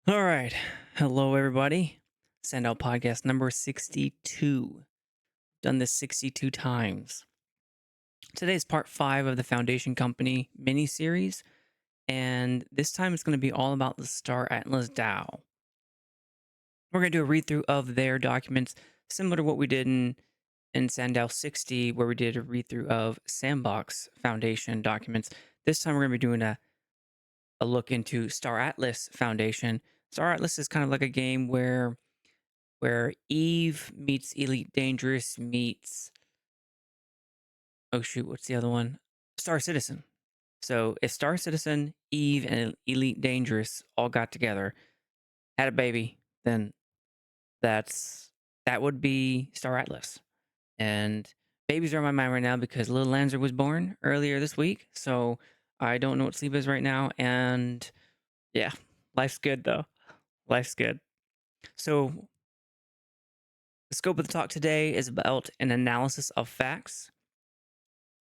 All right. Hello, everybody. SandDAO podcast number 62. Done this 62 times. Today is part 5 of the Foundation Company mini series, and this time it's going to be all about the Star Atlas DAO. We're going to do a read through of their documents, similar to what we did in SandDAO 60, where we did a read through of Sandbox Foundation documents. This time we're going to be doing a look into Star Atlas Foundation. Star Atlas is kind of like a game where Eve meets Elite Dangerous meets, oh shoot, what's the other one? Star Citizen. So if Star Citizen, Eve, and Elite Dangerous all got together, had a baby, then that would be Star Atlas. And babies are on my mind right now because little Lanzer was born earlier this week. So I don't know what sleep is right now. And yeah, life's good though. Life's good. So the scope of the talk today is about an analysis of facts.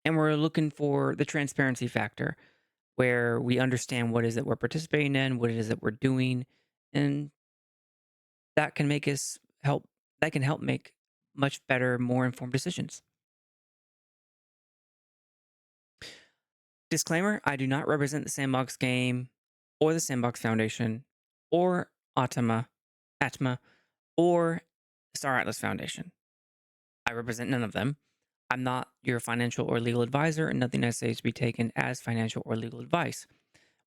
And we're looking for the transparency factor where we understand what it is that we're participating in, what it is that we're doing, and that can make us help that can help make much better, more informed decisions. Disclaimer, I do not represent the Sandbox Game or the Sandbox Foundation or ATMA or Star Atlas Foundation. I represent none of them. I'm not your financial or legal advisor, and nothing I say is to be taken as financial or legal advice.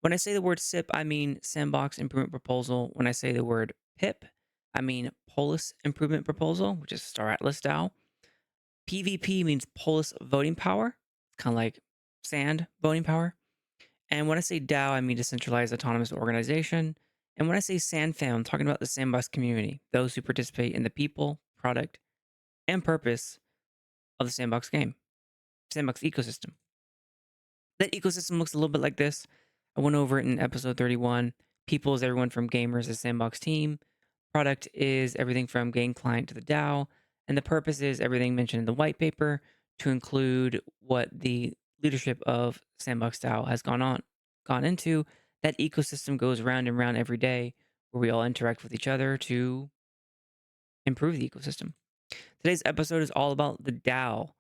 When I say the word SIP, I mean Sandbox Improvement Proposal. When I say the word PIP, I mean Polis Improvement Proposal, which is Star Atlas DAO. PVP means Polis Voting Power, kind of like Sand Voting Power. And when I say DAO, I mean Decentralized Autonomous Organization. And when I say SandFam, I'm talking about the Sandbox community, those who participate in the people, product, and purpose of the Sandbox game, Sandbox ecosystem. That ecosystem looks a little bit like this. I went over it in episode 31. People is everyone from gamers to Sandbox team. Product is everything from game client to the DAO. And the purpose is everything mentioned in the white paper to include what the leadership of Sandbox DAO has gone into. That ecosystem goes round and round every day where we all interact with each other to improve the ecosystem. Today's episode is all about the DAO,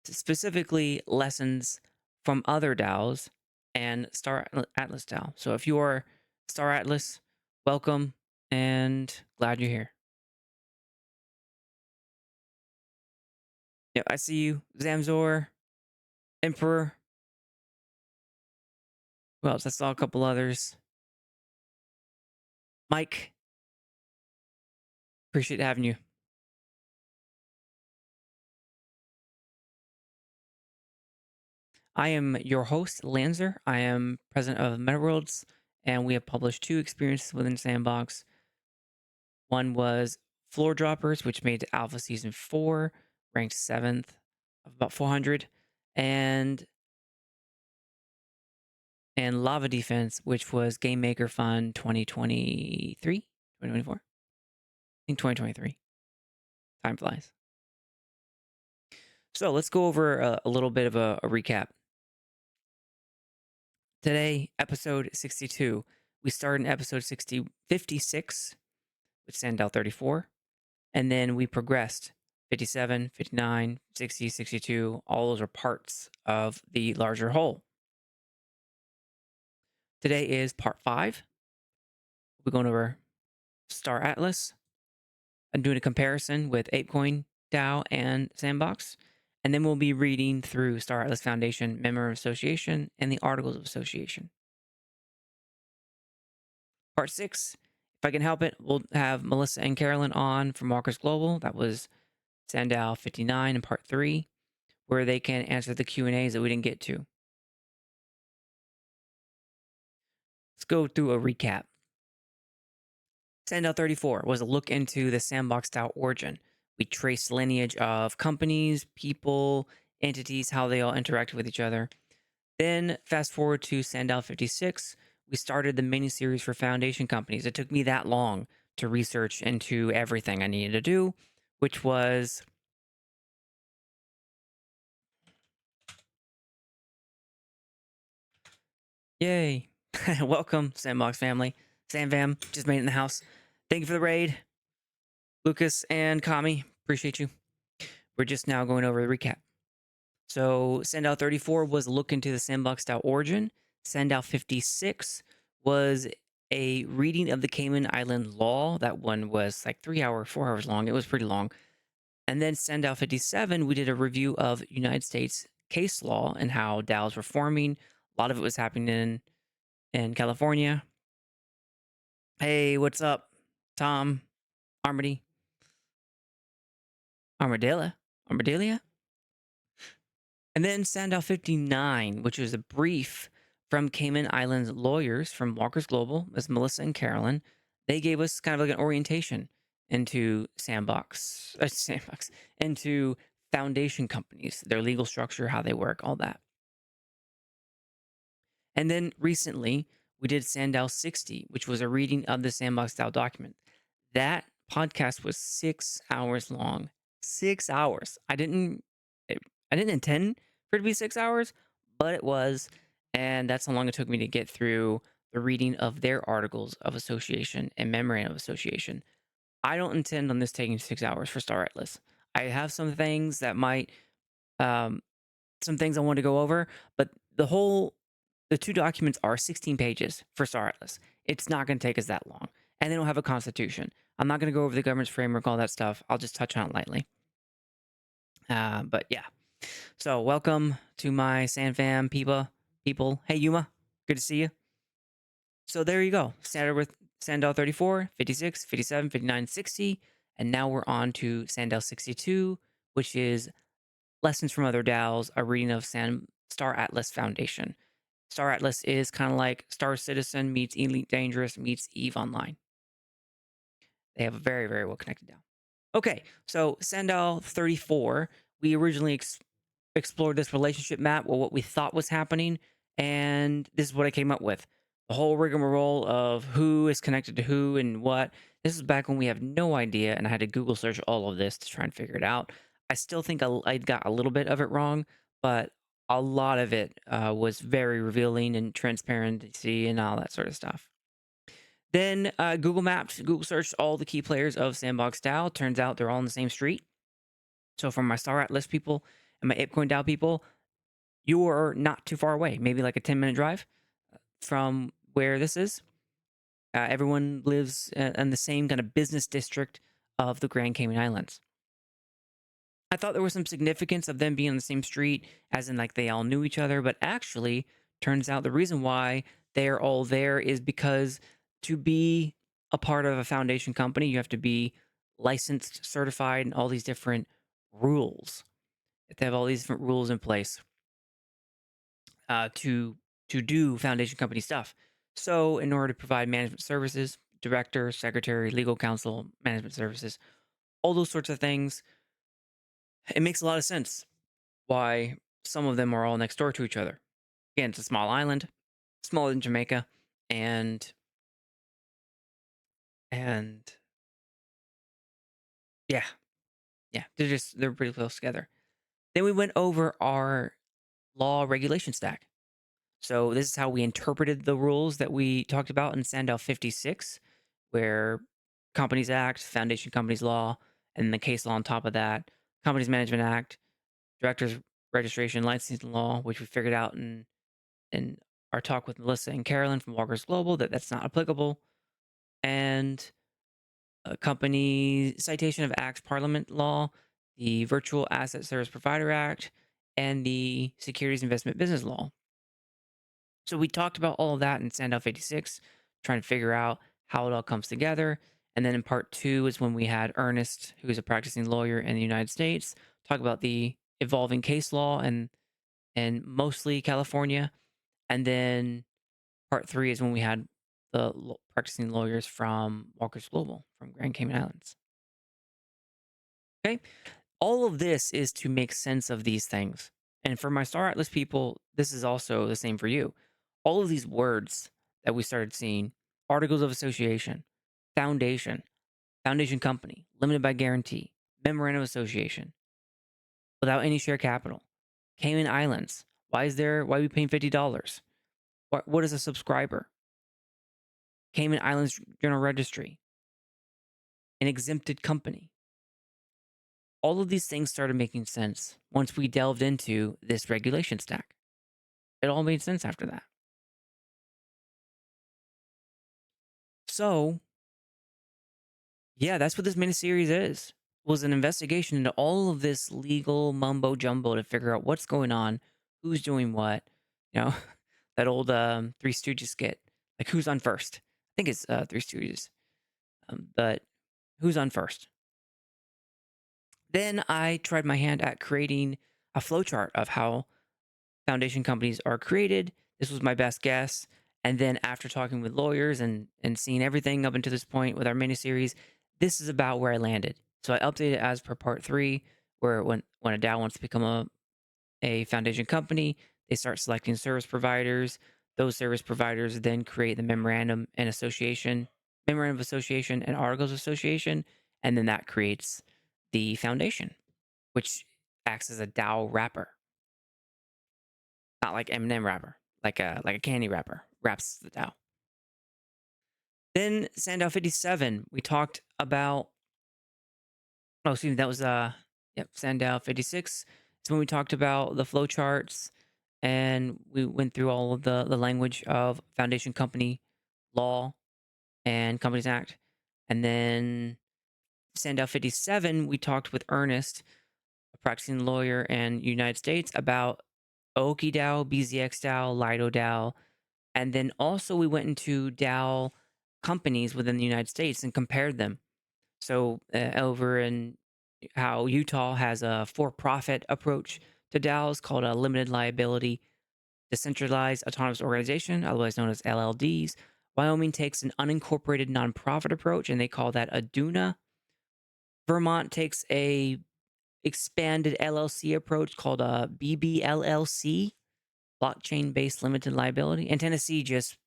specifically lessons from other DAOs and Star Atlas DAO. So if you are Star Atlas, welcome and glad you're here. Yeah, I see you, Zamzor, Emperor. Who else? I saw a couple others. Mike, appreciate having you. I am your host, Lanzer. I am president of MetaWorlds, and we have published 2 experiences within Sandbox. One was Floor Droppers, which made Alpha Season 4, ranked 7th of about 400, and Lava Defense, which was Game Maker Fun 2023, 2024. I think 2023. Time flies. So let's go over a little bit of a recap. Today, episode 62. We started in episode 56 with SandDAO 34, and then we progressed 57, 59, 60, 62. All those are parts of the larger whole. Today is part 5. We're going over Star Atlas and doing a comparison with ApeCoin DAO and Sandbox. And then we'll be reading through Star Atlas Foundation, Memorandum of Association, and the Articles of Association. Part 6, if I can help it, we'll have Melissa and Carolyn on from Walker's Global. That was SandDAO 59 in part 3, where they can answer the Q&As that we didn't get to. Let's go through a recap. SandDAO 34 was a look into the Sandbox DAO origin. We traced lineage of companies, people, entities, how they all interact with each other. Then fast forward to SandDAO 56, we started the mini series for foundation companies. It took me that long to research into everything I needed to do, which was yay. Welcome, Sandbox family. SandFam just made it in the house. Thank you for the raid, Lucas and Kami. Appreciate you. We're just now going over the recap. So SANDDAO 34 was a look into the Sandbox DAO origin. SANDDAO 56 was a reading of the Cayman Island law. That one was like 3 hours, 4 hours long. It was pretty long. And then SANDDAO 57, we did a review of United States case law and how DAOs were forming. A lot of it was happening in California. Hey, what's up, Tom? Armadillo? And then SANDDAO 59, which was a brief from Cayman Islands lawyers from Walker's Global, as Melissa and Carolyn. They gave us kind of like an orientation into Sandbox, into foundation companies, their legal structure, how they work, all that. And then recently, we did SANDDAO 60, which was a reading of the Sandbox DAO document. That podcast was 6 hours long. 6 hours. I didn't intend for it to be 6 hours, but it was, and that's how long it took me to get through the reading of their articles of association and memorandum of association. I don't intend on this taking 6 hours for Star Atlas. I have some things that might, um, some things I want to go over, but the two documents are 16 pages for Star Atlas. It's not going to take us that long, and they don't have a constitution. I'm not going to go over the governance framework, all that stuff. I'll just touch on it lightly. But yeah. So welcome to my SandFam people. Hey, Yuma. Good to see you. So there you go. Started with SANDDAO 34, 56, 57, 59, 60. And now we're on to SANDDAO 62, which is Lessons from Other DAOs, a reading of Star Atlas Foundation. Star Atlas is kind of like Star Citizen meets Elite Dangerous meets EVE Online. They have a very, very well connected DAO. Okay, so SANDDAO 34, we originally explored this relationship map, or what we thought was happening, and this is what I came up with. The whole rigmarole of who is connected to who and what. This is back when we have no idea, and I had to Google search all of this to try and figure it out. I still think I got a little bit of it wrong, but a lot of it was very revealing and transparency and all that sort of stuff. Then Google searched all the key players of Sandbox DAO. Turns out they're all on the same street. So from my Star Atlas people and my ApeCoin DAO people, you are not too far away, maybe like a 10-minute drive from where this is. Everyone lives in the same kind of business district of the Grand Cayman Islands. I thought there was some significance of them being on the same street, as in like they all knew each other, but actually turns out the reason why they're all there is because to be a part of a foundation company, you have to be licensed, certified, and all these different rules. They have all these different rules in place to do foundation company stuff. So, in order to provide management services, director, secretary, legal counsel, management services, all those sorts of things, it makes a lot of sense why some of them are all next door to each other. Again, it's a small island, smaller than Jamaica, and and yeah, they're pretty close together. Then we went over our law regulation stack. So this is how we interpreted the rules that we talked about in SANDDAO 56, where Companies Act, Foundation Companies Law, and the case law on top of that, Companies Management Act, Directors Registration Licensing Law, which we figured out in our talk with Melissa and Carolyn from Walker's Global that that's not applicable, and a company citation of acts parliament law, the Virtual Asset Service Provider Act, and the Securities Investment Business Law. So we talked about all of that in SANDDAO 56, trying to figure out how it all comes together. And then in part 2 is when we had Ernest, who is a practicing lawyer in the United States, talk about the evolving case law and mostly California. And then part 3 is when we had the practicing lawyers from Walker's Global from Grand Cayman Islands. Okay, all of this is to make sense of these things. And for my Star Atlas people, this is also the same for you. All of these words that we started seeing, articles of association, foundation, foundation company, limited by guarantee, memorandum of association, without any share capital, Cayman Islands. Why are we paying $50? What is a subscriber? Cayman Islands General Registry, an exempted company. All of these things started making sense once we delved into this regulation stack. It all made sense after that. So, yeah, that's what this miniseries is. Was an investigation into all of this legal mumbo jumbo to figure out what's going on, who's doing what. You know, that old Three Stooges skit, like who's on first. I think it's Three Stooges, but who's on first? Then I tried my hand at creating a flowchart of how foundation companies are created. This was my best guess. And then after talking with lawyers and seeing everything up until this point with our miniseries, this is about where I landed. So I updated as per part 3, where when a DAO wants to become a foundation company, they start selecting service providers. Those service providers then create the memorandum of association and articles of association, and then that creates the foundation, which acts as a DAO wrapper. Not like M&M wrapper, like a candy wrapper wraps the DAO. Then SANDDAO 57, we talked about. Oh, excuse me, that was SANDDAO 56. It's when we talked about the flowcharts and we went through all of the language of foundation company law and Companies Act. And then SANDDAO 57, we talked with Ernest, a practicing lawyer in United States, about Oki DAO, BZX DAO, Lido DAO. And then also we went into DAO companies within the United States and compared them. So over in how Utah has a for-profit approach to DAOs called a limited liability decentralized autonomous organization, otherwise known as LLDs. Wyoming takes an unincorporated nonprofit approach, and they call that a DUNA. Vermont takes a expanded LLC approach called a BBLLC, blockchain-based limited liability. And Tennessee just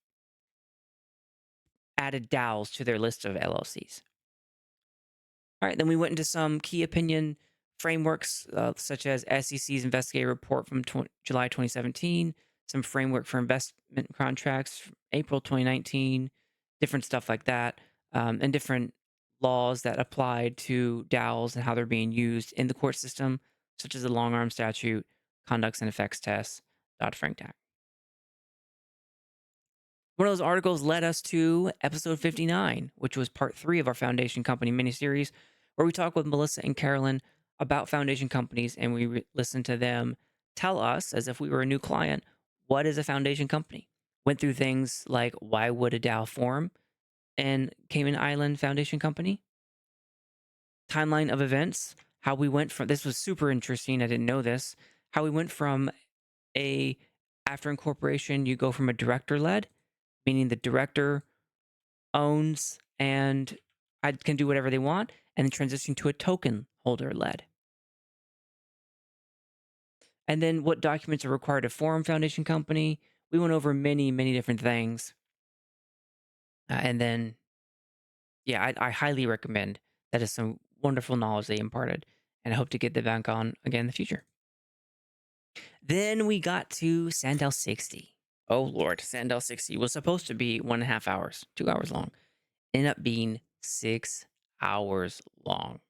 added DAOs to their list of LLCs. All right, then we went into some key opinion frameworks, such as SEC's investigative report from July 2017, some framework for investment contracts from April 2019, different stuff like that, and different laws that applied to DAOs and how they're being used in the court system, such as the long arm statute, conducts and effects tests, Dodd-Frank Act. One of those articles led us to episode 59, which was part 3 of our Foundation Company miniseries, where we talk with Melissa and Carolyn about foundation companies, and we listen to them tell us, as if we were a new client, what is a foundation company? Went through things like why would a DAO form and Cayman Island Foundation Company? Timeline of events, how we went from, this was super interesting, I didn't know this, how we went from after incorporation, you go from a director-led, meaning the director owns and I can do whatever they want, and then transition to a token holder led. And then what documents are required to form foundation company. We went over many, many different things. And then, yeah, I highly recommend. That is some wonderful knowledge they imparted. And I hope to get them back on again in the future. Then we got to SANDDAO 60. Oh, Lord. SANDDAO 60 was supposed to be 1.5 hours, 2 hours long. Ended up being 6 hours long.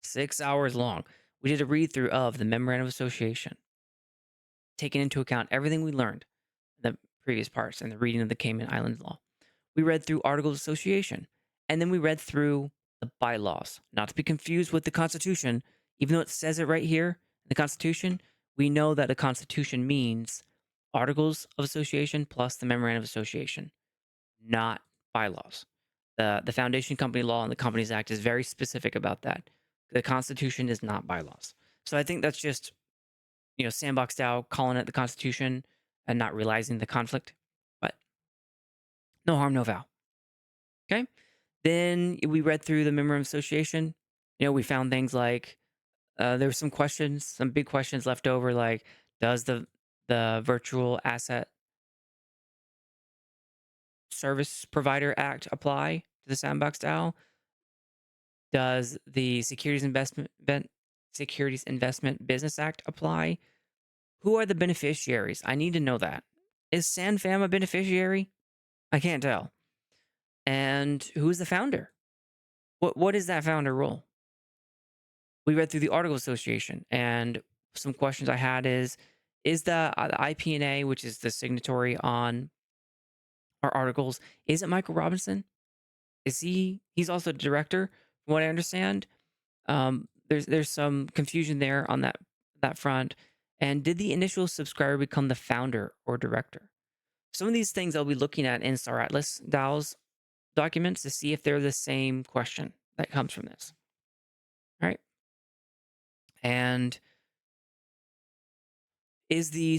6 hours long. We did a read through of the Memorandum of Association, taking into account everything we learned in the previous parts and the reading of the Cayman Islands law. We read through Articles of Association, and then we read through the bylaws, not to be confused with the Constitution. Even though it says it right here in the Constitution, we know that the Constitution means Articles of Association plus the Memorandum of Association, not bylaws. The Foundation Company Law and the Companies Act is very specific about that. The Constitution is not bylaws. So I think that's just, Sandbox DAO calling it the Constitution and not realizing the conflict. But no harm, no foul. Okay? Then we read through the Memorandum of Association. We found things like there were some questions, some big questions left over, like does the Virtual Asset Service Provider Act apply to the Sandbox DAO? Does the Securities Investment Business Act apply? Who are the beneficiaries? I need to know that. Is SandFam a beneficiary? I can't tell. And who is the founder? What is that founder role? We read through the Article Association, and some questions I had is the IPNA, which is the signatory on our articles, is it Michael Robinson? Is he's also the director, from what I understand? There's some confusion there on that front. And did the initial subscriber become the founder or director? Some of these things I'll be looking at in Star Atlas DAO's documents to see if they're the same question that comes from this. All right. And is the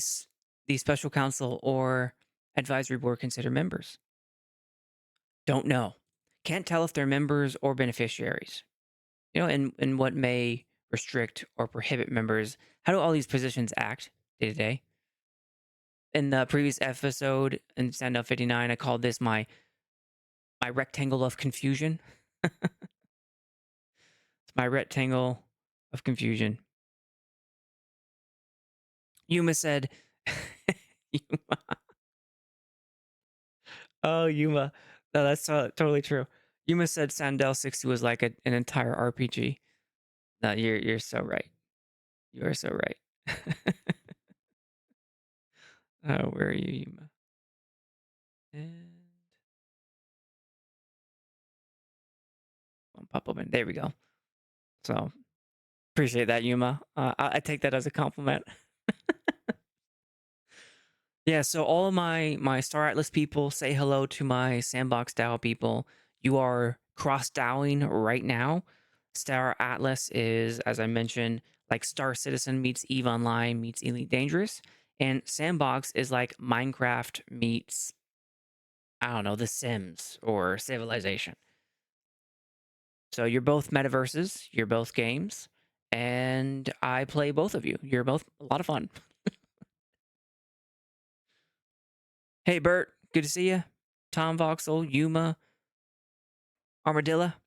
special counsel or advisory board considered members? Don't know. Can't tell if they're members or beneficiaries. And what may restrict or prohibit members. How do all these positions act day to day? In the previous episode in SANDDAO 59, I called this my rectangle of confusion. It's my rectangle of confusion. Yuma said, Yuma. Oh, Yuma. No, that's totally true. Yuma said SANDDAO 60 was like an entire RPG. No, you're so right. You are so right. Oh, where are you, Yuma? And pop open. There we go. So appreciate that, Yuma. I take that as a compliment. Yeah, so all of my Star Atlas people, say hello to my Sandbox DAO people. You are cross DAOing right now. Star Atlas is, as I mentioned, like Star Citizen meets EVE Online meets Elite Dangerous. And Sandbox is like Minecraft meets, I don't know, The Sims or Civilization. So you're both metaverses, you're both games, and I play both of you. You're both a lot of fun. Hey, Bert, good to see you. Tom Voxel, Yuma, Armadilla,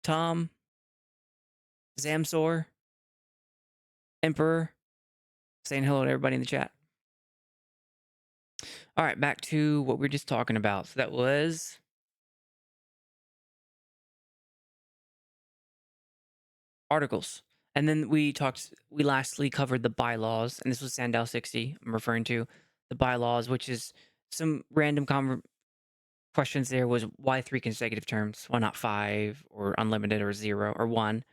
Tom, Zamsor, Emperor, saying hello to everybody in the chat. All right, back to what we were just talking about. So that was articles. And then we lastly covered the bylaws, and this was SANDDAO 60 I'm referring to. The bylaws, which is some random questions there was why 3 consecutive terms? Why not 5 or unlimited or 0 or 1?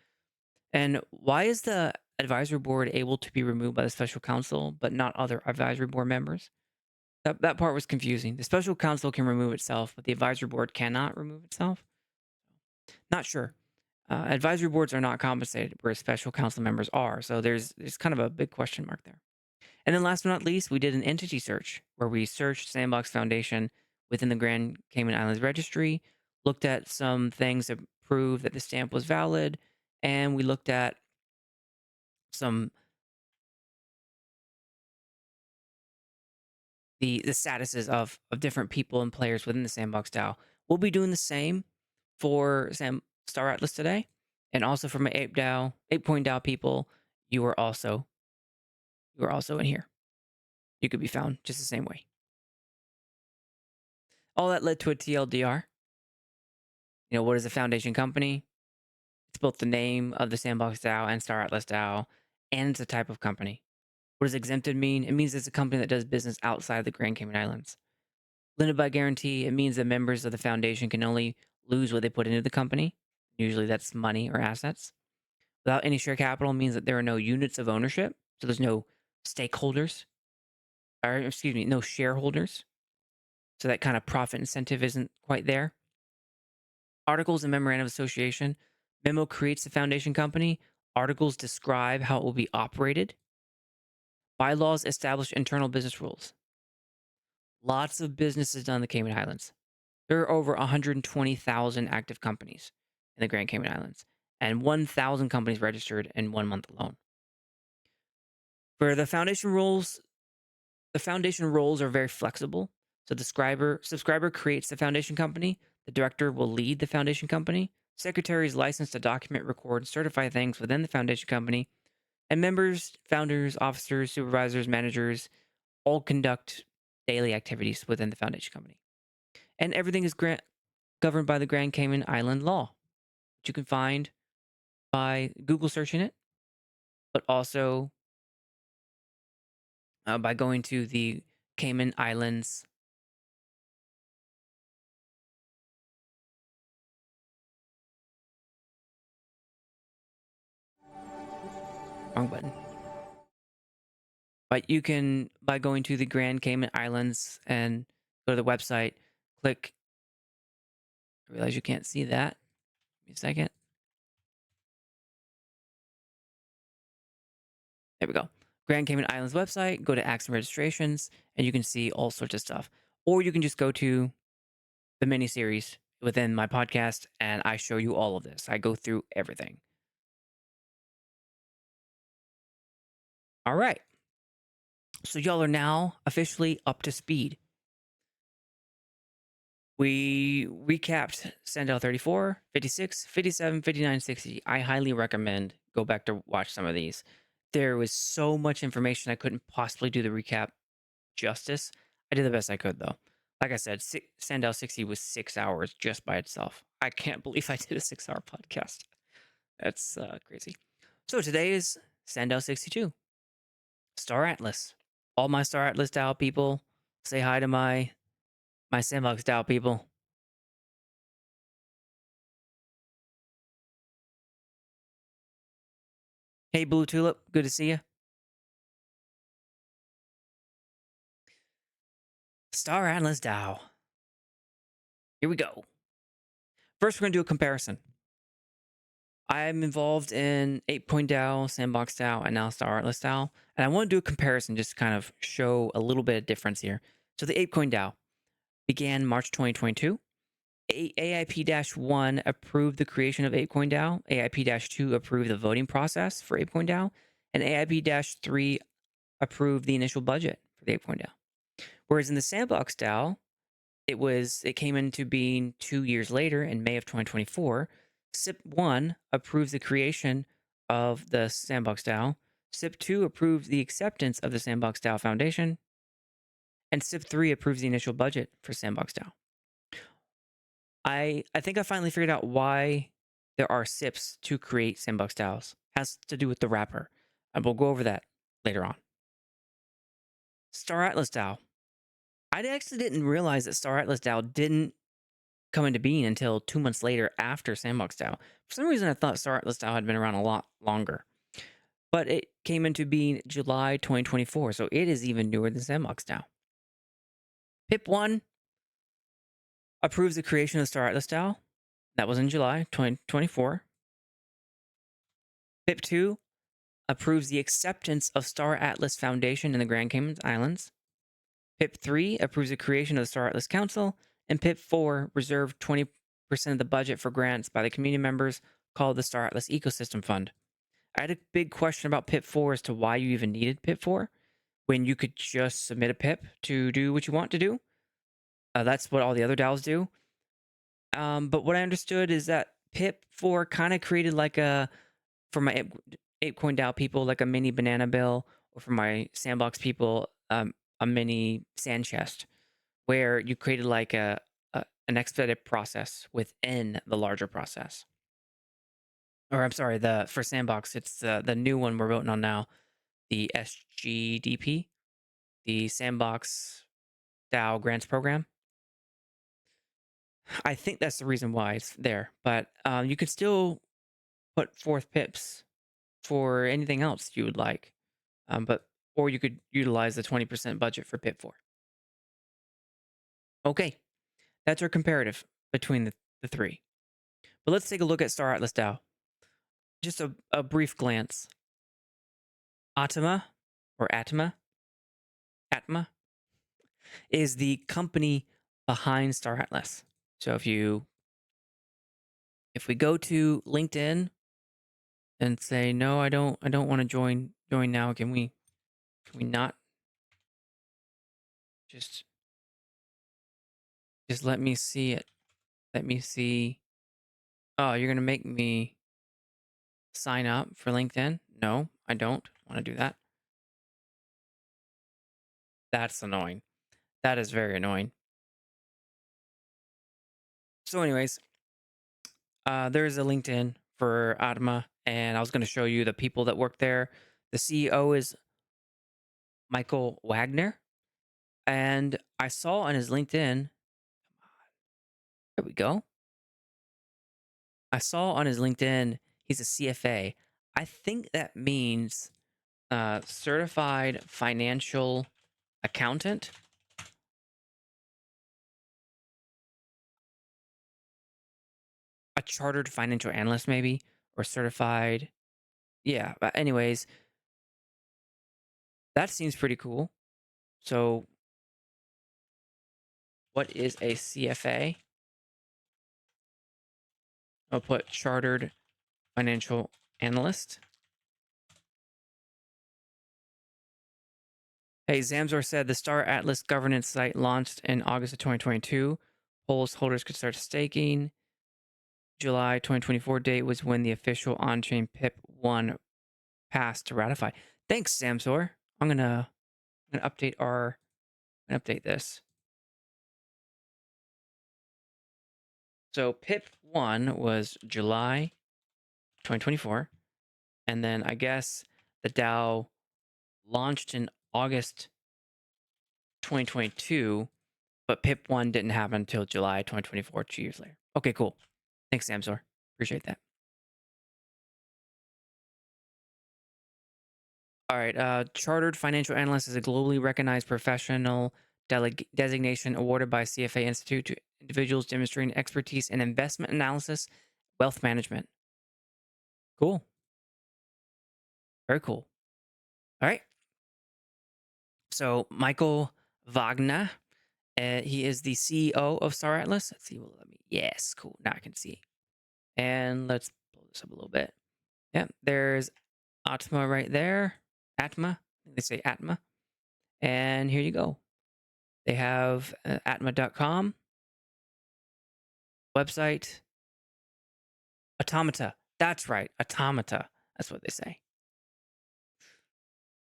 And why is the advisory board able to be removed by the special counsel, but not other advisory board members? That part was confusing. The special counsel can remove itself, but the advisory board cannot remove itself. Not sure. Advisory boards are not compensated, whereas special counsel members are. So there's kind of a big question mark there. And then last but not least, we did an entity search where we searched Sandbox Foundation within the Grand Cayman Islands Registry, looked at some things that prove that the stamp was valid, and we looked at some the statuses of different people and players within the Sandbox DAO. We'll be doing the same for Star Atlas today, and also for my ApeCoin DAO people. You are also in here. You could be found just the same way. All that led to a TLDR. What is a foundation company? It's both the name of the Sandbox DAO and Star Atlas DAO, and it's a type of company. What does exempted mean? It means it's a company that does business outside the Grand Cayman Islands. Limited by guarantee, it means that members of the foundation can only lose what they put into the company. Usually that's money or assets. Without any share capital means that there are no units of ownership. So there's no stakeholders, or excuse me, no shareholders. So that kind of profit incentive isn't quite there. Articles and Memorandum of Association. Memo creates the foundation company. Articles describe how it will be operated. Bylaws establish internal business rules. Lots of businesses done in the Cayman Islands. There are over 120,000 active companies in the Grand Cayman Islands, and 1,000 companies registered in 1 month alone. For the foundation roles are very flexible. So the subscriber creates the foundation company. The director will lead the foundation company. Secretary is licensed to document, record, and certify things within the foundation company. And members, founders, officers, supervisors, managers all conduct daily activities within the foundation company. And everything is governed by the Grand Cayman Island law, which you can find by Google searching it, but also by going to the Cayman Islands. Wrong button. But you can, by going to the Grand Cayman Islands and go to the website, click. I realize you can't see that. Give me a second. There we go. Grand Cayman Islands website, go to Acts and Registrations, and you can see all sorts of stuff. Or you can just go to the mini series within my podcast, and I show you all of this. I go through everything. All right. So y'all are now officially up to speed. We recapped SANDDAO 34, 56, 57, 59, 60. I highly recommend go back to watch some of these. There was so much information I couldn't possibly do the recap justice. I did the best I could, though. Like I said, SANDDAO 60 was 6 hours just by itself. I can't believe I did a 6-hour podcast. That's crazy. So today is SANDDAO 62. Star Atlas. All my Star Atlas DAO people, say hi to my Sandbox DAO people. Hey, Blue Tulip, good to see you. Star Atlas DAO. Here we go. First, we're going to do a comparison. I'm involved in ApeCoin DAO, Sandbox DAO, and now Star Atlas DAO. And I want to do a comparison just to kind of show a little bit of difference here. So the ApeCoin DAO began March 2022. AIP-1 approved the creation of ApeCoin DAO. AIP-2 approved the voting process for ApeCoin DAO. And AIP-3 approved the initial budget for the ApeCoin DAO. Whereas in the Sandbox DAO, it came into being 2 years later in May of 2024. SIP-1 approves the creation of the Sandbox DAO. SIP-2 approves the acceptance of the Sandbox DAO Foundation. And SIP-3 approves the initial budget for Sandbox DAO. I think I finally figured out why there are SIPs to create Sandbox DAOs. It has to do with the wrapper. And we'll go over that later on. Star Atlas DAO. I actually didn't realize that Star Atlas DAO didn't come into being until 2 months later after Sandbox DAO. For some reason, I thought Star Atlas DAO had been around a lot longer. But it came into being July 2024, so it is even newer than Sandbox DAO. PIP1 approves the creation of Star Atlas DAO. That was in July 2024. PIP2 approves the acceptance of Star Atlas Foundation in the Grand Cayman Islands. PIP3 approves the creation of the Star Atlas Council. And PIP4 reserved 20% of the budget for grants by the community members called the Star Atlas Ecosystem Fund. I had a big question about PIP4 as to why you even needed PIP4 when you could just submit a PIP to do what you want to do. That's what all the other DAOs do. But what I understood is that PIP4 kind of created like for my ApeCoin DAO people, like a mini banana bill, or for my Sandbox people, a mini sand chest, where you created like an expedited process within the larger process. Or I'm sorry, for Sandbox, it's the new one we're voting on now, the SGDP, the Sandbox DAO Grants Program. I think that's the reason why it's there, but you could still put forth pips for anything else you would like, or you could utilize the 20% budget for PIP 4. Okay, that's our comparative between the three. But let's take a look at Star Atlas DAO. Just a brief glance. ATMA, or ATMA, is the company behind Star Atlas. So if we go to LinkedIn and say, no, I don't want to join now, can we not just let me see it? Let me see. Oh, you're gonna make me sign up for LinkedIn? No, I don't want to do that. That's annoying. That is very annoying. So, anyways, there's a LinkedIn for ATMA, and I was going to show you the people that work there. The CEO is Michael Wagner, and I saw on his LinkedIn. There we go. I saw on his LinkedIn he's a CFA. I think that means certified financial accountant. A chartered financial analyst, maybe, or certified. Yeah, but anyways, that seems pretty cool. So, what is a CFA? I'll put chartered financial analyst. Hey, Zamzor said the Star Atlas governance site launched in August of 2022. Polls holders could start staking. July 2024 date was when the official on-chain PIP1 passed to ratify. Thanks, Zamzor. I'm gonna update this. So PIP1 was July 2024, and then I guess the DAO launched in August 2022, but PIP1 didn't happen until July 2024, 2 years later. Okay, cool. Thanks, Samsor. Appreciate that. All right. Chartered Financial Analyst is a globally recognized professional designation awarded by CFA Institute to individuals demonstrating expertise in investment analysis, wealth management. Cool. Very cool. All right. So Michael Wagner, he is the CEO of Star Atlas. Let's see. Well, yes, cool. Now I can see. And let's blow this up a little bit. Yeah, there's ATMA right there. ATMA. They say ATMA. And here you go. They have atma.com website. Automata. That's right. Automata. That's what they say.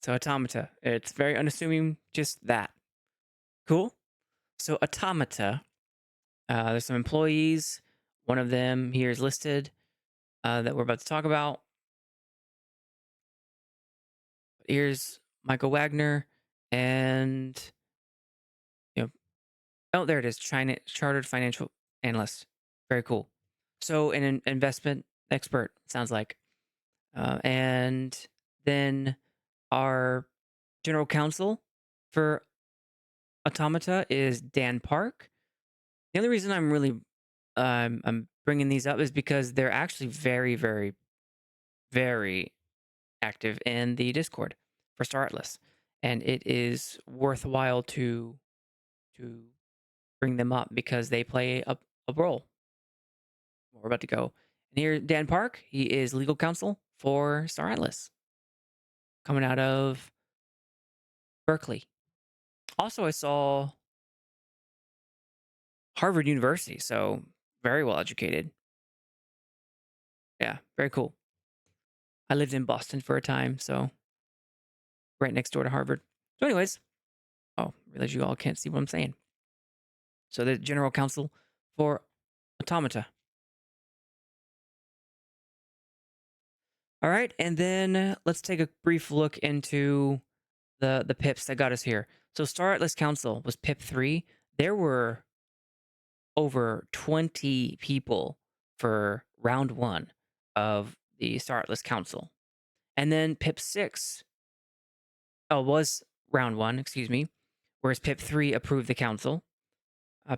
So Automata. It's very unassuming. Just that. Cool. So Automata. There's some employees. One of them here is listed that we're about to talk about. Here's Michael Wagner, and oh, there it is. China Chartered Financial Analyst. Very cool. So an investment expert, sounds like. And then our general counsel for Automata is Dan Park. The only reason I'm bringing these up is because they're actually very, very, very active in the Discord for Star Atlas, and it is worthwhile to bring them up because they play a role. We're about to go. And here, Dan Park, he is legal counsel for Star Atlas, coming out of Berkeley. Also, I saw Harvard University, so very well educated. Yeah, very cool. I lived in Boston for a time, so right next door to Harvard. So, anyways, oh, realize you all can't see what I'm saying. So, the general counsel for Automata. All right, and then let's take a brief look into the pips that got us here. So, Star Atlas Council was PIP 3. There were over 20 people for round 1 of the Star Atlas Council. And then PIP 6 was round 1, excuse me, whereas PIP 3 approved the council.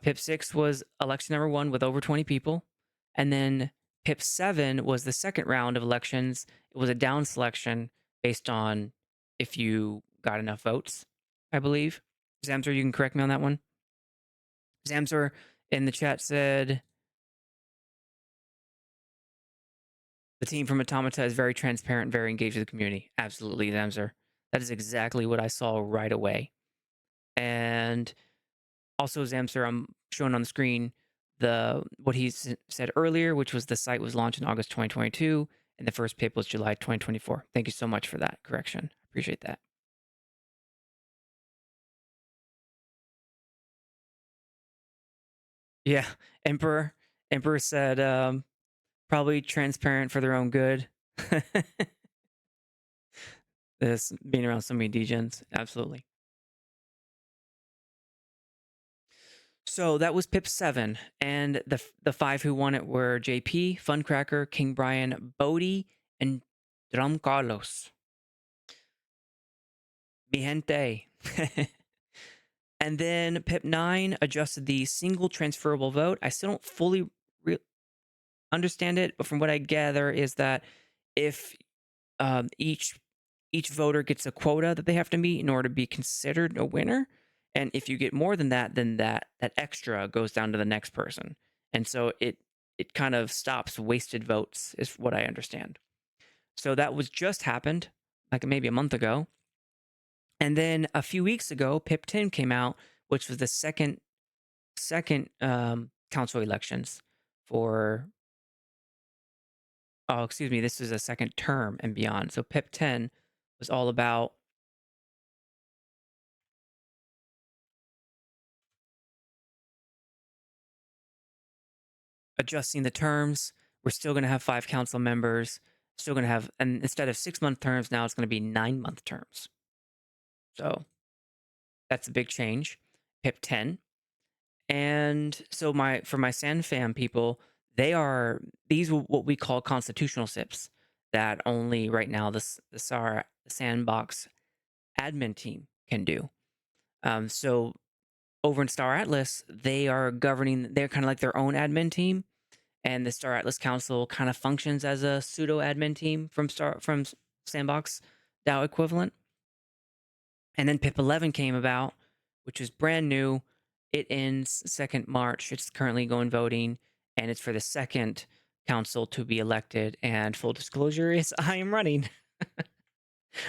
PIP 6 was election number 1 with over 20 people. And then PIP 7 was the second round of elections. It was a down selection based on if you got enough votes, I believe. Zamzor, you can correct me on that one. Zamzor in the chat said, the team from Automata is very transparent, very engaged with the community. Absolutely, Zamzor. That is exactly what I saw right away. And also, Zamzor, I'm showing on the screen what he said earlier, which was the site was launched in August 2022, and the first PIP was July 2024. Thank you so much for that correction. Appreciate that. Yeah, Emperor. Emperor said, probably transparent for their own good. This being around so many degens, absolutely. So that was Pip 7, and the five who won it were JP, Funcracker, King Brian, Bodhi, and Drum Carlos. Mi gente. And then Pip 9 adjusted the single transferable vote. I still don't fully understand it, but from what I gather is that if each voter gets a quota that they have to meet in order to be considered a winner, and if you get more than that, then that extra goes down to the next person, and so it kind of stops wasted votes, is what I understand. So that was just happened, like maybe a month ago, and then a few weeks ago, Pip 10 came out, which was the second council elections for. Oh, excuse me. This is a second term and beyond. So Pip 10 was all about adjusting the terms. We're still going to have 5 council members. Still going to have, and instead of 6-month terms, now it's going to be 9-month terms. So that's a big change. Pip 10. And so for my SandFam people, these are what we call constitutional SIPs that only right now the Sandbox admin team can do. So over in Star Atlas, they are governing, they're kind of like their own admin team. And the Star Atlas Council kind of functions as a pseudo admin team from Sandbox DAO equivalent. And then Pip 11 came about, which is brand new. It ends 2nd March. It's currently going voting, and it's for the second council to be elected. And full disclosure is I am running.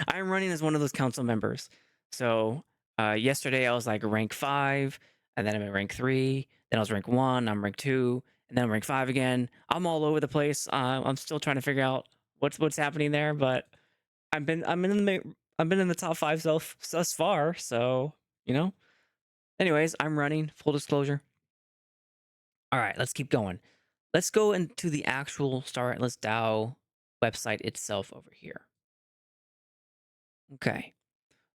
I am running as one of those council members. So yesterday I was like rank 5, and then I'm at rank 3. Then I was rank 1. I'm rank 2, and then I'm rank 5 again. I'm all over the place. I'm still trying to figure out what's happening there, but I've been in the top 5 thus far. So Anyways, I'm running. Full disclosure. All right, let's keep going. Let's go into the actual Star Atlas DAO website itself over here. Okay.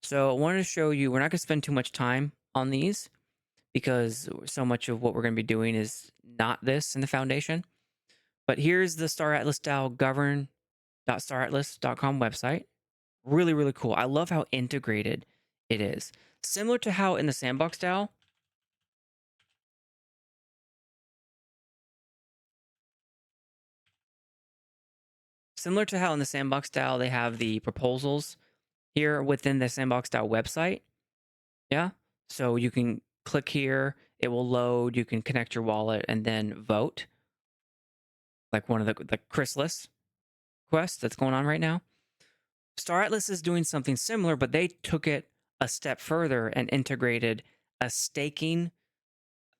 So I wanted to show you, we're not going to spend too much time on these because so much of what we're going to be doing is not this in the foundation. But here's the Star Atlas DAO govern.staratlas.com website. Really, really cool. I love how integrated it is. Similar to how in the Sandbox DAO, they have the proposals here within the Sandbox DAO website. Yeah. So you can click here, it will load, you can connect your wallet and then vote. Like one of the Chrysalis quests that's going on right now. Star Atlas is doing something similar, but they took it a step further and integrated a staking,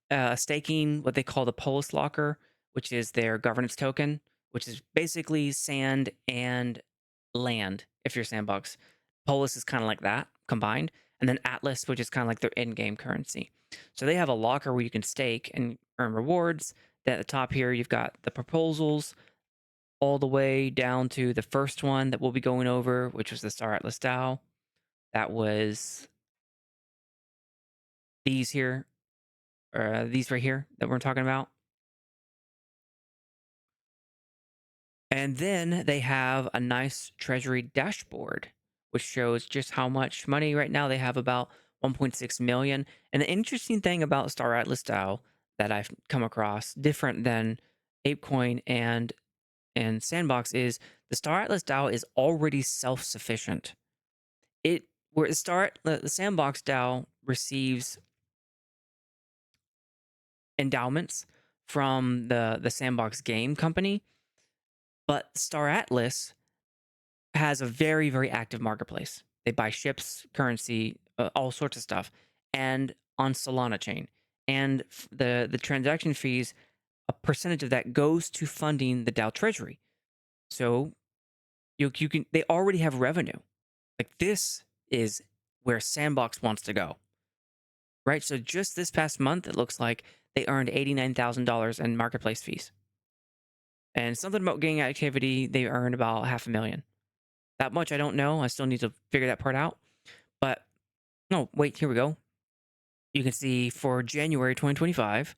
what they call the Polis Locker, which is their governance token, which is basically sand and land if you're Sandbox. Polis is kind of like that combined. And then Atlas, which is kind of like their in-game currency. So they have a locker where you can stake and earn rewards. At the top here, you've got the proposals all the way down to the first one that we'll be going over, which was the Star Atlas DAO. That was these here, or these right here that we're talking about. And then they have a nice treasury dashboard, which shows just how much money right now they have, about 1.6 million. And the interesting thing about Star Atlas DAO that I've come across, different than ApeCoin and Sandbox, is the Star Atlas DAO is already self-sufficient. The Sandbox DAO receives endowments from the Sandbox Game company, but Star Atlas has a very, very active marketplace. They buy ships, currency, all sorts of stuff, and on Solana chain. And the transaction fees, a percentage of that goes to funding the DAO treasury. So they already have revenue. Like, this is where Sandbox wants to go. right? So just this past month, it looks like they earned $89,000 in marketplace fees. And something about gang activity, they earned about $500,000. That much I don't know. I still need to figure that part out. But no, wait, here we go. You can see for January 2025,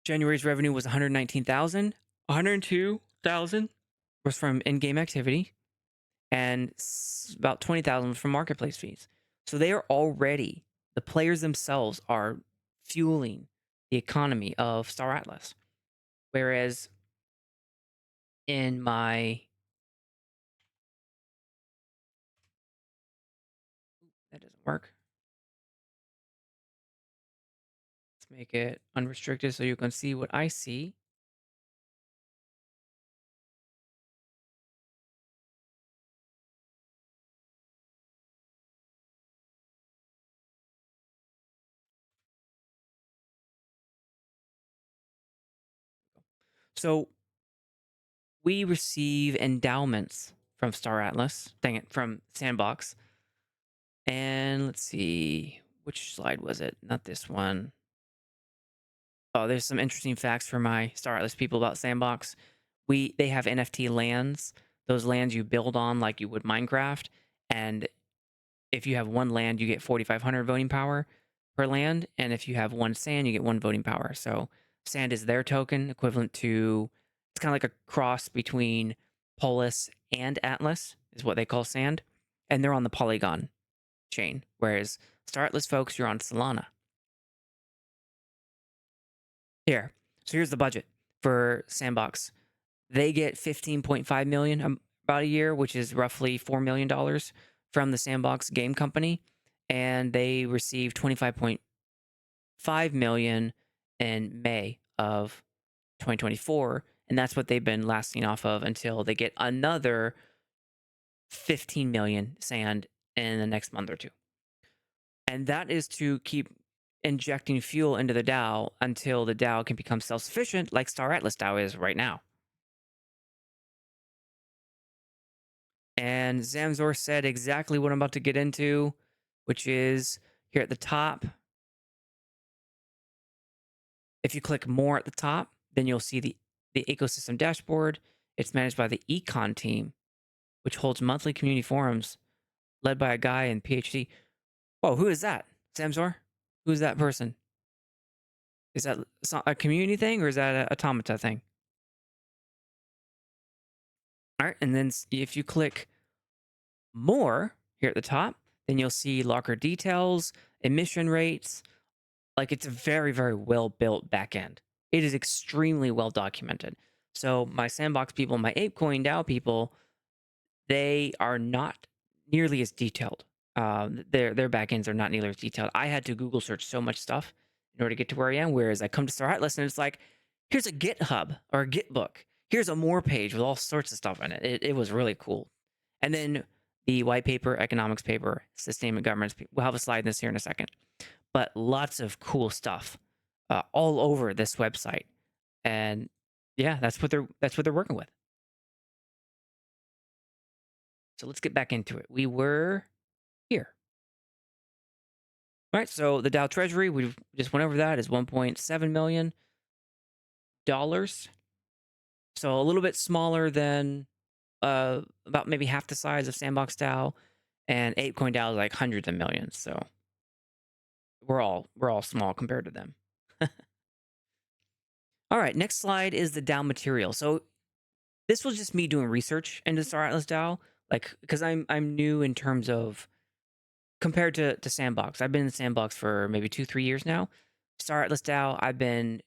January's revenue was 119,000. 102,000 was from in-game activity, and about 20,000 was from marketplace fees. So they are already, the players themselves are fueling the economy of Star Atlas. Whereas in my, that doesn't work. Let's make it unrestricted so you can see what I see. So we receive endowments from Star Atlas, dang it, from Sandbox. And let's see, which slide was it? Not this one. Oh, there's some interesting facts for my Star Atlas people about Sandbox. They have NFT lands. Those lands you build on like you would Minecraft, and if you have one land, you get 4,500 voting power per land, and if you have one sand, you get one voting power. So sand is their token, equivalent to, it's kind of like a cross between Polis and Atlas, is what they call sand, and they're on the Polygon chain, whereas Star Atlas folks, you're on Solana. Here, so here's the budget for Sandbox. They get 15.5 million about a year, which is roughly $4 million from the Sandbox Game Company, and they receive 25.5 million in May of 2024, and that's what they've been lasting off of until they get another 15 million sand in the next month or two. And that is to keep injecting fuel into the DAO until the DAO can become self-sufficient like Star Atlas DAO is right now. And Zamzor said exactly what I'm about to get into, which is here at the top. If you click more at the top, then you'll see the ecosystem dashboard. It's managed by the Econ team, which holds monthly community forums led by a guy in PhD. Whoa, who is that? Zamzor? Who's that person? Is that a community thing or is that an automata thing? All right, and then if you click more here at the top, then you'll see locker details, emission rates. Like, it's a very, very well built backend. It is extremely well documented. So my Sandbox people, my ApeCoin DAO people, they are not nearly as detailed. Their backends are not nearly as detailed. I had to Google search so much stuff in order to get to where I am. Whereas I come to Star Atlas and it's like, here's a GitHub or a Gitbook. Here's a more page with all sorts of stuff in it. It was really cool. And then the white paper, economics paper, sustainment governance. We'll have a slide in this here in a second. But lots of cool stuff all over this website. And yeah, that's what they're working with. So let's get back into it. We were here. All right, so the DAO Treasury, we just went over that, is $1.7 million. So a little bit smaller than about maybe half the size of Sandbox DAO, and ApeCoin DAO is like hundreds of millions. So we're all small compared to them. All right, next slide is the DAO material. So this was just me doing research into Star Atlas DAO, like, because I'm new in terms of compared to Sandbox. I've been in Sandbox for maybe 2-3 years now. Star Atlas DAO, I've been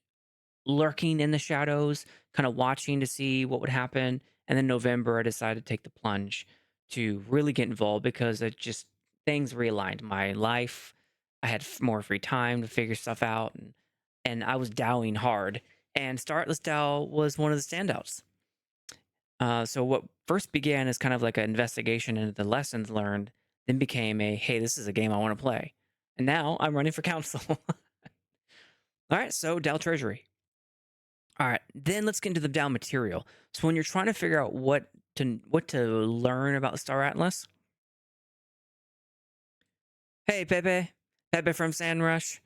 lurking in the shadows, kind of watching to see what would happen. And then November, I decided to take the plunge to really get involved because it just, things realigned my life. I had more free time to figure stuff out, and I was DAOing hard. And Star Atlas DAO was one of the standouts. So what first began as kind of like an investigation into the lessons learned, then became a, hey, this is a game I want to play. And now I'm running for council. All right, so DAO Treasury. All right, then let's get into the DAO material. So when you're trying to figure out what to learn about Star Atlas, Hey, Pepe. Pepe from SandRush.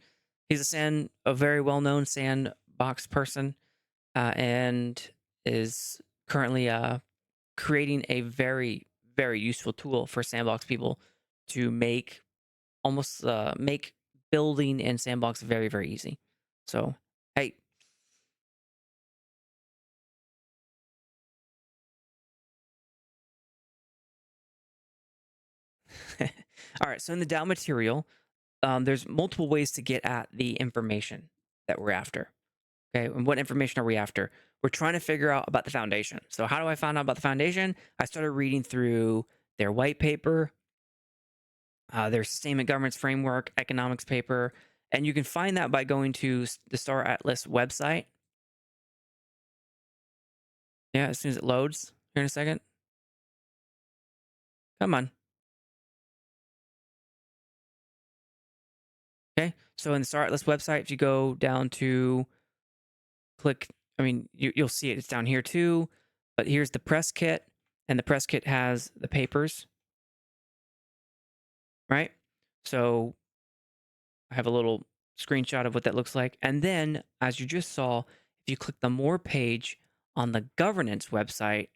He's a very well-known sandbox person, and is currently creating a very, very useful tool for sandbox people to make make building in sandbox very, very easy. So, hey. All right. So in the DAO material, there's multiple ways to get at the information that we're after. Okay, and what information are we after? We're trying to figure out about the foundation. So how do I find out about the foundation? I started reading through their white paper, their sustainment governance framework, economics paper, and you can find that by going to the Star Atlas website. Yeah, as soon as it loads here in a second. Come on. Okay, so in the Star Atlas website, if you go down to click, I mean, you'll see it. It's down here too, but here's the press kit, and the press kit has the papers, right? So I have a little screenshot of what that looks like. And then, as you just saw, if you click the More page on the governance website,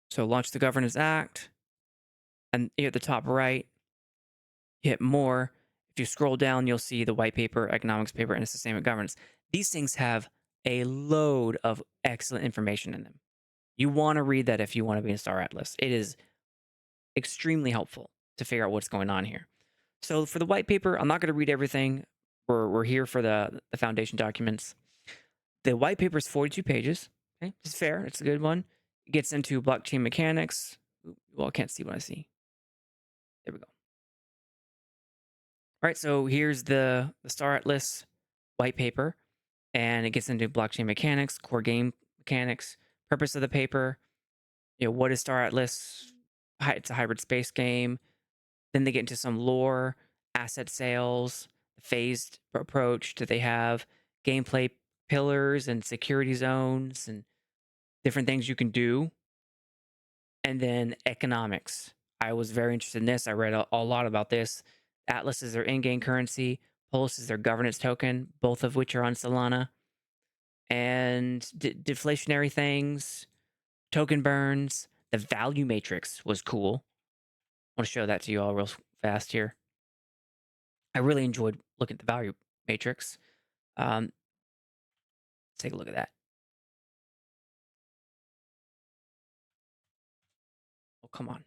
so launch the Governance Act, and here at the top right, hit More. If you scroll down, you'll see the white paper, economics paper, and the sustainment governance. These things have a load of excellent information in them. You want to read that if you want to be in Star Atlas. It is extremely helpful to figure out what's going on here. So for the white paper, I'm not going to read everything. We're here for the foundation documents. The white paper is 42 pages. Okay, it's fair. It's a good one. It gets into blockchain mechanics. Well, I can't see what I see. There we go. All right, so here's the Star Atlas white paper, and it gets into blockchain mechanics, core game mechanics, purpose of the paper. What is Star Atlas? It's a hybrid space game. Then they get into some lore, asset sales, the phased approach. Do they have gameplay pillars and security zones and different things you can do? And then economics. I was very interested in this. I read a lot about this. Atlas is their in-game currency. Pulse is their governance token, both of which are on Solana. And deflationary things, token burns. The value matrix was cool. I want to show that to you all real fast here. I really enjoyed looking at the value matrix. Let's take a look at that. Oh, come on.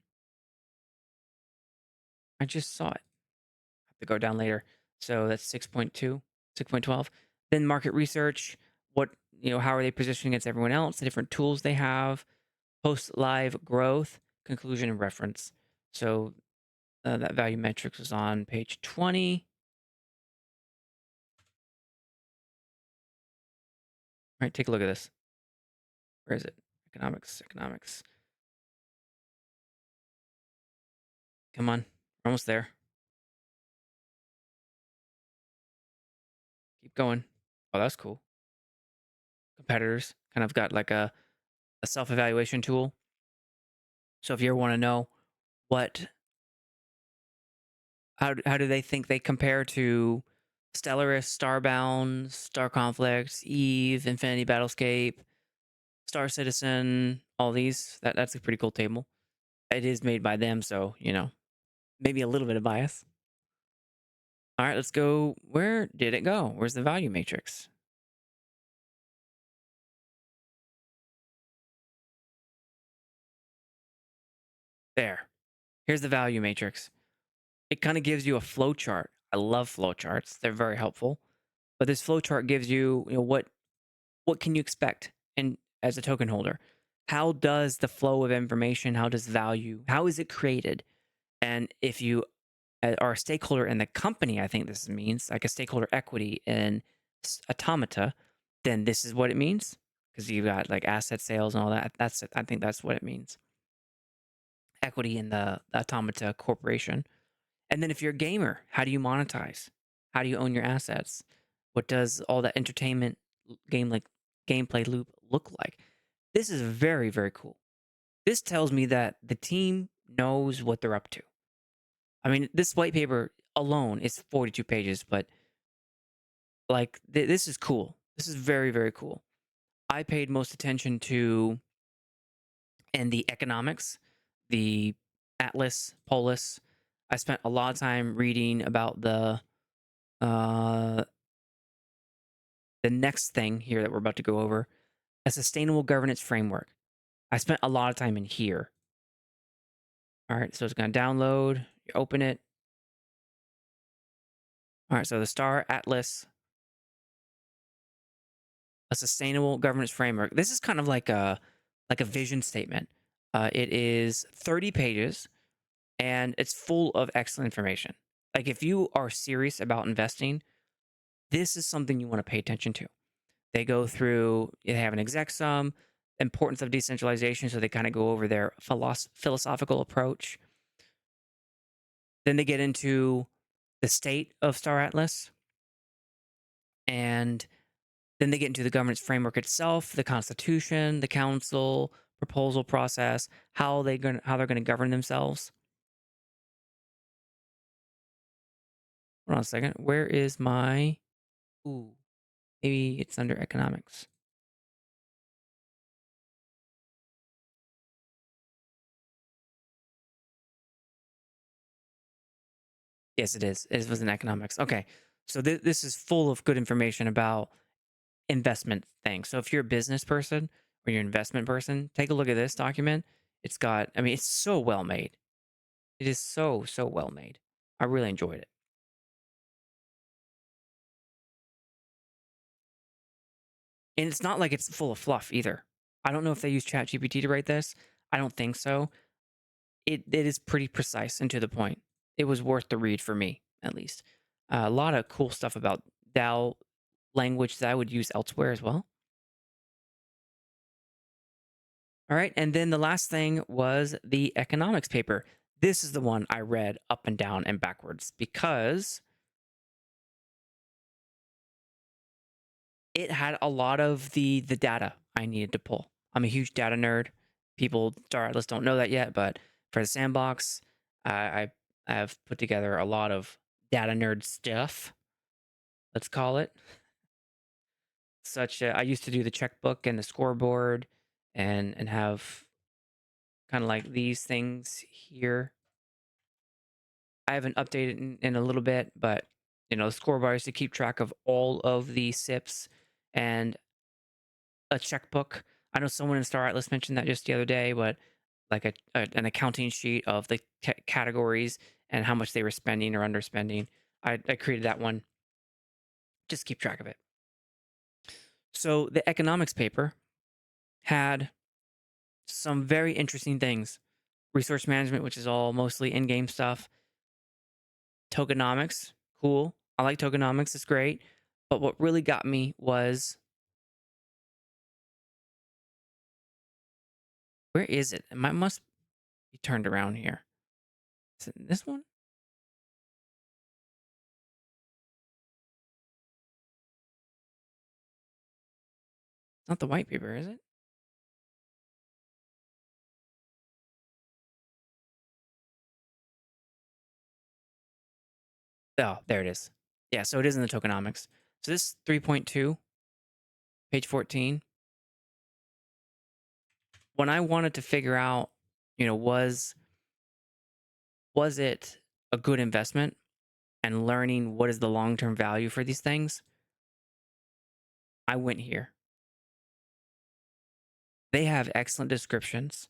I just saw it. I have to go down later. So that's 6.2, 6.12. Then market research. How are they positioning against everyone else? The different tools they have. Post live growth, conclusion, and reference. So that value metrics was on page 20. All right, take a look at this. Where is it? Economics. Come on. We're almost there. Keep going. Oh, that's cool. Competitors kind of got like a self-evaluation tool. So if you ever want to know what how do they think they compare to Stellaris, Starbound, Star Conflict, Eve, Infinity Battlescape, Star Citizen, all these, that's a pretty cool table. It is made by them, so maybe a little bit of bias. All right, let's go. Where did it go? Where's the value matrix? There. Here's the value matrix. It kind of gives you a flow chart. I love flow charts. They're very helpful. But this flow chart gives you, what can you expect and as a token holder? How does the flow of information, how does value, how is it created? And if you are a stakeholder in the company, I think this means like a stakeholder equity in Automata, then this is what it means, because you've got like asset sales and all that. I think that's what it means. Equity in the Automata corporation. And then if you're a gamer, how do you monetize? How do you own your assets? What does all that entertainment gameplay loop look like? This is very, very cool. This tells me that the team knows what they're up to. I mean, this white paper alone is 42 pages, but like this is cool. This is very, very cool. I paid most attention to and the economics, the Atlas, Polis. I spent a lot of time reading about uh the next thing here that we're about to go over, a sustainable governance framework. I spent a lot of time in here. All right, so it's going to download. You open it. All right, so the Star Atlas, a sustainable governance framework. This is kind of like a vision statement. It is 30 pages and it's full of excellent information. Like if you are serious about investing, this is something you want to pay attention to. They go through, they have an exec sum, importance of decentralization. So they kind of go over their philosophical approach. Then they get into the state of Star Atlas. And then they get into the governance framework itself, the constitution, the council, proposal process, how they're going to govern themselves. Hold on a second. Where is my ooh, maybe it's under economics. Yes, it is. It was in economics. Okay. So this is full of good information about investment things. So if you're a business person or you're an investment person, take a look at this document. It's got, I mean, it's so well made. It is so, so well made. I really enjoyed it. And it's not like it's full of fluff either. I don't know if they use ChatGPT to write this. I don't think so. It is pretty precise and to the point. It was worth the read for me, at least. A lot of cool stuff about DAO language that I would use elsewhere as well. All right. And then the last thing was the economics paper. This is the one I read up and down and backwards because it had a lot of the data I needed to pull. I'm a huge data nerd. People, Star Atlas don't know that yet, but for the sandbox, I have put together a lot of data nerd stuff. Let's call it. I used to do the checkbook and the scoreboard, and have kind of like these things here. I haven't updated in a little bit, but the scoreboard is to keep track of all of the SIPs and a checkbook. I know someone in Star Atlas mentioned that just the other day, but like an accounting sheet of the categories and how much they were spending or underspending. I created that one. Just keep track of it. So the economics paper had some very interesting things. Resource management, which is all mostly in-game stuff. Tokenomics, cool. I like tokenomics, it's great. But what really got me was, where is it? It must be turned around here. Is it this one? It's not the white paper, is it? Oh, there it is. Yeah, so it is in the tokenomics. So this 3.2, page 14. When I wanted to figure out, was it a good investment and learning what is the long-term value for these things, I went here. They have excellent descriptions,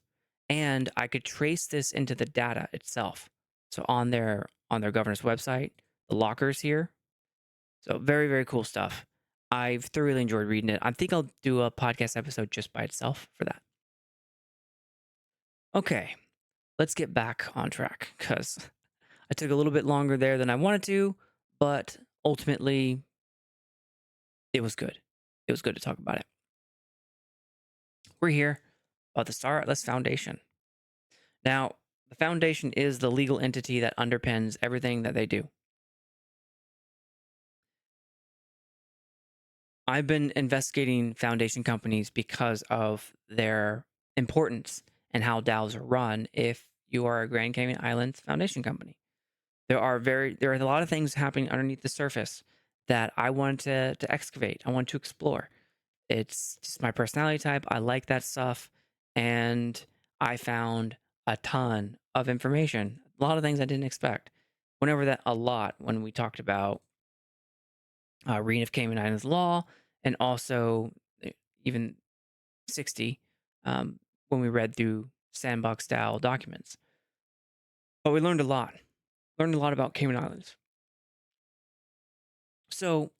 and I could trace this into the data itself. So on their governance website, the lockers here. So very, very cool stuff. I've thoroughly enjoyed reading it. I think I'll do a podcast episode just by itself for that. Okay, let's get back on track because I took a little bit longer there than I wanted to, but ultimately it was good. It was good to talk about it. We're here about the Star Atlas Foundation. Now, the foundation is the legal entity that underpins everything that they do. I've been investigating foundation companies because of their importance and how DAOs are run. If you are a Grand Cayman Islands Foundation company. There are a lot of things happening underneath the surface that I wanted to excavate. I want to explore. It's just my personality type. I like that stuff, and I found a ton of information. A lot of things I didn't expect. Went over that a lot when we talked about Reign of Cayman Islands law, and also even 60 when we read through Sandbox DAO documents. But we learned a lot. Learned a lot about Cayman Islands. So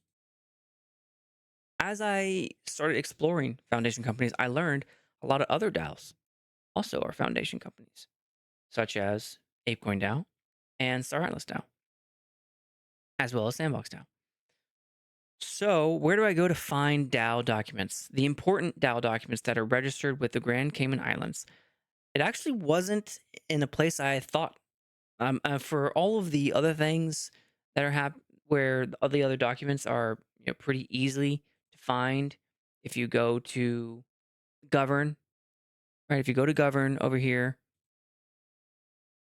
as I started exploring foundation companies, I learned a lot of other DAOs also are foundation companies, such as ApeCoin DAO and Star Atlas DAO, as well as Sandbox DAO. So, where do I go to find DAO documents? The important DAO documents that are registered with the Grand Cayman Islands. It actually wasn't in a place I thought. For all of the other things that are where all the other documents are, pretty easily to find. If you go to govern, right? If you go to govern over here,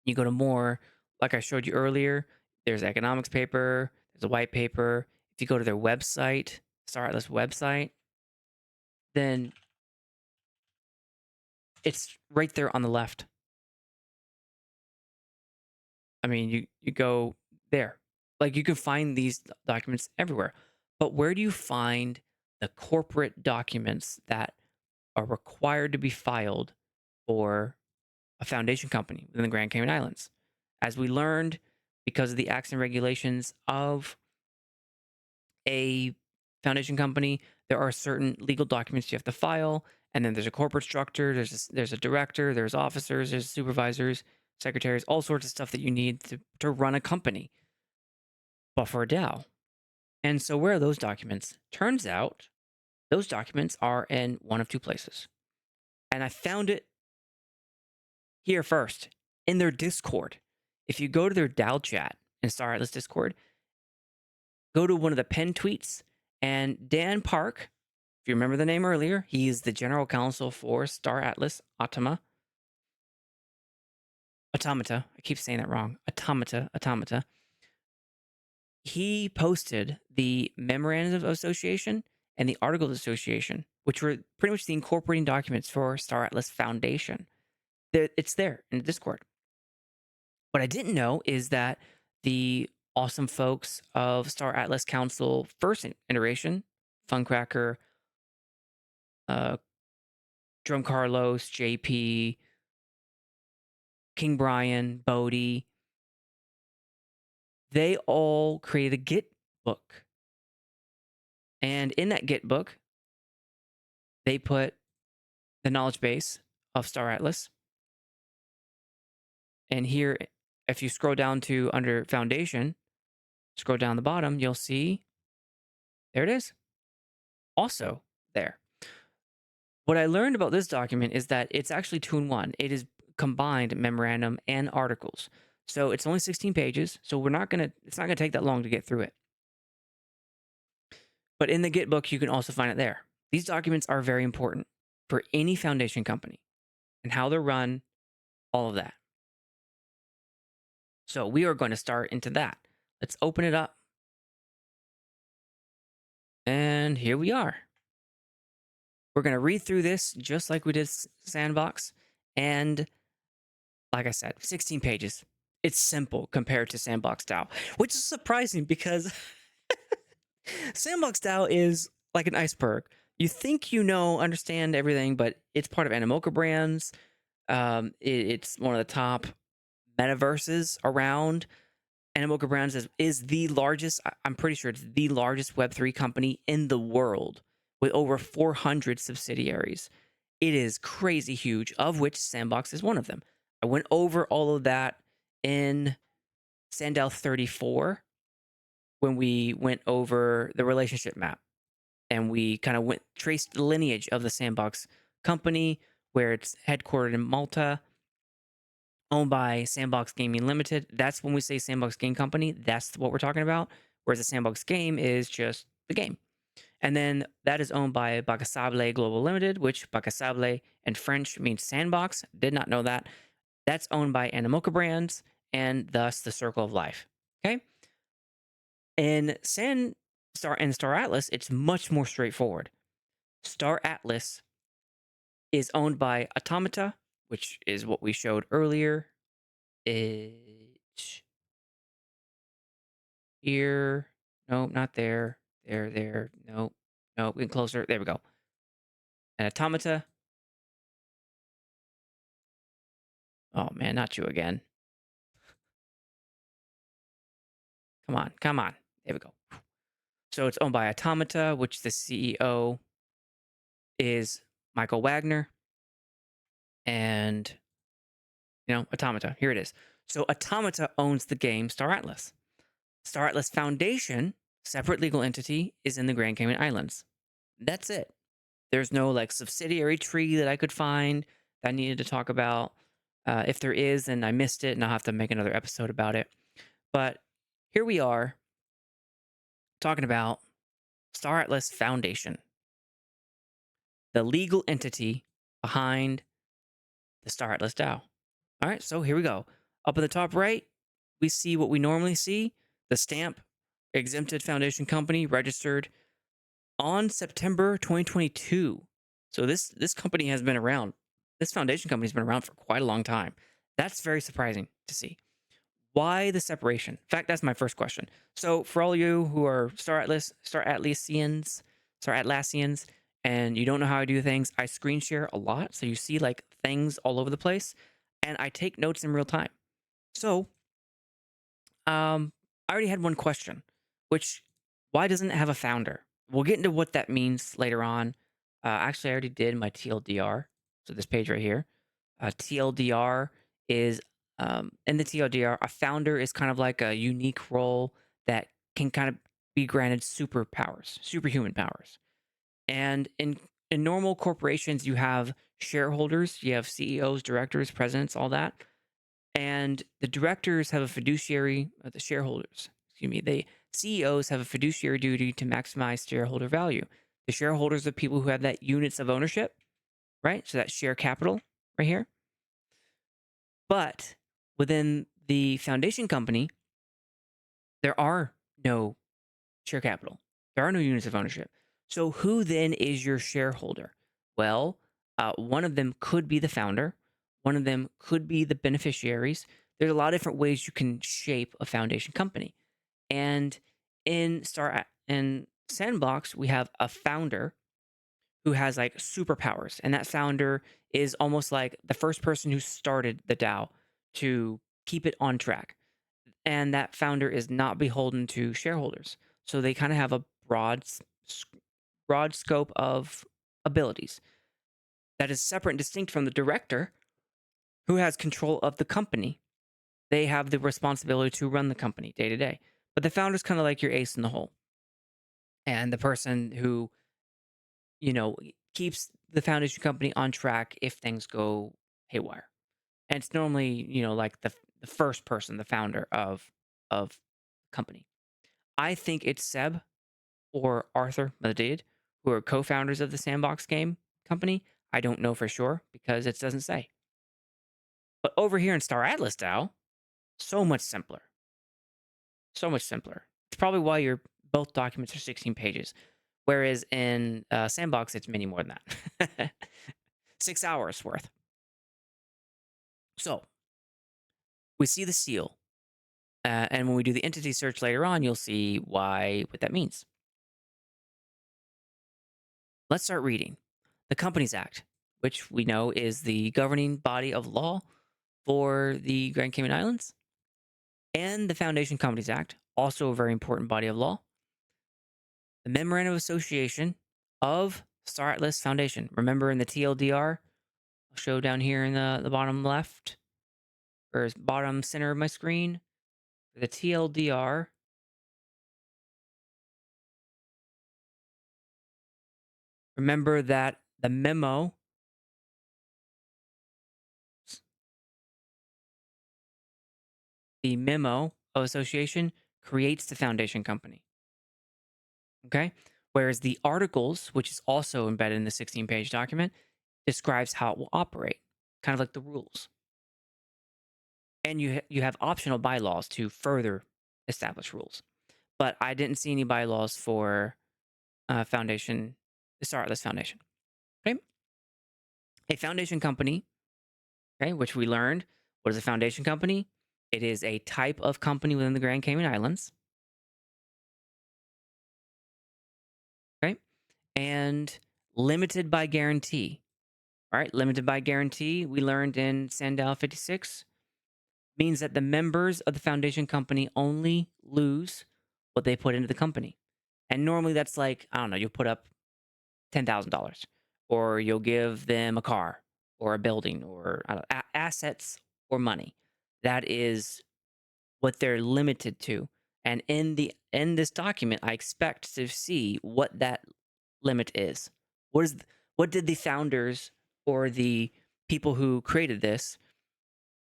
you go to more, like I showed you earlier, there's economics paper, there's a white paper. If you go to their website, Star Atlas website, then it's right there on the left. I mean, you go there. Like, you can find these documents everywhere. But where do you find the corporate documents that are required to be filed for a foundation company within the Grand Cayman Islands? As we learned, because of the acts and regulations of a foundation company, there are certain legal documents you have to file, and then there's a corporate structure, there's a director, there's officers, there's supervisors, secretaries, all sorts of stuff that you need to run a company, but for a DAO. And so where are those documents? Turns out those documents are in one of two places. And I found it here first, in their Discord. If you go to their DAO chat in Star Atlas Discord, go to one of the pinned tweets, and Dan Park, if you remember the name earlier, he's the general counsel for Star Atlas Automata. I keep saying that wrong. Automata. He posted the Memorandum of Association and the Articles of Association, which were pretty much the incorporating documents for Star Atlas Foundation. It's there in the Discord. What I didn't know is that the awesome folks of Star Atlas Council first iteration, Funcracker, Drum Carlos, JP, King Brian, Bodie, they all created a Git book. And in that Git book, they put the knowledge base of Star Atlas. And here, if you scroll down to under Foundation, scroll down the bottom, you'll see, there it is. Also there. What I learned about this document is that it's actually 2-in-1. It is combined memorandum and articles. So it's only 16 pages. So it's not gonna take that long to get through it. But in the Git book, you can also find it there. These documents are very important for any foundation company and how they're run, all of that. So we are going to start into that. Let's open it up. And here we are. We're going to read through this just like we did Sandbox. And like I said, 16 pages. It's simple compared to Sandbox DAO, which is surprising because Sandbox DAO is like an iceberg. You think understand everything, but it's part of Animoca Brands. It's one of the top metaverses around. Animoca Brands is the largest, I'm pretty sure it's the largest Web3 company in the world with over 400 subsidiaries. It is crazy huge, of which Sandbox is one of them. I went over all of that in SANDDAO 34 when we went over the relationship map. And we kind of traced the lineage of the Sandbox company, where it's headquartered in Malta, owned by Sandbox Gaming Limited. That's when we say Sandbox Game Company, that's what we're talking about. Whereas the Sandbox Game is just the game. And then that is owned by Bacasable Global Limited, which Bacasable in French means sandbox. Did not know that. That's owned by Animoca Brands and thus the Circle of Life. Okay? In Star Atlas, it's much more straightforward. Star Atlas is owned by Automata, which is what we showed earlier. It's here. No, not there. There. No. No, we can closer. There we go. And Automata. Oh man, not you again. Come on, come on. There we go. So it's owned by Automata, which the CEO is Michael Wagner. And, Automata. Here it is. So Automata owns the game Star Atlas. Star Atlas Foundation, separate legal entity, is in the Grand Cayman Islands. That's it. There's no like subsidiary tree that I could find that I needed to talk about. If there is, then I missed it and I'll have to make another episode about it. But here we are talking about Star Atlas Foundation, the legal entity behind the Star Atlas DAO. All right, so here we go. Up in the top right, we see what we normally see, the stamp, exempted foundation company, registered on September 2022. So this company has been around. This foundation company has been around for quite a long time. That's very surprising to see. Why the separation? In fact, that's my first question. So for all you who are Star Atlassians, and you don't know how I do things, I screen share a lot. So you see like things all over the place, and I take notes in real time. So, I already had one question, which why doesn't it have a founder? We'll get into what that means later on. Actually, I already did my TLDR. So this page right here, TLDR is in the TLDR, a founder is kind of like a unique role that can kind of be granted superpowers, superhuman powers. And in normal corporations, you have shareholders, you have CEOs, directors, presidents, all that. And the directors have a fiduciary, the shareholders, excuse me, the CEOs have a fiduciary duty to maximize shareholder value. The shareholders are people who have that units of ownership, right? So that share capital right here. But within the foundation company, there are no share capital. There are no units of ownership. So who then is your shareholder? Well, one of them could be the founder. One of them could be the beneficiaries. There's a lot of different ways you can shape a foundation company. And in Sandbox, we have a founder who has like superpowers, and that founder is almost like the first person who started the DAO to keep it on track. And that founder is not beholden to shareholders. So they kind of have a broad scope of abilities that is separate and distinct from the director who has control of the company. They have the responsibility to run the company day to day. But the founder is kind of like your ace in the hole. And the person who, keeps the foundation company on track if things go haywire. And it's normally, like the first person, the founder of company. I think it's Seb or Arthur Madid, who are co-founders of the Sandbox Game company. I don't know for sure because it doesn't say. But over here in Star Atlas DAO, so much simpler. So much simpler. It's probably why your both documents are 16 pages. Whereas in Sandbox, it's many more than that. 6 hours worth. So we see the seal. And when we do the entity search later on, you'll see what that means. Let's start reading. The Companies Act, which we know is the governing body of law for the Grand Cayman Islands, and the Foundation Companies Act, also a very important body of law. The Memorandum of Association of Star Atlas Foundation. Remember in the TLDR, I'll show down here in the bottom left, or bottom center of my screen, the TLDR. Remember that the memo of association creates the foundation company. Okay? Whereas the articles, which is also embedded in the 16-page document, describes how it will operate, kind of like the rules. And you have optional bylaws to further establish rules. But I didn't see any bylaws for foundation, the Star Atlas Foundation. Okay, a foundation company. Okay, which we learned. What is a foundation company? It is a type of company within the Grand Cayman Islands. Okay, and limited by guarantee. All right, limited by guarantee. We learned in SANDDAO 56 means that the members of the foundation company only lose what they put into the company. And normally that's like, I don't know, you'll put up $10,000 or you'll give them a car or a building or I don't know, assets or money. That is what they're limited to. And in this document, I expect to see what that limit is. What did the founders or the people who created this,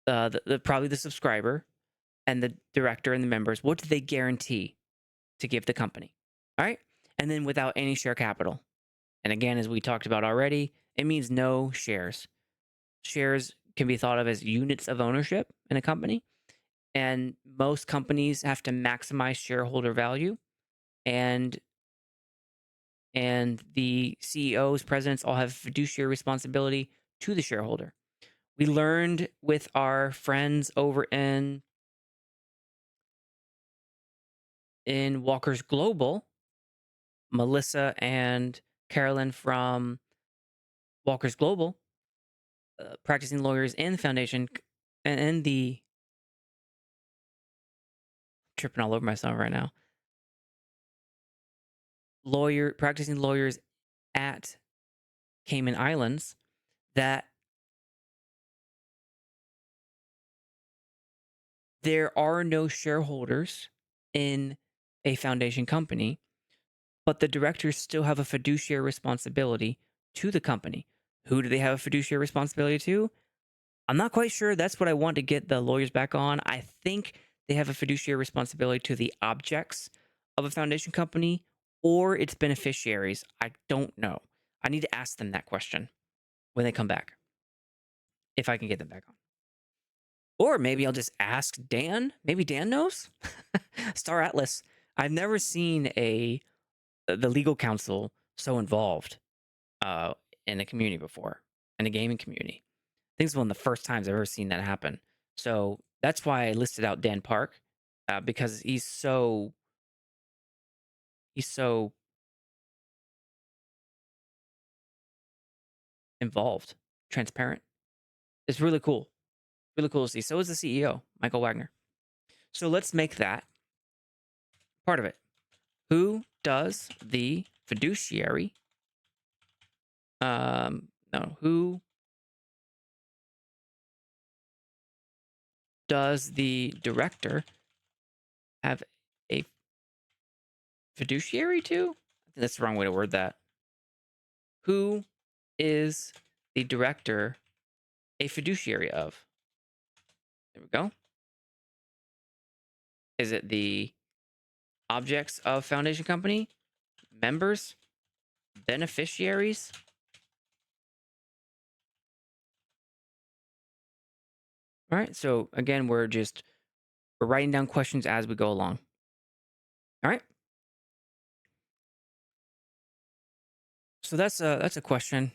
probably the subscriber and the director and the members, what did they guarantee to give the company? All right. And then without any share capital. And again, as we talked about already, it means no shares. Shares can be thought of as units of ownership in a company. And most companies have to maximize shareholder value. And the CEOs, presidents all have fiduciary responsibility to the shareholder. We learned with our friends over in Walker's Global, Melissa and Carolyn from Walker's Global, practicing lawyers in the foundation and in the tripping all over myself right now. Practicing lawyers at Cayman Islands, that there are no shareholders in a foundation company, but the directors still have a fiduciary responsibility to the company. Who do they have a fiduciary responsibility to? I'm not quite sure. That's what I want to get the lawyers back on. I think they have a fiduciary responsibility to the objects of a foundation company or its beneficiaries. I don't know. I need to ask them that question when they come back, if I can get them back on. Or maybe I'll just ask Dan. Maybe Dan knows. Star Atlas. I've never seen the legal counsel so involved in the community before, in the gaming community. I think it's one of the first times I've ever seen that happen. So that's why I listed out Dan Park, because he's so involved, transparent. It's really cool. Really cool to see. So is the CEO, Michael Wagner. So let's make that part of it. Who does the fiduciary? No, who does the director have a fiduciary to? I think that's the wrong way to word that. Who is the director a fiduciary of? There we go. Is it the objects of foundation company? Members? Beneficiaries? All right. So again, we're writing down questions as we go along. All right. So that's a question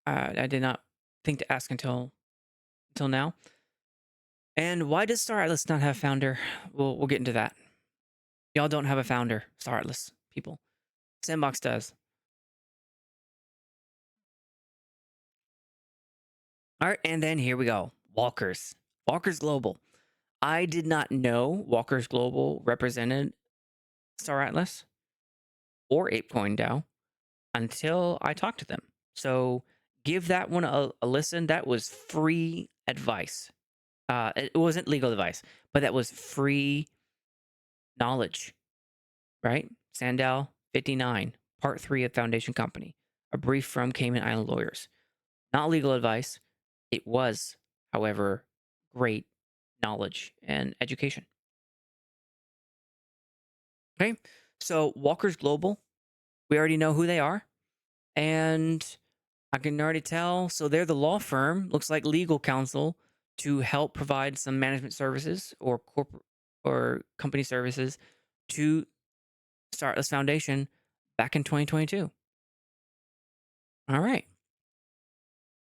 I did not think to ask until now. And why does Star Atlas not have a founder? We'll get into that. Y'all don't have a founder, Star Atlas people. Sandbox does. All right, and then here we go. Walker's Global. I did not know Walker's Global represented Star Atlas or ApeCoin DAO until I talked to them. So give that one a listen. That was free advice. It wasn't legal advice, but that was free knowledge, right? SANDDAO 59, Part 3 of Foundation Company, a brief from Cayman Island lawyers. Not legal advice. It was, however, great knowledge and education. Okay, so Walker's Global, we already know who they are, and I can already tell. So they're the law firm. Looks like legal counsel to help provide some management services or corporate or company services to Star Atlas Foundation back in 2022. All right.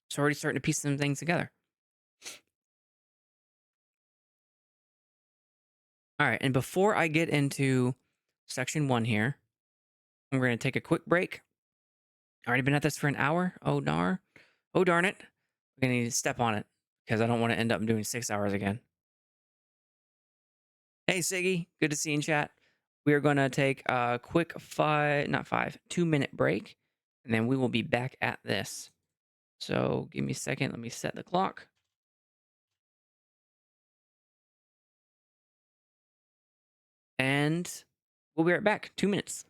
So already starting to piece some things together. All right. And before I get into section 1 here, I'm going to take a quick break. Already been at this for an hour. Oh, darn. Oh, darn it. I'm going to need to step on it because I don't want to end up doing 6 hours again. Hey, Siggy. Good to see you in chat. We are going to take a quick 2-minute break, and then we will be back at this. So give me a second. Let me set the clock. And we'll be right back. 2 minutes.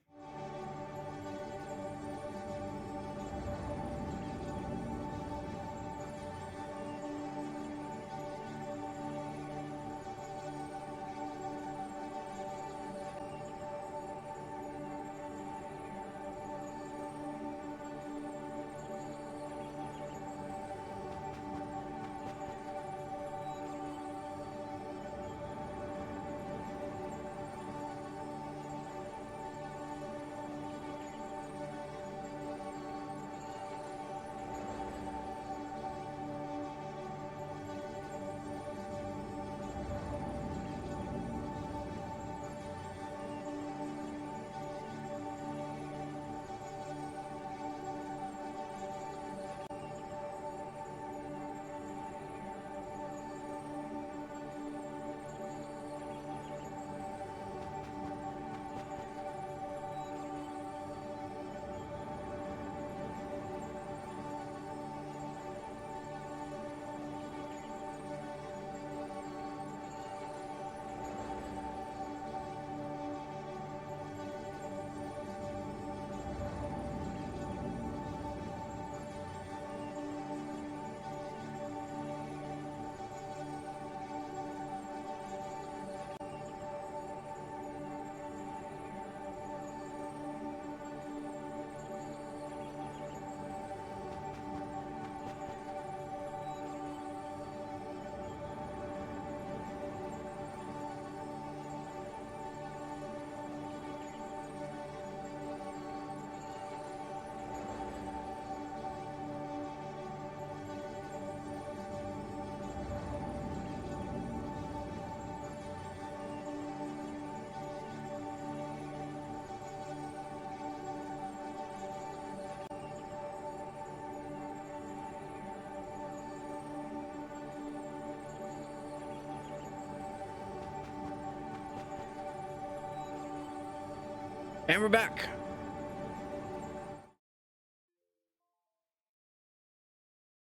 And we're back.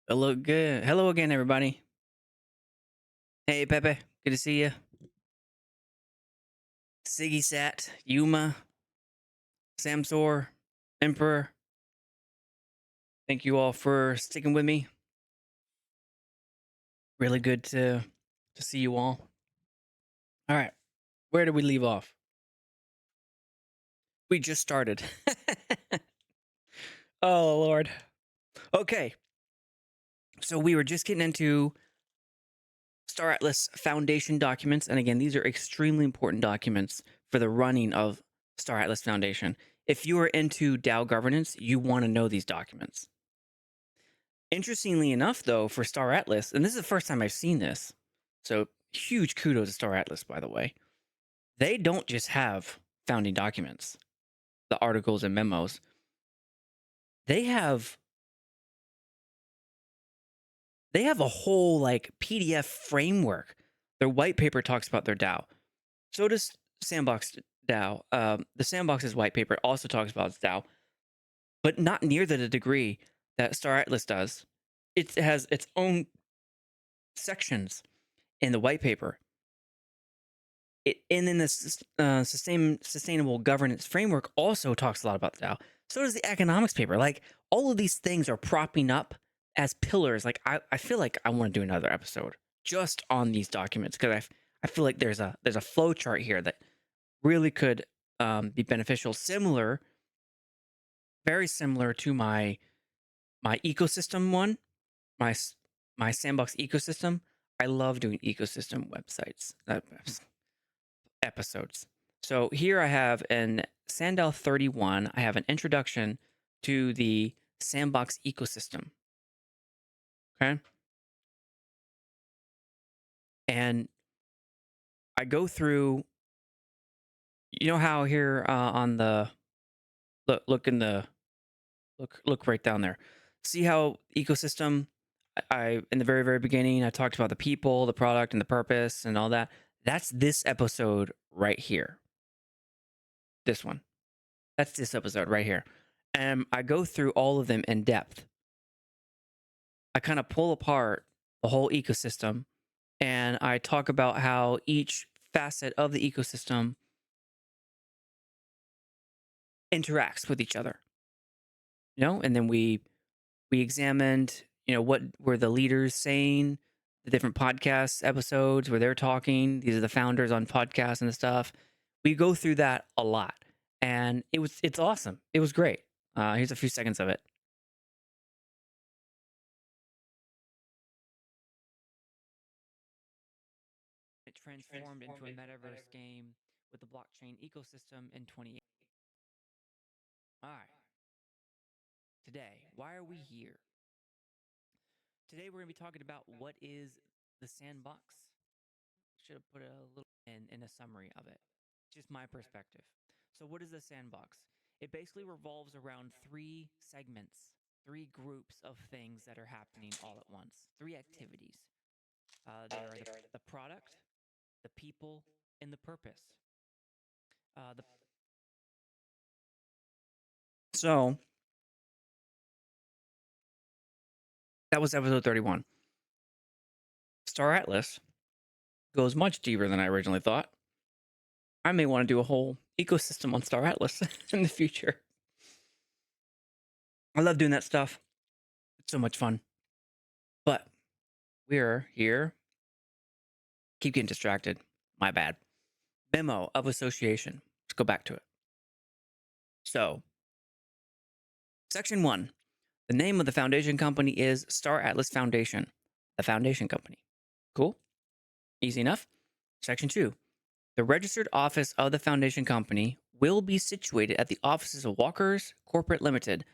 Hello, good. Hello again, everybody. Hey, Pepe. Good to see you. Siggy Sat, Yuma, Samsor, Emperor. Thank you all for sticking with me. Really good to see you all. All right. Where did we leave off? We just started. Oh, Lord. Okay. So we were just getting into Star Atlas Foundation documents. And again, these are extremely important documents for the running of Star Atlas Foundation. If you are into DAO governance, you want to know these documents. Interestingly enough, though, for Star Atlas, and this is the first time I've seen this, so huge kudos to Star Atlas, by the way. They don't just have founding documents, the articles and memos. They have a whole like PDF framework. Their white paper talks about their DAO. So does Sandbox DAO. The Sandbox's white paper also talks about its DAO, but not near the degree that Star Atlas does. It has its own sections in the white paper. And then the sustainable governance framework also talks a lot about the DAO. So does the economics paper. Like all of these things are propping up as pillars. Like I feel like I want to do another episode just on these documents because I feel like there's a flow chart here that really could be beneficial. Very similar to my ecosystem one, my sandbox ecosystem. I love doing ecosystem websites, episodes. So here I have in SANDDAO 31, I have an introduction to the sandbox ecosystem. Okay. And I go through, you know how here on the look in the look right down there. See how ecosystem I in the very beginning I talked about the people, the product and the purpose and all that. That's this episode right here. This one. That's this episode right here. And I go through all of them in depth. I kind of pull apart the whole ecosystem and I talk about how each facet of the ecosystem interacts with each other. You know, and then we examined, you know, what were the leaders saying, the different podcast episodes where they're talking. These are the founders on podcasts and stuff. We go through that a lot, and it's awesome. It was great. Here's a few seconds of it. It transformed into a metaverse game with the blockchain ecosystem in 2018. All right, today, why are we here? Today we're going to be talking about what is the sandbox. Should have put a little in a summary of it. Just my perspective. So what is the sandbox? It basically revolves around three segments, three groups of things that are happening all at once, three activities. They are the product, the people, and the purpose. The So that was episode 31. Star Atlas goes much deeper than I originally thought. I may want to do a whole ecosystem on Star Atlas in the future. I love doing that stuff. It's so much fun. But we're here. Keep getting distracted. My bad. Memo of Association. Let's go back to it. So, Section 1. The name of the foundation company is Star Atlas Foundation, the foundation company. Cool? Easy enough. Section 2. The registered office of the foundation company will be situated at the offices of Walker's Corporate Limited.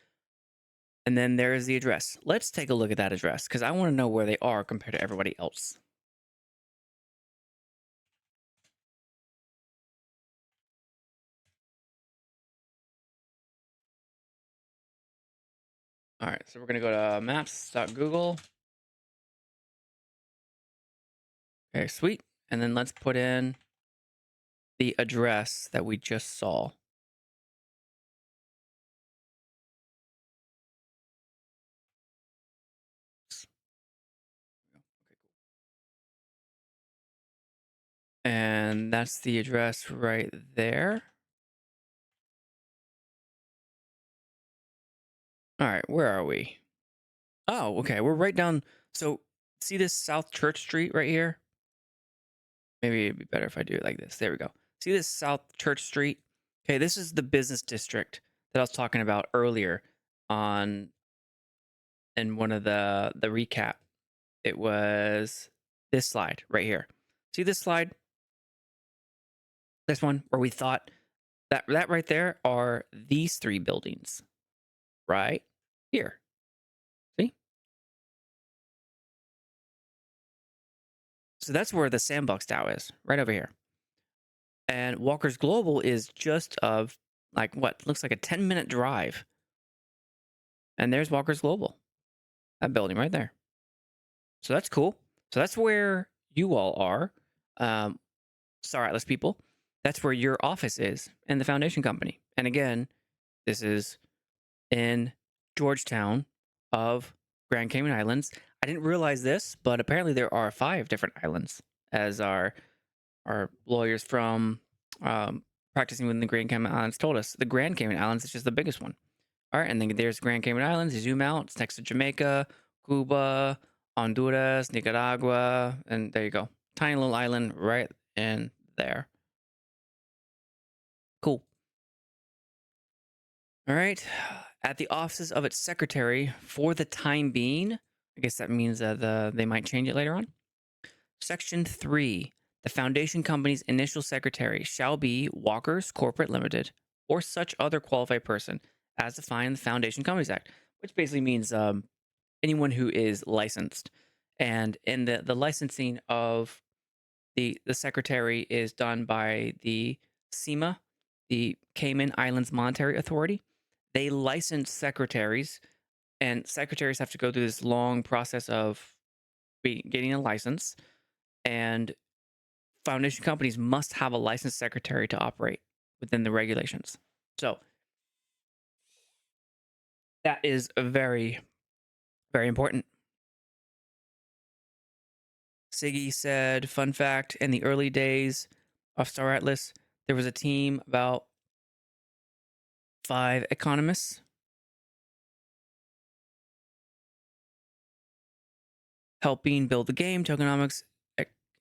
And then there is the address. Let's take a look at that address because I want to know where they are compared to everybody else. All right, so we're going to go to maps.google. Okay, sweet. And then let's put in the address that we just saw. And that's the address right there. All right, where are we? Oh, okay, we're right down. So see this South Church Street right here? Maybe it'd be better if I do it like this. There we go. See this South Church Street? Okay, this is the business district that I was talking about earlier on in one of the recap. It was this slide right here. See this slide? This one where we thought that right there are these three buildings right here. See? So that's where the Sandbox DAO is, right over here. And Walker's Global is just of like what looks like a 10-minute drive. And there's Walker's Global, that building right there. So that's cool. So that's where you all are, Star Atlas people. That's where your office is in the foundation company. And again, this is in Georgetown of Grand Cayman Islands. I didn't realize this, but apparently there are 5 different islands, as our lawyers from practicing within the Grand Cayman Islands told us. The Grand Cayman Islands is just the biggest one. All right, and then there's Grand Cayman Islands. You zoom out, it's next to Jamaica, Cuba, Honduras, Nicaragua, and there you go. Tiny little island right in there. Cool. All right. At the offices of its secretary for the time being, I guess that means that they might change it later on. Section 3. The foundation company's initial secretary shall be Walker's Corporate Limited or such other qualified person as defined in the Foundation Companies Act, which basically means anyone who is licensed. And in the licensing of the secretary is done by the CIMA, the Cayman Islands Monetary Authority. They license secretaries, and secretaries have to go through this long process of getting a license. And foundation companies must have a licensed secretary to operate within the regulations. So that is a very, very important. Siggy said, fun fact, in the early days of Star Atlas, there was a team about 5 economists helping build the game, tokenomics,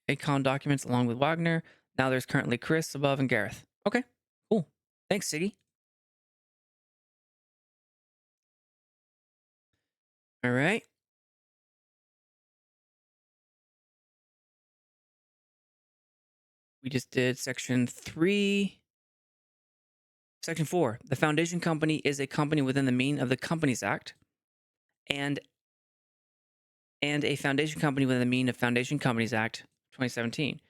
econ documents, along with Wagner. Now there's currently Chris, Above, and Gareth. Okay, cool. Thanks, Siggy. All right. We just did section 3. Section 4. The foundation company is a company within the meaning of the Companies Act and a foundation company within the meaning of Foundation Companies Act 2017.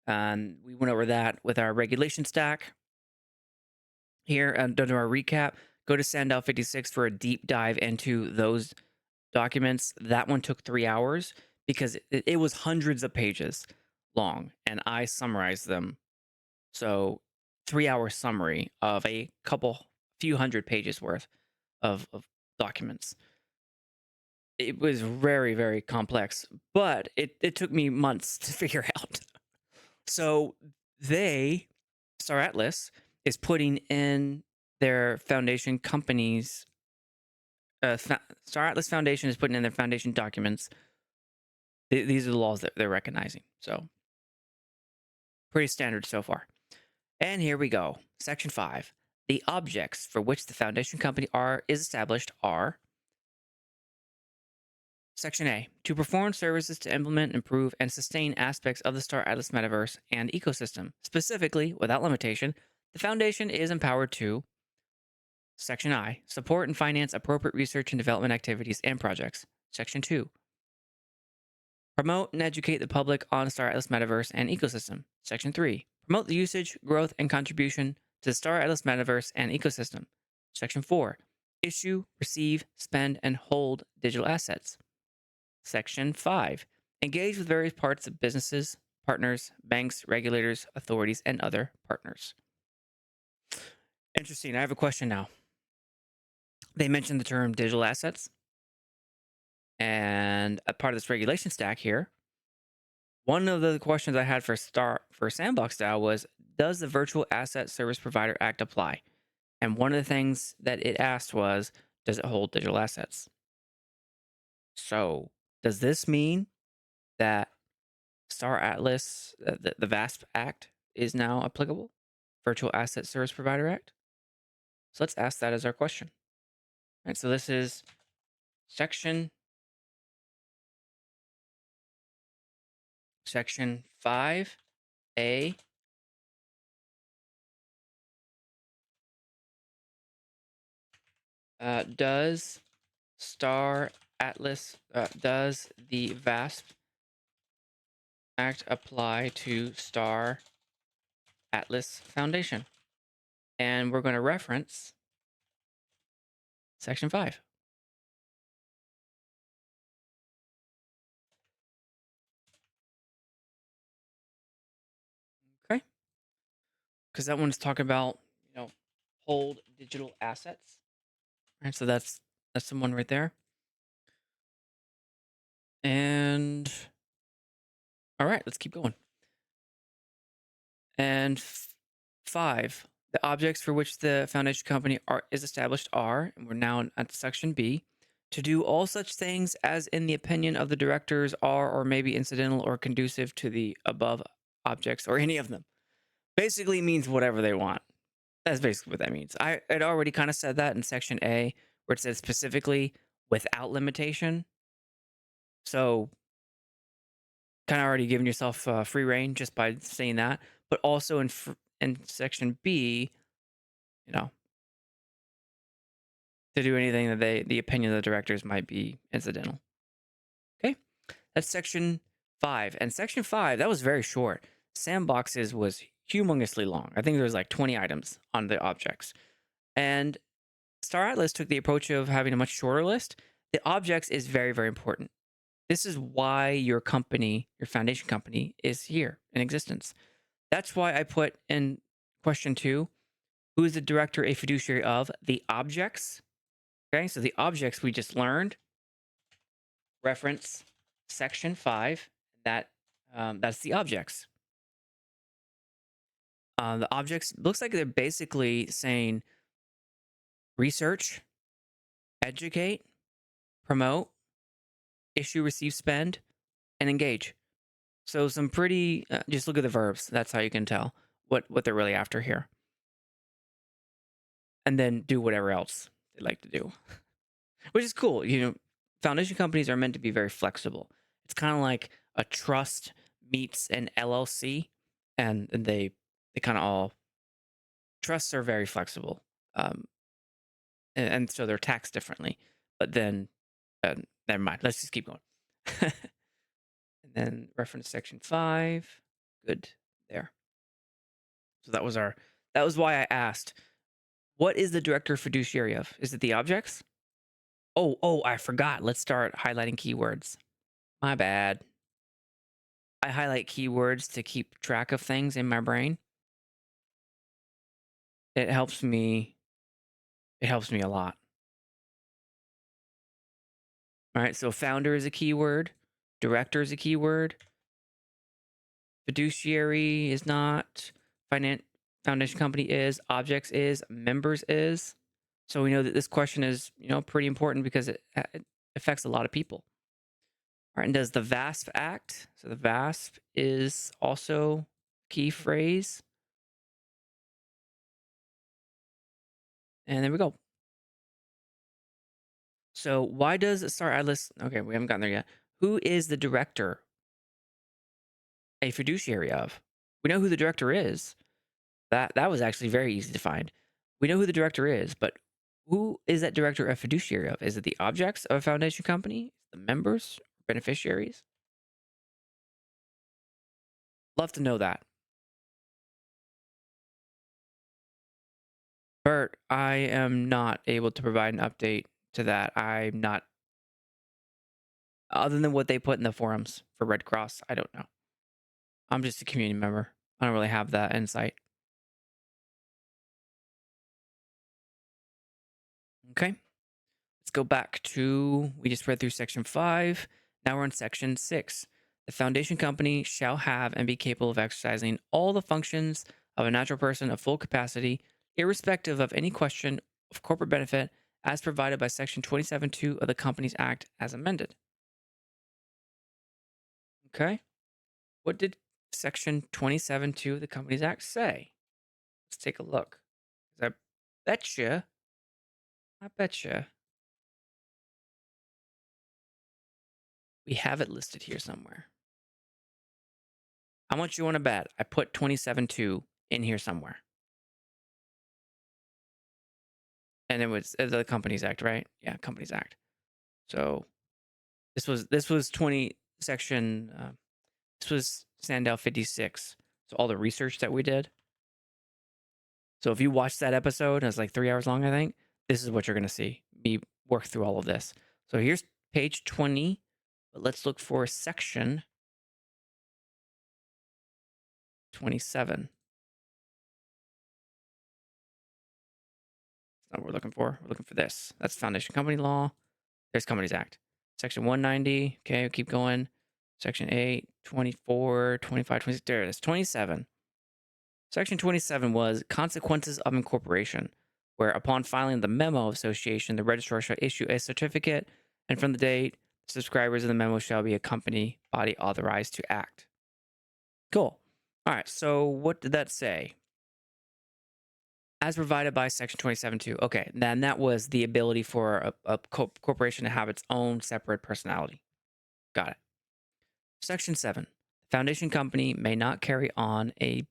We went over that with our regulation stack. Here, to our recap, go to SANDDAO 56 for a deep dive into those documents. That one took 3 hours because it was hundreds of pages long, and I summarized them. So 3-hour summary of a few hundred pages worth of documents. It was very, very complex, but it took me months to figure out. So Star Atlas, is putting in their foundation companies. Star Atlas Foundation is putting in their foundation documents. These are the laws that they're recognizing. So pretty standard so far. And here we go. Section 5. The objects for which the foundation company is established are Section A. To perform services to implement, improve, and sustain aspects of the Star Atlas metaverse and ecosystem. Specifically, without limitation, the Foundation is empowered to Section I. Support and finance appropriate research and development activities and projects. Section 2. Promote and educate the public on Star Atlas metaverse and ecosystem. Section 3. Promote the usage, growth, and contribution to the Star Atlas metaverse and ecosystem. Section 4. Issue, receive, spend, and hold digital assets. Section 5. Engage with various parts of businesses, partners, banks, regulators, authorities, and other partners. Interesting. I have a question now. They mentioned the term digital assets. And a part of this regulation stack here, one of the questions I had for Sandbox DAO was, does the Virtual Asset Service Provider Act apply? And one of the things that it asked was, does it hold digital assets? So does this mean that Star Atlas, the VASP Act, is now applicable? Virtual Asset Service Provider Act? So let's ask that as our question. All right, so this is Section 5A. Does Star Atlas, does the VASP Act apply to Star Atlas Foundation? And we're going to reference Section 5. Okay. Because that one's talking about, hold digital assets. All right, so that's the one right there. And all right, let's keep going. And 5, the objects for which the foundation company is established are, and we're now at Section B, to do all such things as in the opinion of the directors are or may be incidental or conducive to the above objects or any of them. Basically means whatever they want. That's basically what that means. I had already kind of said that in Section A, where it says specifically without limitation. So kind of already giving yourself free reign just by saying that. But also in section B, you know, to do anything that the opinion of the directors might be incidental. Okay, that's section 5. And section 5, that was very short. Sandboxes was humongously long. I think there was like 20 items on the objects. And Star Atlas took the approach of having a much shorter list. The objects is very, very important. This is why your company, your foundation company, is here in existence. That's why I put in question 2, who is the director a fiduciary of? The objects. Okay, so the objects we just learned, reference section 5, that's the objects. The objects, looks like they're basically saying research, educate, promote, issue, receive, spend, and engage. So some pretty, just look at the verbs. That's how you can tell what they're really after here. And then do whatever else they like to do, which is cool. You know, foundation companies are meant to be very flexible. It's kind of like a trust meets an LLC, and they kind of all, trusts are very flexible, and so they're taxed differently. But then, never mind. Let's just keep going. And then reference section 5. Good there. So that was why I asked, what is the director fiduciary of? Is it the objects? Oh, I forgot. Let's start highlighting keywords. My bad. I highlight keywords to keep track of things in my brain. It helps me a lot. All right, so founder is a keyword, director is a keyword, fiduciary is not, foundation company is, objects is, members is. So we know that this question is, pretty important because it affects a lot of people. All right, and does the VASP act? So the VASP is also key phrase. And there we go. So why does Star Atlas, okay, we haven't gotten there yet. Who is the director a fiduciary of? We know who the director is. That was actually very easy to find. We know who the director is, but who is that director a fiduciary of? Is it the objects of a foundation company? The members? Beneficiaries? Love to know that. Bert, I am not able to provide an update to that. I'm not, other than what they put in the forums for Red Cross, I don't know. I'm just a community member. I don't really have that insight. Okay. Let's go back to, we just read through section 5. Now we're in section 6. The foundation company shall have and be capable of exercising all the functions of a natural person of full capacity, irrespective of any question of corporate benefit, as provided by section 27.2 of the Companies Act as amended. Okay. What did section 27.2 of the Companies Act say? Let's take a look. I betcha we have it listed here somewhere. How much you want to bet? I put 27.2 in here somewhere. And it was the Companies Act, right? Yeah, Companies Act. So this was 20 section, this was SANDDAO 56. So all the research that we did. So if you watched that episode, it's like 3 hours long, I think, this is what you're going to see me work through all of this. So here's page 20, but let's look for section 27. That's not what we're looking for. We're looking for this. That's Foundation Company Law. There's Companies Act. Section 190. Okay, we'll keep going. Section 8, 24, 25, 26. There it is. 27. Section 27 was consequences of incorporation, where upon filing the memo of association, the registrar shall issue a certificate, and from the date, subscribers of the memo shall be a company body authorized to act. Cool. All right, so what did that say? As provided by section 27.2. Okay, then that was the ability for a corporation to have its own separate personality. Got it. Section 7. Foundation company may not carry on a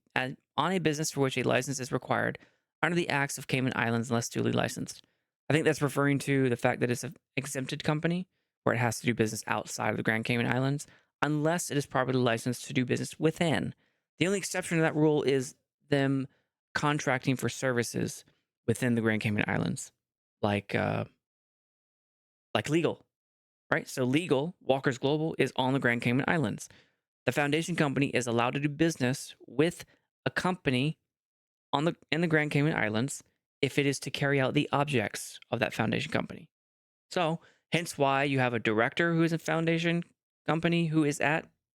business for which a license is required under the acts of Cayman Islands unless duly licensed. I think that's referring to the fact that it's an exempted company where it has to do business outside of the Grand Cayman Islands unless it is properly licensed to do business within. The only exception to that rule is them contracting for services within the Grand Cayman Islands, like legal, right? So legal, Walker's Global is on the Grand Cayman Islands. The foundation company is allowed to do business with a company in the Grand Cayman Islands if it is to carry out the objects of that foundation company. So, hence why you have a director who is a foundation company who is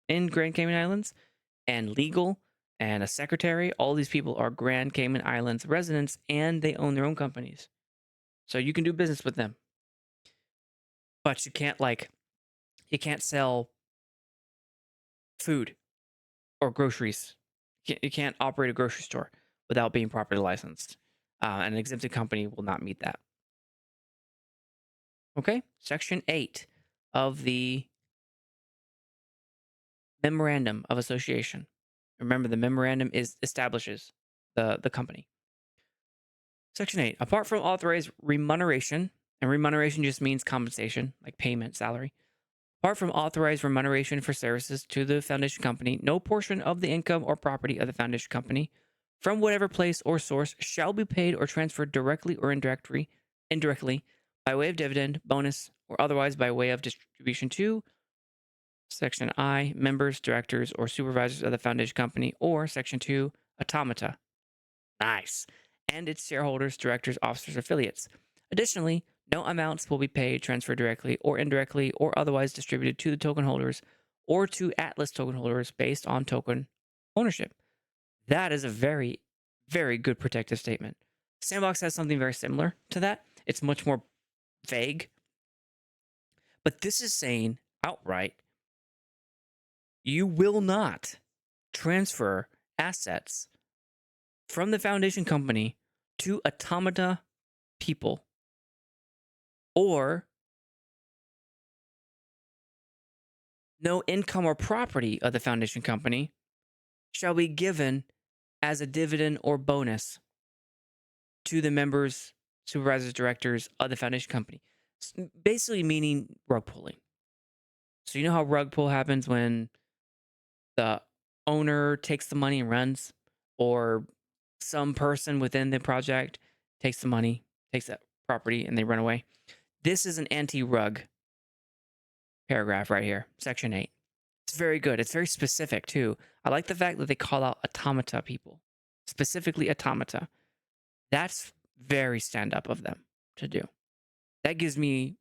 in Grand Cayman Islands, and legal and a secretary. All these people are Grand Cayman Islands residents and they own their own companies. So you can do business with them. But you can't sell food or groceries. You can't operate a grocery store without being properly licensed. An exempted company will not meet that. Okay, Section 8 of the Memorandum of Association. Remember, the memorandum establishes the company. Section 8. Apart from authorized remuneration, and remuneration just means compensation, like payment, salary. Apart from authorized remuneration for services to the foundation company, no portion of the income or property of the foundation company from whatever place or source shall be paid or transferred directly or indirectly by way of dividend, bonus, or otherwise by way of distribution to Section I, members, directors, or supervisors of the foundation company, or Section 2, automata. Nice. And its shareholders, directors, officers, affiliates. Additionally, no amounts will be paid, transferred directly or indirectly, or otherwise distributed to the token holders or to Atlas token holders based on token ownership. That is a very, very good protective statement. Sandbox has something very similar to that. It's much more vague. But this is saying outright, you will not transfer assets from the foundation company to automata people, or no income or property of the foundation company shall be given as a dividend or bonus to the members, supervisors, directors of the foundation company. Basically meaning rug pulling. So you know how rug pull happens when the owner takes the money and runs, or some person within the project takes the money, takes that property, and they run away. This is an anti-rug paragraph right here, Section 8. It's very good. It's very specific, too. I like the fact that they call out automata people, specifically automata. That's very stand-up of them to do. That gives me,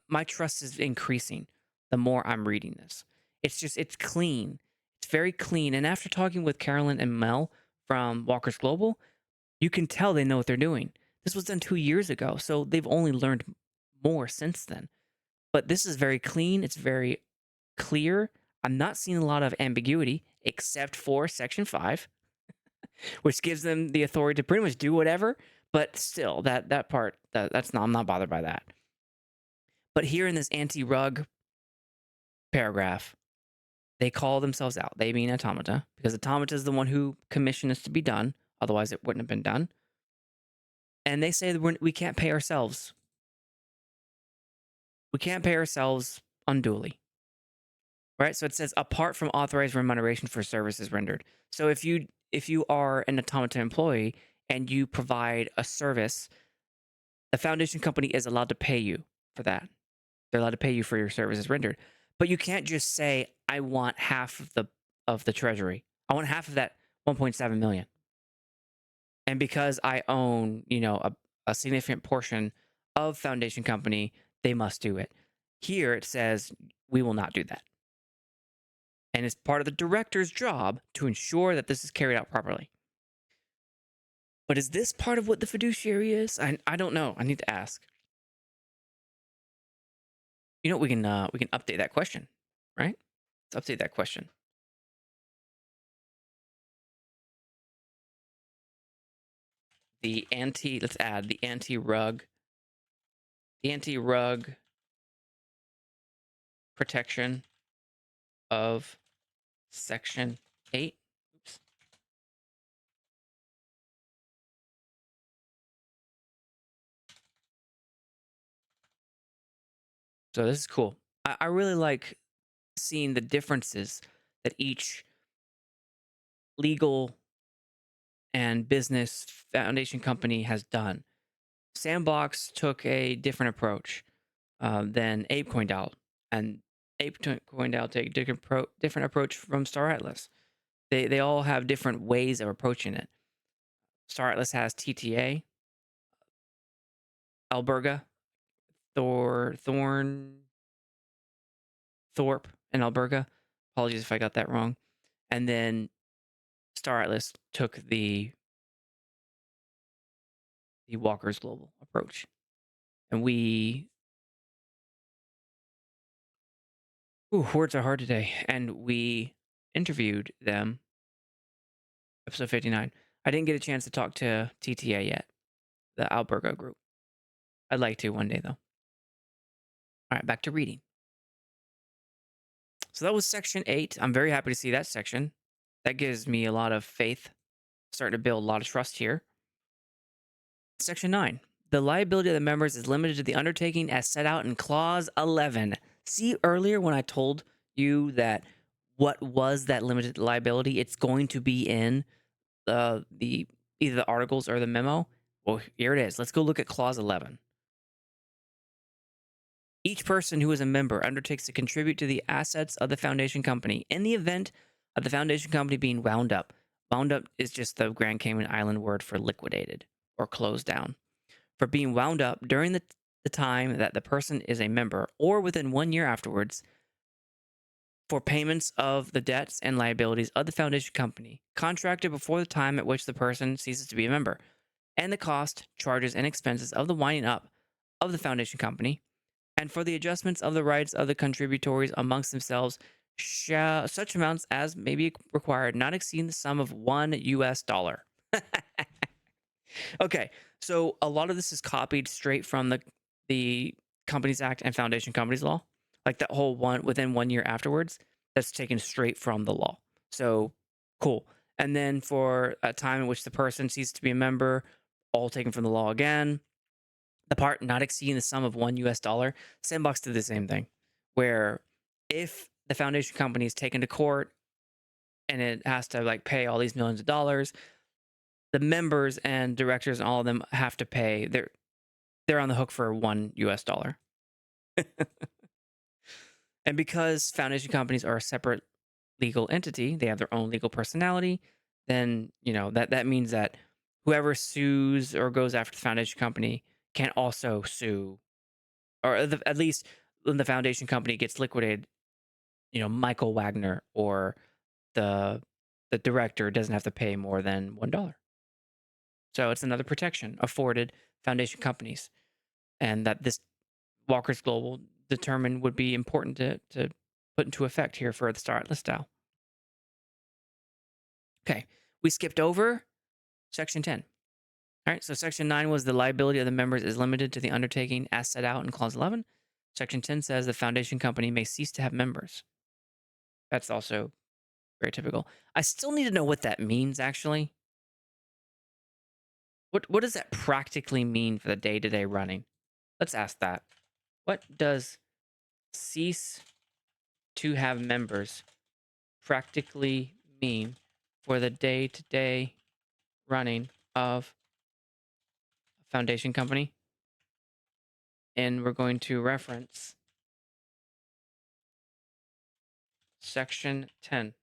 my trust is increasing the more I'm reading this. It's clean. It's very clean. And after talking with Carolyn and Mel from Walker's Global, you can tell they know what they're doing. This was done 2 years ago, so they've only learned more since then. But this is very clean. It's very clear. I'm not seeing a lot of ambiguity, except for Section 5, which gives them the authority to pretty much do whatever. But still, that part, I'm not bothered by that. But here in this anti-rug paragraph, they call themselves out. They mean automata, because automata is the one who commissioned this to be done. Otherwise, it wouldn't have been done. And they say that we can't pay ourselves. We can't pay ourselves unduly. Right? So it says, apart from authorized remuneration for services rendered. So if you are an automata employee and you provide a service, the foundation company is allowed to pay you for that. They're allowed to pay you for your services rendered. But you can't just say, I want half of the treasury. I want half of that 1.7 million. And because I own, a significant portion of foundation company, they must do it. Here it says, we will not do that. And it's part of the director's job to ensure that this is carried out properly. But is this part of what the fiduciary is? I don't know. I need to ask. We can update that question, right? Let's update that question. Let's add the anti-rug protection of Section 8. Oops. So this is cool. I really like seeing the differences that each legal and business foundation company has done. Sandbox took a different approach than ApeCoin DAO, and ApeCoin DAO take different approach from Star Atlas. They all have different ways of approaching it. Star Atlas has TTA, Alberga, Thorpe, and Alberga. Apologies if I got that wrong. And then Star Atlas took the Walker's Global approach, and words are hard today. And we interviewed them. Episode 59. I didn't get a chance to talk to TTA yet, the Alberga group. I'd like to one day, though. All right, back to reading. So that was section 8. I'm very happy to see that section. That gives me a lot of faith, starting to build a lot of trust here. Section 9. The liability of the members is limited to the undertaking as set out in Clause 11. See earlier when I told you that what was that limited liability? It's going to be in the either the articles or the memo. Well, here it is. Let's go look at Clause 11. Each person who is a member undertakes to contribute to the assets of the foundation company in the event of the foundation company being wound up. Wound up is just the Grand Cayman Island word for liquidated or closed down. For being wound up during the time that the person is a member or within 1 year afterwards, for payments of the debts and liabilities of the foundation company contracted before the time at which the person ceases to be a member, and the cost, charges, and expenses of the winding up of the foundation company, and for the adjustments of the rights of the contributories amongst themselves, such amounts as may be required, not exceeding the sum of $1. Okay, so a lot of this is copied straight from the Companies Act and Foundation Companies Law, like that whole within 1 year afterwards. That's taken straight from the law. So cool. And then for a time in which the person ceases to be a member, all taken from the law again. The part not exceeding the sum of $1. Sandbox did the same thing, where if the foundation company is taken to court and it has to like pay all these millions of dollars, the members and directors and all of them have to pay. They're on the hook for $1. And because foundation companies are a separate legal entity, they have their own legal personality, then that means that whoever sues or goes after the foundation company can also sue, or at least when the foundation company gets liquidated, Michael Wagner or the director doesn't have to pay more than $1. So it's another protection afforded foundation companies, and that this Walker's Global determined would be important to put into effect here for the Star Atlas DAO. Okay, we skipped over Section 10. All right, so Section 9 was the liability of the members is limited to the undertaking as set out in Clause 11. Section 10 says the foundation company may cease to have members. That's also very typical. I still need to know what that means, actually. What does that practically mean for the day-to-day running? Let's ask that. What does cease to have members practically mean for the day-to-day running of a foundation company? And we're going to reference Section 10.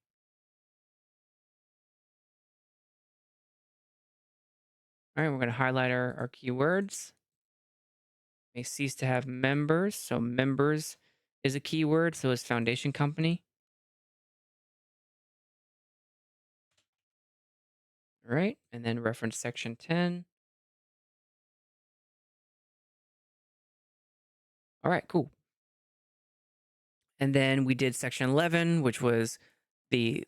All right, we're going to highlight our keywords. May cease to have members. So members is a keyword. So is foundation company. All right, and then reference Section 10. All right, cool. And then we did Section 11, which was the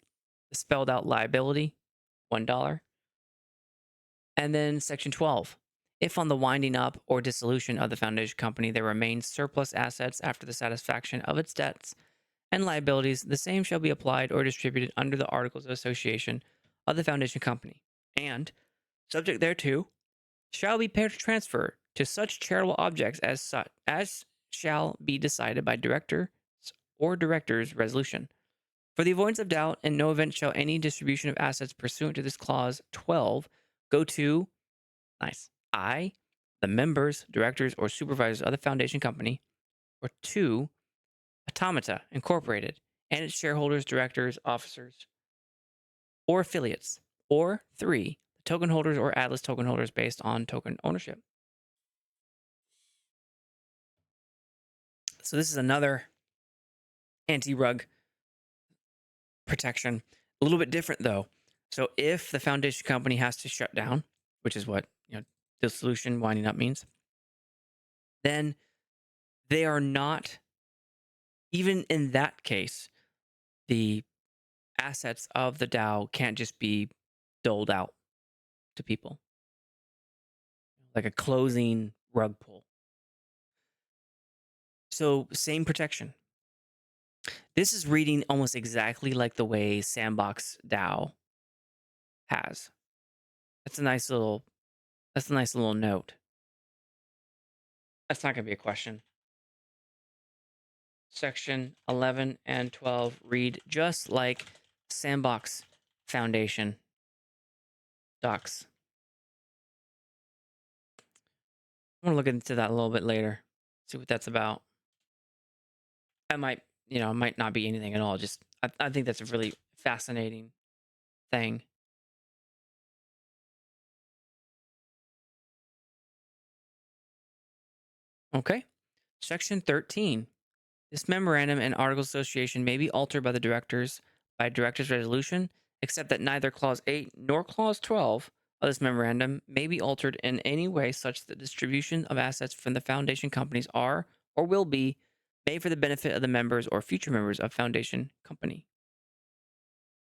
spelled out liability, $1. And then Section 12. If on the winding up or dissolution of the foundation company there remains surplus assets after the satisfaction of its debts, and liabilities, the same shall be applied or distributed under the Articles of Association of the Foundation Company, and, subject thereto, shall be transferred to such charitable objects as shall be decided by directors or directors' resolution. For the avoidance of doubt, in no event shall any distribution of assets pursuant to this clause 12 go to I, the members, directors, or supervisors of the foundation company, or 2, Automata Incorporated, and its shareholders, directors, officers, or affiliates, or 3, the token holders or Atlas token holders based on token ownership. So this is another anti-rug protection. A little bit different though. So if the foundation company has to shut down, which is what dissolution, winding up means, then they are not, even in that case, the assets of the DAO can't just be doled out to people like a closing rug pull. So same protection. This is reading almost exactly like the way Sandbox DAO has. That's a nice little note. That's not going to be a question. Section 11 and 12 read just like Sandbox Foundation docs. I'm going to look into that a little bit later, see what that's about. That might, might not be anything at all. Just, I think that's a really fascinating thing. Okay. Section 13. This memorandum and articles of association may be altered by the directors by director's resolution, except that neither Clause 8 nor Clause 12 of this memorandum may be altered in any way such that distribution of assets from the foundation companies are or will be made for the benefit of the members or future members of foundation company.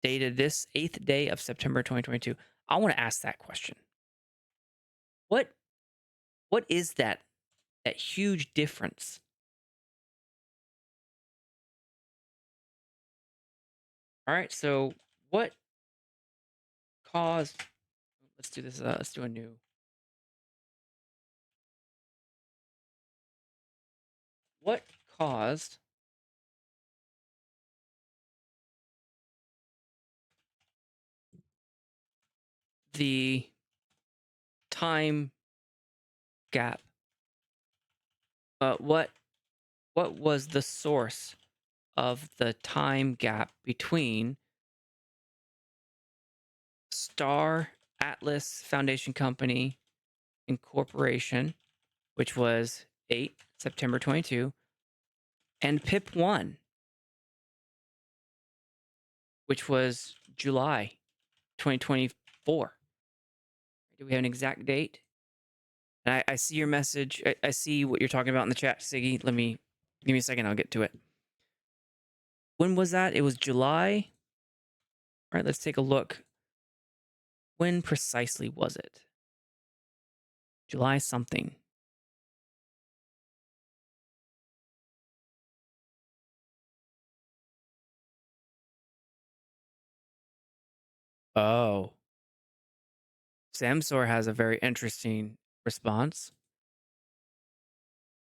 Dated this 8th day of September 2022. I want to ask that question. What is that huge difference? All right, so what caused, let's do this, let's do a new. What caused the time gap? What was the source of the time gap between Star Atlas Foundation Company Incorporation, which was 8 September 22, and PIP 1, which was July 2024? Do we have an exact date? And I see your message. I see what you're talking about in the chat, Siggy. Give me a second. I'll get to it. When was that? It was July. All right, let's take a look. When precisely was it? July something. Oh. Samsor has a very interesting response.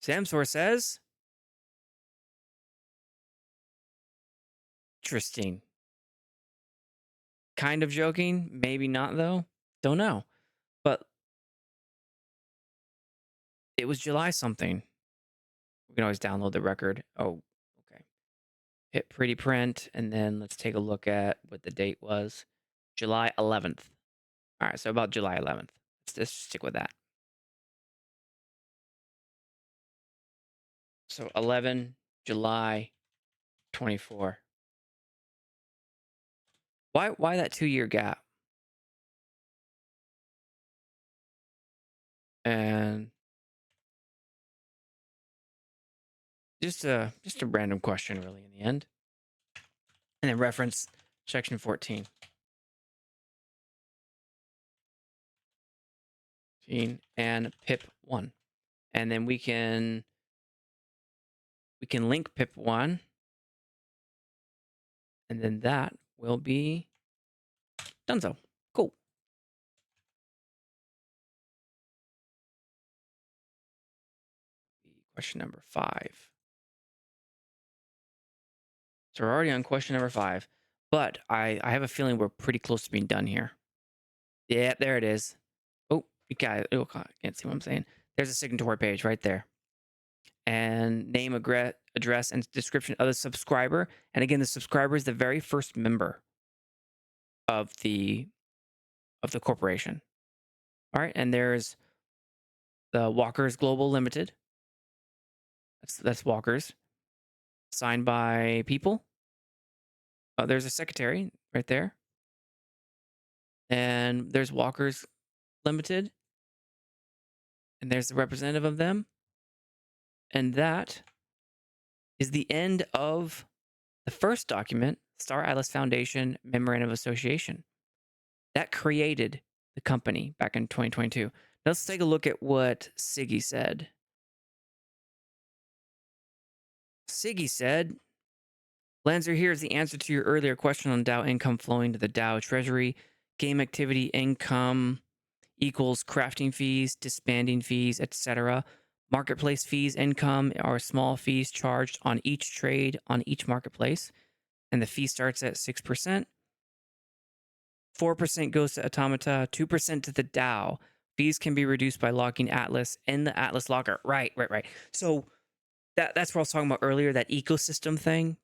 Samsor says, interesting. Kind of joking, maybe not though. Don't know. But it was July something. We can always download the record. Oh, okay. Hit pretty print, and then let's take a look at what the date was. July 11th. All right, so about July 11th. Let's just stick with that. So 11 July 24. Why that 2-year gap? And just a random question, really, in the end. And then reference section 14. And PIP 1. And then we can link PIP 1 And then that will be donezo. Cool. Question number 5. So we're already on question number 5, but I have a feeling we're pretty close to being done here. Yeah, there it is. Oh, you can't see what I'm saying. There's a signatory page right there. And name, address, and description of the subscriber. And again, the subscriber is the very first member of the corporation. All right, and there's the Walkers Global Limited. That's Walkers, signed by people. There's a secretary right there, and there's Walkers Limited, and there's the representative of them, and that is the end of the first document, Star Atlas Foundation Memorandum of Association. That created the company back in 2022. Now let's take a look at what Siggy said. Siggy said, Lanzer, here is the answer to your earlier question on DAO income flowing to the DAO treasury. Game activity income equals crafting fees, disbanding fees, etc. Marketplace fees income are small fees charged on each trade on each marketplace. And the fee starts at 6%. 4% goes to Automata, 2% to the DAO. Fees can be reduced by locking Atlas in the Atlas locker. Right. So that's what I was talking about earlier, that ecosystem thing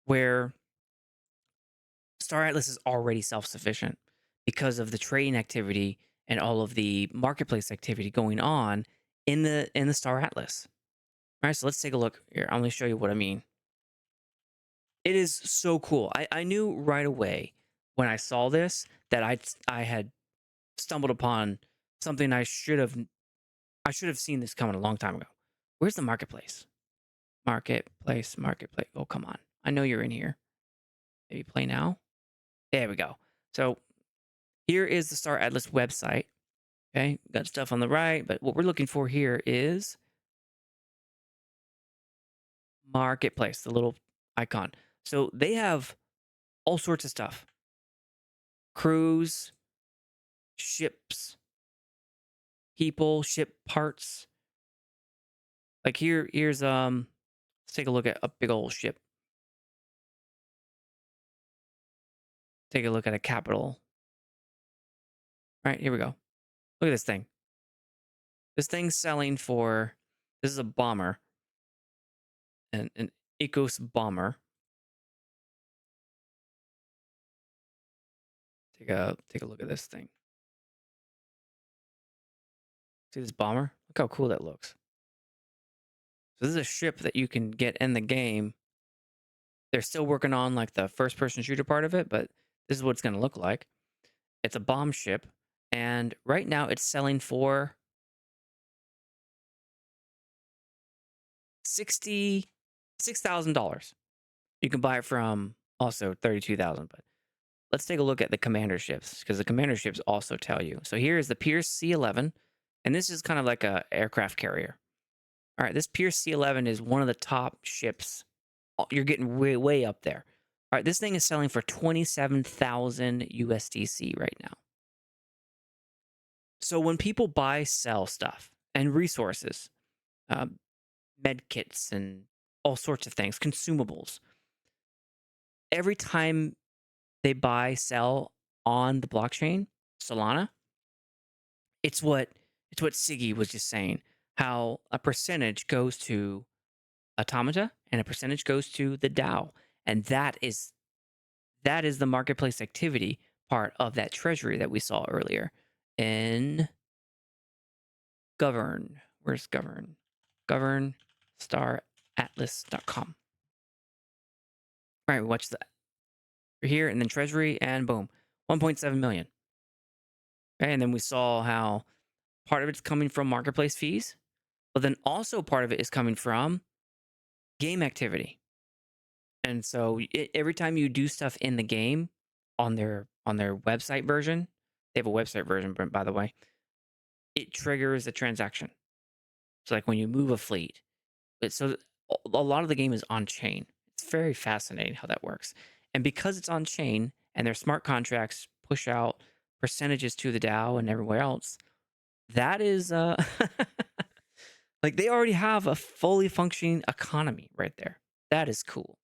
where Star Atlas is already self-sufficient because of the trading activity and all of the marketplace activity going on in the Star Atlas. All right, so let's take a look here. I'm going to show you what I mean. It is so cool. I knew right away when I saw this that I had stumbled upon something I should have seen this coming a long time ago. Where's the marketplace? Marketplace. Oh, come on. I know you're in here. Maybe play now. There we go. So here is the Star Atlas website. Okay, got stuff on the right, but what we're looking for here is marketplace, the little icon. So they have all sorts of stuff. Crews, ships, people, ship parts. Like here's let's take a look at a big old ship. Take a look at a capital. All right, here we go. Look at this thing. This thing's selling for, this is a bomber. An Ecos bomber. Take a look at this thing. See this bomber? Look how cool that looks. So this is a ship that you can get in the game. They're still working on like the first person shooter part of it, but this is what it's going to look like. It's a bomb ship, and right now it's selling for $66,000. You can buy it from also $32,000, but let's take a look at the commander ships because the commander ships also tell you. So here is the Pierce C-11, and this is kind of like a aircraft carrier. All right, this Pierce C-11 is one of the top ships. You're getting way up there. All right, this thing is selling for 27,000 USDC right now. So when people sell stuff and resources, med kits and all sorts of things, consumables, every time they sell on the blockchain, Solana, it's what Siggy was just saying, how a percentage goes to Automata and a percentage goes to the DAO. And that is the marketplace activity part of that treasury that we saw earlier in govern. Where's govern? Govern staratlas.com. All right, we watch that. We're here and then treasury and boom, 1.7 million. Okay, and then we saw how part of it's coming from marketplace fees, but then also part of it is coming from game activity. And so every time you do stuff in the game on their website version, they have a website version, by the way, it triggers a transaction. So like when you move a fleet, so a lot of the game is on chain. It's very fascinating how that works. And because it's on chain and their smart contracts push out percentages to the DAO and everywhere else, that is like they already have a fully functioning economy right there. That is cool.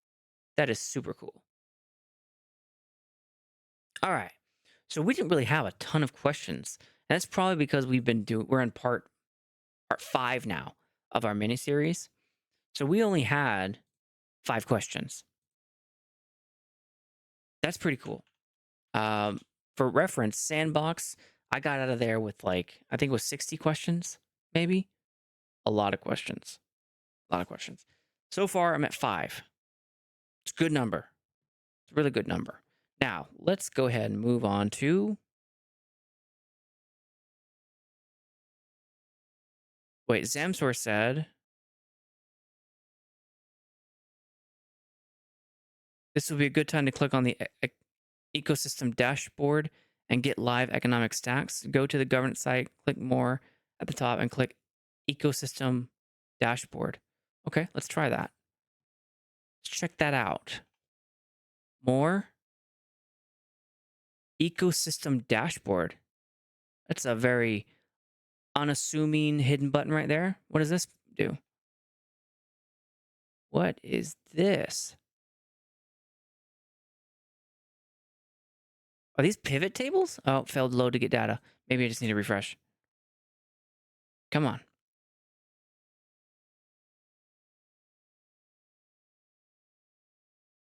That is super cool. All right. So we didn't really have a ton of questions. And that's probably because we're in part 5 now of our mini series. So we only had 5 questions. That's pretty cool. For reference, Sandbox, I got out of there with like, I think it was 60 questions, maybe. A lot of questions. A lot of questions. So far, I'm at 5. It's a good number. It's a really good number. Now, let's go ahead and move on to. Wait, Zamsor said. This will be a good time to click on the ecosystem dashboard and get live economic stacks. Go to the governance site, click more at the top, and click ecosystem dashboard. Okay, let's try that. Let's check that out. More ecosystem dashboard. That's a very unassuming hidden button right there. What does this do? What is this? Are these pivot tables? Oh, failed load to get data. Maybe I just need to refresh. Come on.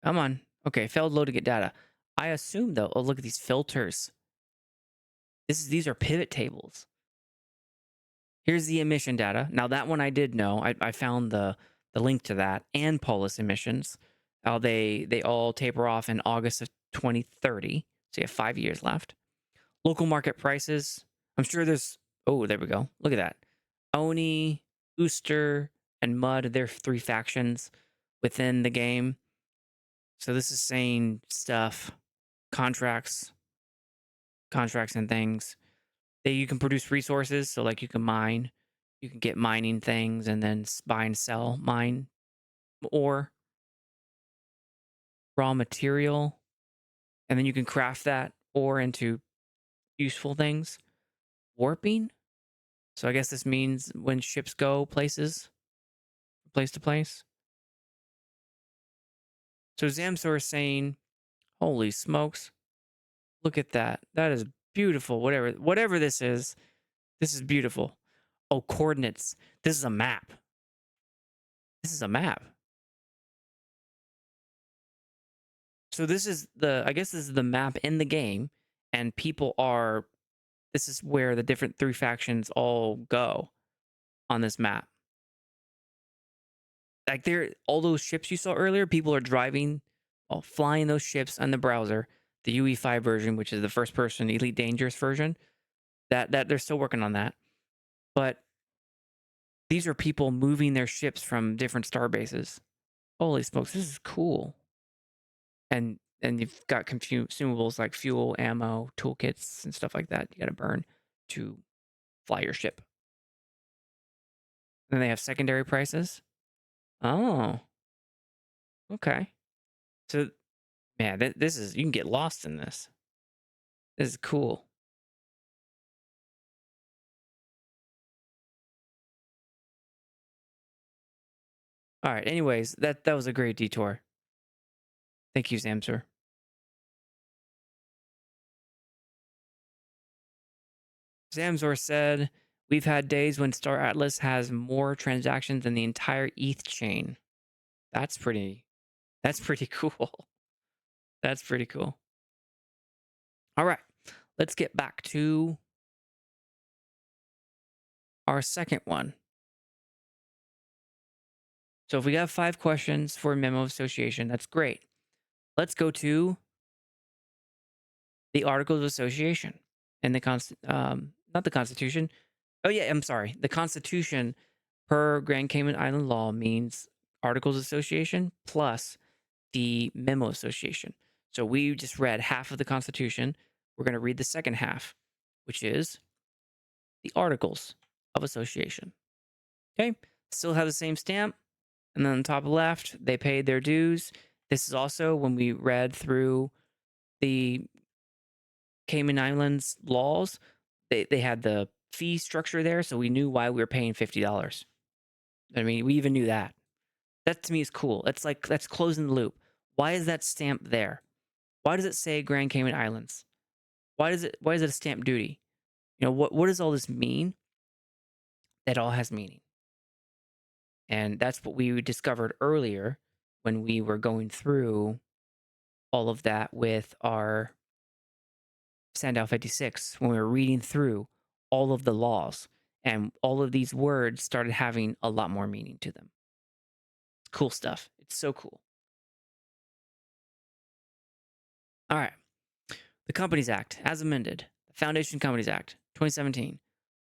Come on. Okay, failed load to get data. I assume though, oh, look at these filters. These are pivot tables. Here's the emission data. Now that one I did know. I found the link to that and Polis emissions. They all taper off in August of 2030. So you have 5 years left. Local market prices. I'm sure there's. Oh, there we go. Look at that. Oni, Ooster, and Mud. They're 3 factions within the game. So this is saying stuff, contracts and things. You can produce resources. So like you can mine, you can get mining things and then buy and sell mine or raw material. And then you can craft that ore into useful things. Warping. So I guess this means when ships go place to place. So Zamsor is saying, holy smokes, look at that. That is beautiful. Whatever this is beautiful. Oh, coordinates. This is a map. This is a map. So I guess this is the map in the game, and this is where the different 3 factions all go on this map. Like all those ships you saw earlier, people are flying those ships on the browser, the UE5 version, which is the first person Elite Dangerous version. That they're still working on that. But these are people moving their ships from different star bases. Holy smokes, this is cool. And you've got consumables like fuel, ammo, toolkits, and stuff like that you got to burn to fly your ship. Then they have secondary prices. Oh, okay. So, man, this is, you can get lost in this. This is cool. All right. Anyways, that was a great detour. Thank you, Zamsur. Zamsor said, "We've had days when Star Atlas has more transactions than the entire ETH chain." That's pretty cool. That's pretty cool. All right. Let's get back to our second one. So if we have 5 questions for a memo of association, that's great. Let's go to the Articles of Association and not the Constitution. Oh yeah, I'm sorry. The Constitution per Grand Cayman Island law means Articles of Association plus the Memo Association. So we just read half of the Constitution. We're going to read the second half, which is the Articles of Association. Okay, still have the same stamp. And then on the top left, they paid their dues. This is also when we read through the Cayman Islands laws, they had the fee structure there, so we knew why we were paying $50. I mean, we even knew that. That to me is cool. It's like that's closing the loop. Why is that stamp there? Why does it say Grand Cayman Islands? Why is it a stamp duty? You know, what does all this mean? That all has meaning. And that's what we discovered earlier when we were going through all of that with our SANDDAO 56, when we were reading through all of the laws, and all of these words started having a lot more meaning to them. Cool stuff. It's so cool. All right. The Companies Act, as amended. The Foundation Companies Act, 2017.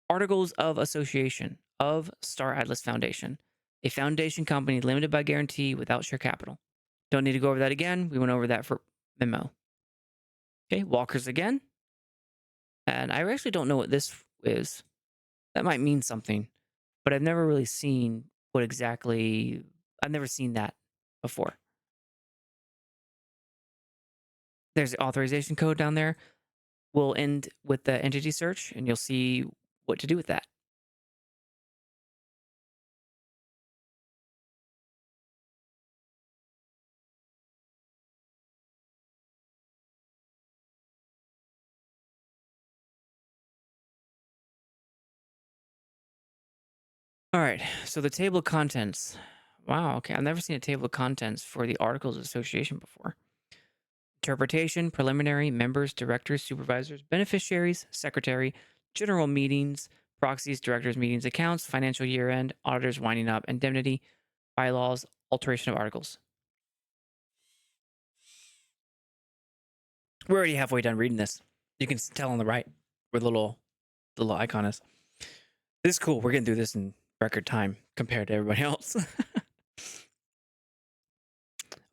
Articles of Association of Star Atlas Foundation. A foundation company limited by guarantee without share capital. Don't need to go over that again. We went over that for memo. Okay, Walkers again. And I actually don't know what this is. That might mean something, but I've never really seen what exactly. I've never seen that before. There's the authorization code down there. We'll end with the entity search, and you'll see what to do with that. All right, so the table of contents. Wow, okay, I've never seen a table of contents for the Articles of Association before. Interpretation, preliminary, members, directors, supervisors, beneficiaries, secretary, general meetings, proxies, directors' meetings, accounts, financial year end, auditors winding up, indemnity, bylaws, alteration of articles. We're already halfway done reading this. You can tell on the right where the little icon is. This is cool. We're getting through this in record time compared to everybody else.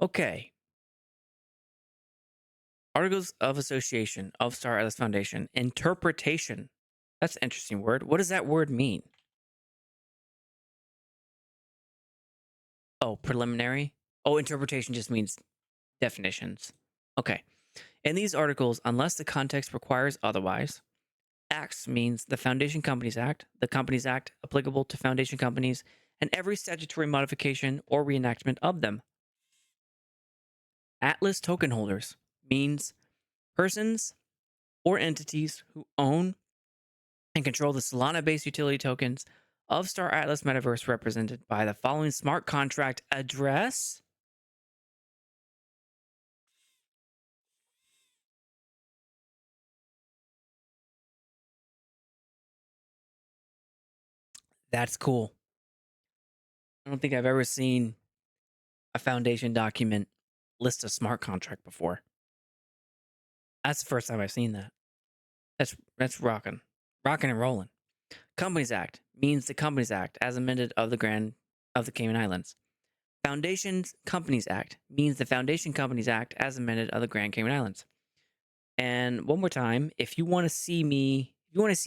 Okay. Articles of Association of Star Atlas Foundation. Interpretation. That's an interesting word. What does that word mean? Oh, preliminary? Oh, interpretation just means definitions. Okay. In these articles, unless the context requires otherwise, Acts means the Foundation Companies Act, the Companies Act applicable to foundation companies, and every statutory modification or reenactment of them. Atlas token holders means persons or entities who own and control the Solana-based utility tokens of Star Atlas Metaverse represented by the following smart contract address. That's cool. I don't think I've ever seen a foundation document list a smart contract before. That's the first time I've seen that. That's rocking and rolling. Companies Act means the Companies Act as amended of the Cayman Islands. Foundations Companies Act means the Foundation Companies Act as amended of the Grand Cayman Islands. And one more time, if you want to see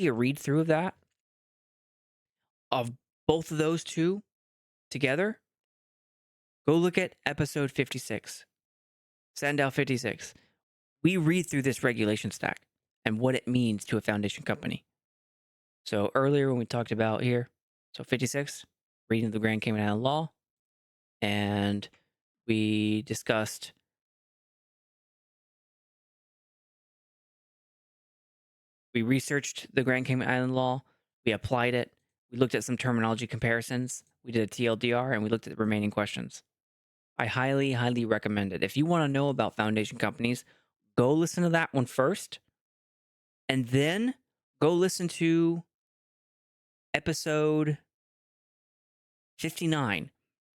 a read through of that, of both of those two together, go look at episode 56, SANDDAO 56. We read through this regulation stack and what it means to a foundation company. So earlier when we talked about here, so 56, reading the Grand Cayman Island law, and we discussed we researched the Grand Cayman Island law, we applied it, we looked at some terminology comparisons, we did a TLDR, and we looked at the remaining questions. I highly, highly recommend it. If you want to know about foundation companies, go listen to that one first, and then go listen to episode 59,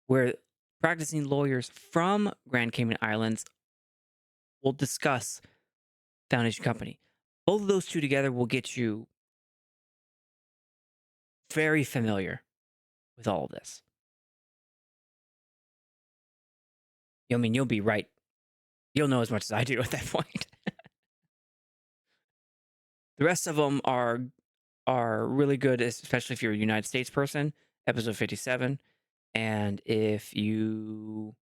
where practicing lawyers from Grand Cayman Islands will discuss foundation company. Both of those two together will get you very familiar with all of this. I mean, you'll be right. You'll know as much as I do at that point. The rest of them are really good, especially if you're a United States person. Episode 57, and if you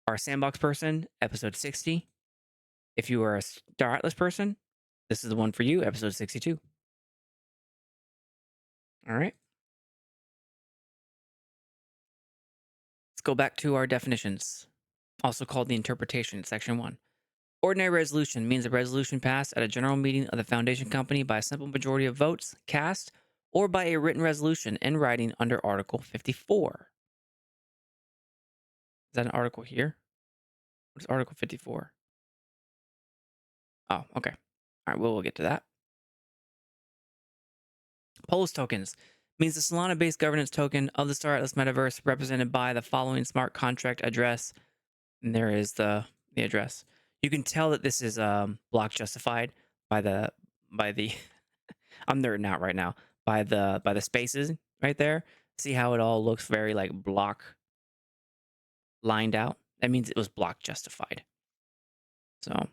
are a Sandbox person, episode 60. If you are a Star Atlas person, this is the one for you, episode 62. All right. Let's go back to our definitions, also called the interpretation, section 1. Ordinary resolution means a resolution passed at a general meeting of the foundation company by a simple majority of votes cast or by a written resolution in writing under Article 54. Is that an article here? What is Article 54? Oh, okay. All right, we'll get to that. Polis tokens means the Solana-based governance token of the Star Atlas metaverse represented by the following smart contract address. And there is the address. You can tell that this is block justified by the I'm nerding out right now by the spaces right there. See how it all looks very like block lined out? That means it was block justified. So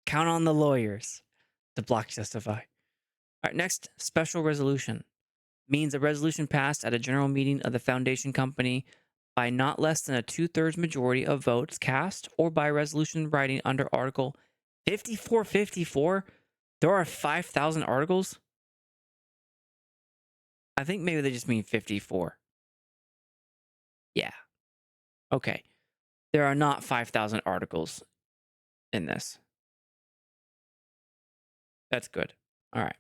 count on the lawyers to block justify. All right, next, special resolution means a resolution passed at a general meeting of the foundation company by not less than a 2/3 majority of votes cast or by resolution writing under Article 5454. There are 5,000 articles. I think maybe they just mean 54. Yeah. Okay. There are not 5,000 articles in this. That's good. All right.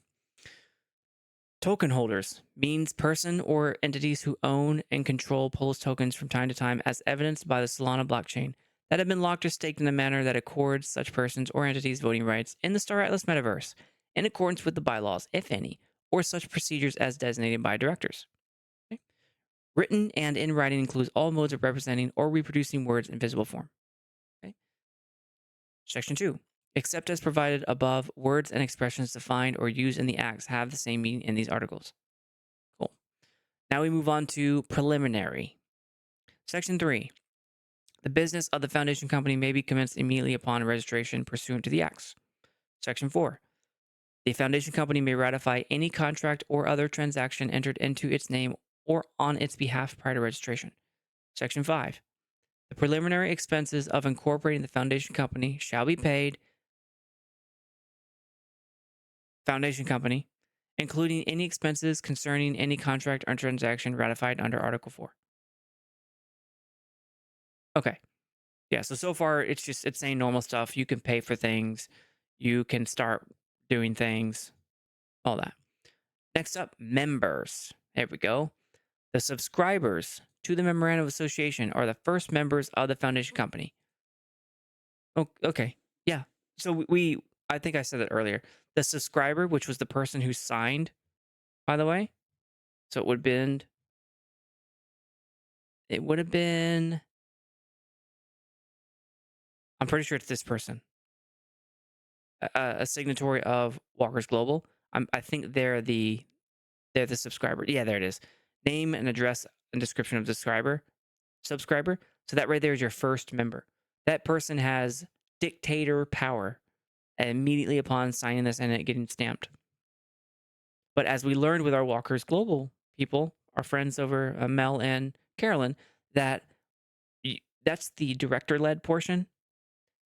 Token holders means person or entities who own and control Polis tokens from time to time as evidenced by the Solana blockchain that have been locked or staked in a manner that accords such persons or entities voting rights in the Star Atlas metaverse in accordance with the bylaws, if any, or such procedures as designated by directors. Okay. Written and in writing includes all modes of representing or reproducing words in visible form. Okay. Section 2. Except as provided above, words and expressions defined or used in the acts have the same meaning in these articles. Cool. Now we move on to preliminary. Section 3. The business of the foundation company may be commenced immediately upon registration pursuant to the acts. Section 4. The foundation company may ratify any contract or other transaction entered into its name or on its behalf prior to registration. Section 5. The preliminary expenses of incorporating the foundation company shall be paid foundation company, including any expenses concerning any contract or transaction ratified under Article 4. Okay. Yeah, so far it's saying normal stuff. You can pay for things, you can start doing things, all that. Next up, members. There we go. The subscribers to the Memorandum of Association are the first members of the foundation company. Oh, okay. Yeah. So I think I said it earlier. The subscriber, which was the person who signed, by the way. So it would have been I'm pretty sure it's this person. A signatory of Walker's Global. I think they're the subscriber. Yeah, there it is. Name and address and description of the subscriber. So that right there is your first member. That person has dictator power immediately upon signing this and it getting stamped. But as we learned with our Walker's Global people, our friends over Mel and Carolyn, that's the director-led portion.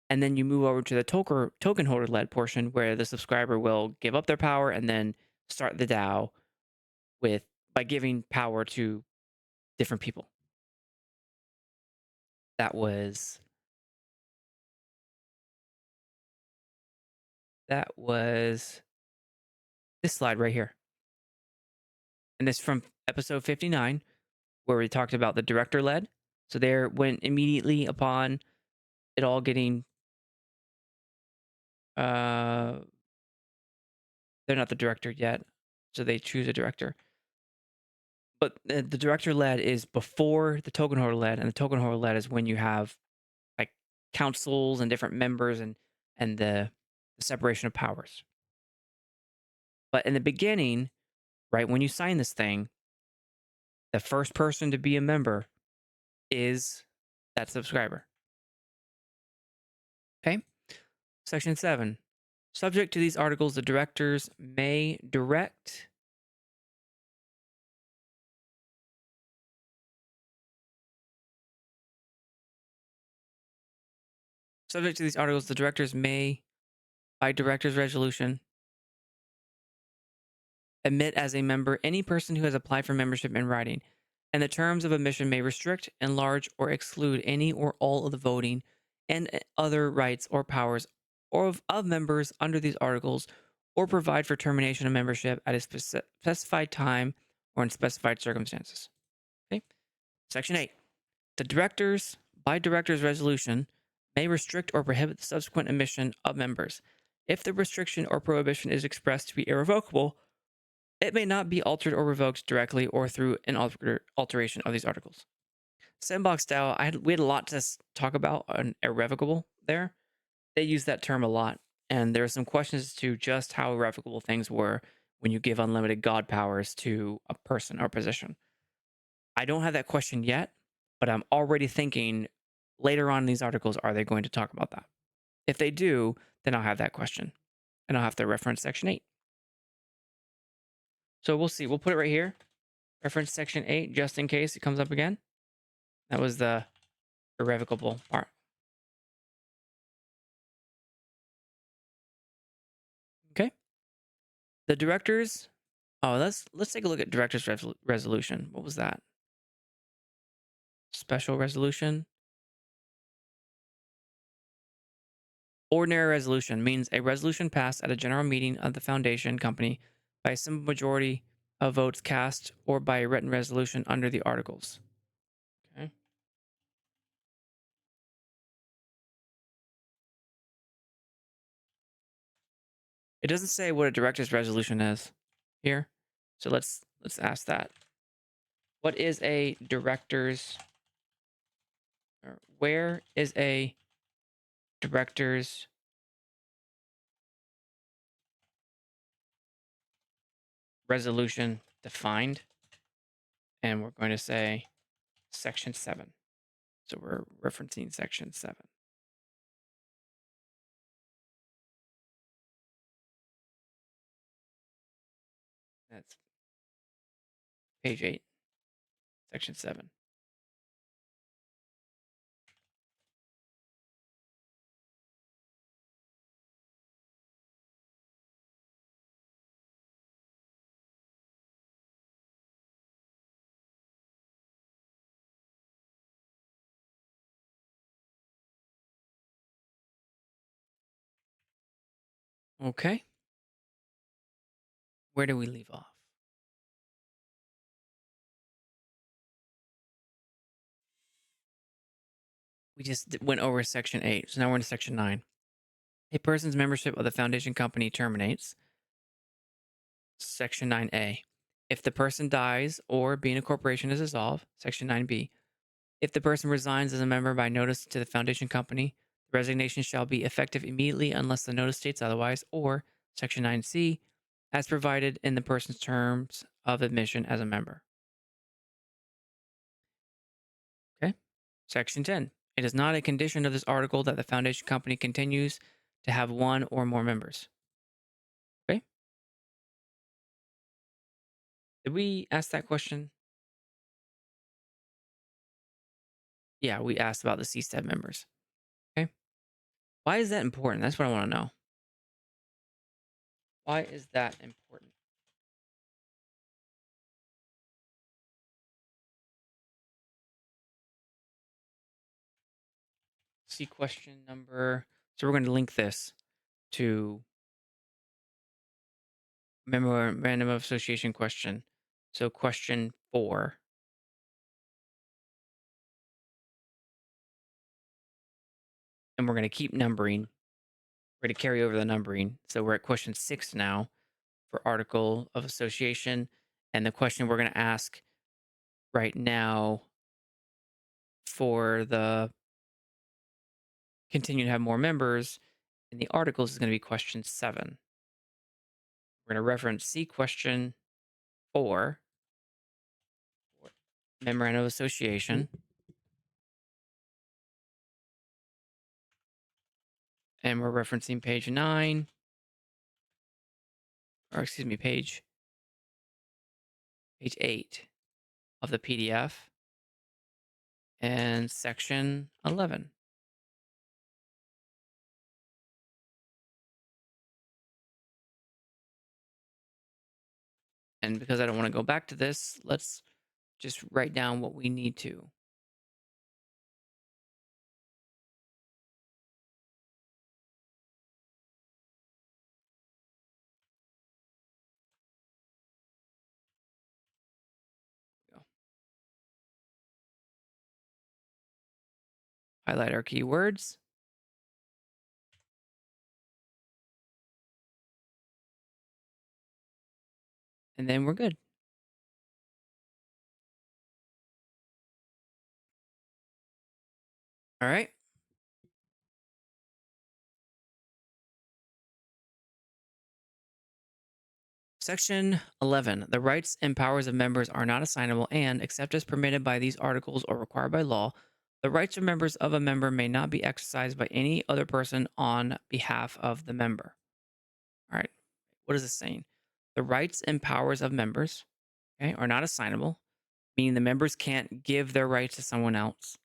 And then you move over to the token holder-led portion where the subscriber will give up their power and then start the DAO by giving power to different people. That was this slide right here. And this from episode 59, where we talked about the director-led. So there went immediately upon it all getting they're not the director yet, so they choose a director. But the director-led is before the token holder-led, and the token holder-led is when you have like councils and different members and the separation of powers. But in the beginning, right when you sign this thing, the first person to be a member is that subscriber. Okay? Section 7. Subject to these articles, the directors may direct Subject to these articles, the directors may, by director's resolution, admit as a member any person who has applied for membership in writing, and the terms of admission may restrict, enlarge, or exclude any or all of the voting and other rights or powers of members under these articles, or provide for termination of membership at a specified time or in specified circumstances. Okay. Section 8. The directors, by director's resolution, may restrict or prohibit the subsequent admission of members. If the restriction or prohibition is expressed to be irrevocable, it may not be altered or revoked directly or through an alteration of these articles. Sandbox DAO, we had a lot to talk about on irrevocable there. They use that term a lot, and there are some questions as to just how irrevocable things were when you give unlimited god powers to a person or position. I don't have that question yet, but I'm already thinking later on in these articles, are they going to talk about that? If they do, then I'll have that question, and I'll have to reference Section 8. So we'll see. We'll put it right here. Reference Section 8, just in case it comes up again. That was the irrevocable part. Okay. The directors. Oh, let's take a look at director's resolution. What was that? Special resolution. Ordinary resolution means a resolution passed at a general meeting of the foundation company by a simple majority of votes cast or by a written resolution under the articles. Okay. It doesn't say what a director's resolution is here. So let's ask that. What is a director's, or where is a director's resolution defined? And we're going to say Section 7. So we're referencing Section 7. That's page 8, Section 7. Okay. Where do we leave off? We just went over Section 8. So now we're in Section 9. A person's membership of the foundation company terminates. Section 9A. If the person dies or being a corporation is dissolved. Section 9B. If the person resigns as a member by notice to the foundation company, the resignation shall be effective immediately unless the notice states otherwise. Or Section 9C, as provided in the person's terms of admission as a member. Okay. Section 10. It is not a condition of this article that the foundation company continues to have one or more members. Okay. Did we ask that question? Yeah, we asked about the CSTED members. Okay. Why is that important? That's what I want to know. Why is that important? See question number. So we're going to link this to Memorandum of Association question. So question 4. And we're going to keep numbering. We're going to carry over the numbering. So we're at question 6 now for Article of Association. And the question we're going to ask right now for the continue to have more members in the articles is going to be question 7. We're going to reference C question 4, Memorandum of Association. And we're referencing page 9, or excuse me, page 8 of the PDF and section 11. And because I don't want to go back to this, let's just write down what we need to. Go. Highlight our keywords. And then we're good. All right. Section 11. The rights and powers of members are not assignable and, except as permitted by these articles or required by law, the rights of members of a member may not be exercised by any other person on behalf of the member. All right. What is this saying? The rights and powers of members, okay, are not assignable, meaning the members can't give their rights to someone else,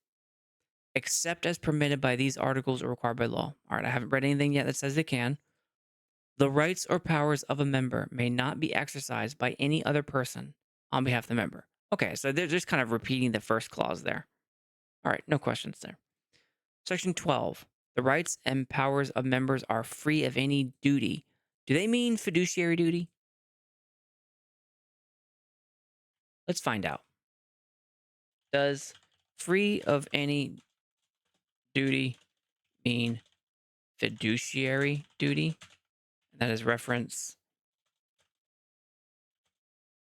except as permitted by these articles or required by law. All right. I haven't read anything yet that says they can. The rights or powers of a member may not be exercised by any other person on behalf of the member. Okay, so they're just kind of repeating the first clause there. All right, no questions there. Section 12. The rights and powers of members are free of any duty. Do they mean fiduciary duty? Let's find out. Does free of any duty mean fiduciary duty? That is reference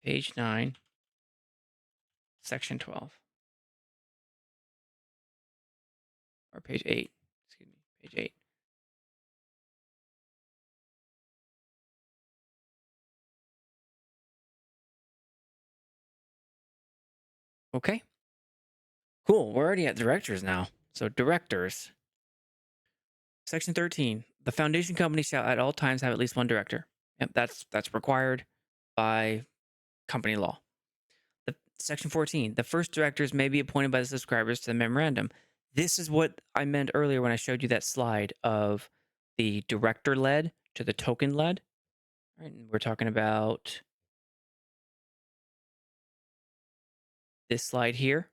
page 9, section 12. Or page 8. Excuse me, page 8. Okay. Cool. We're already at directors now. So directors. Section 13. The foundation company shall at all times have at least one director. Yep, that's required by company law. Section 14. The first directors may be appointed by the subscribers to the memorandum. This is what I meant earlier when I showed you that slide of the director led to the token led. Right, and we're talking about this slide here.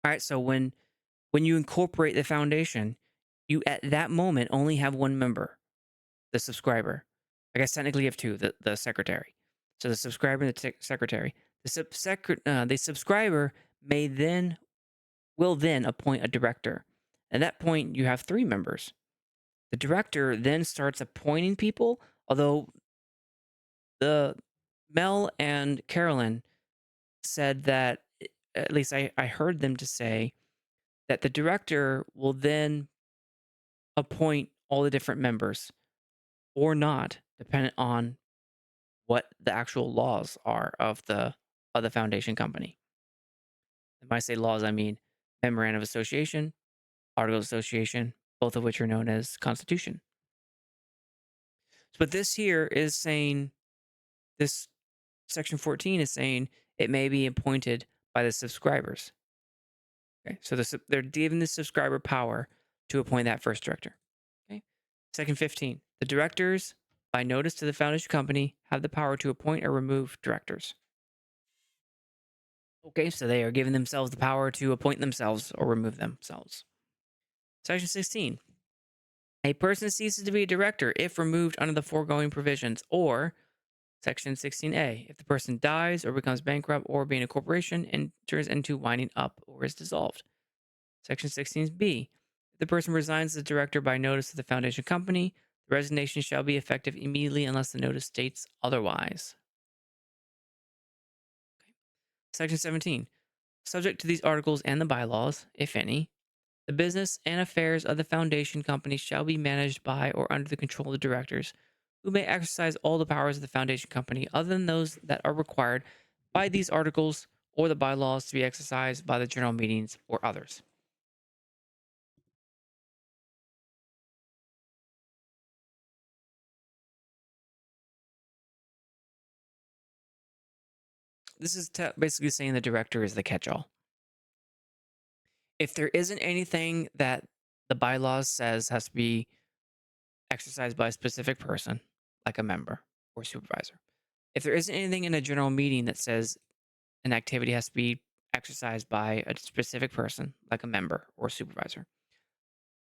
All right, so when you incorporate the foundation, you at that moment only have one member, the subscriber. I guess technically you have two, the secretary. So the subscriber and the secretary. The subscriber will then appoint a director. At that point, you have three members. The director then starts appointing people, although the Mel and Carolyn said that, at least I heard them to say, that the director will then appoint all the different members or not, depending on what the actual laws are of the foundation company. And when I say laws, I mean Memorandum of Association, Articles of Association, both of which are known as Constitution. But this here is saying, this section 14 is saying it may be appointed by the subscribers. Okay, so they're giving the subscriber power to appoint that first director. Okay, section 15, the directors, by notice to the foundation company, have the power to appoint or remove directors. Okay, so they are giving themselves the power to appoint themselves or remove themselves. Section 16. A person ceases to be a director if removed under the foregoing provisions, or Section 16A, if the person dies or becomes bankrupt or being a corporation enters into winding up or is dissolved. Section 16B, if the person resigns as director by notice of the foundation company, the resignation shall be effective immediately unless the notice states otherwise. Okay. Section 17, subject to these articles and the bylaws, if any, the business and affairs of the foundation company shall be managed by or under the control of the directors, who may exercise all the powers of the foundation company other than those that are required by these articles or the bylaws to be exercised by the general meetings or others. This is basically saying the director is the catch-all. If there isn't anything that the bylaws says has to be exercised by a specific person, like a member or supervisor, If there isn't anything in a general meeting that says an activity has to be exercised by a specific person, like a member or supervisor,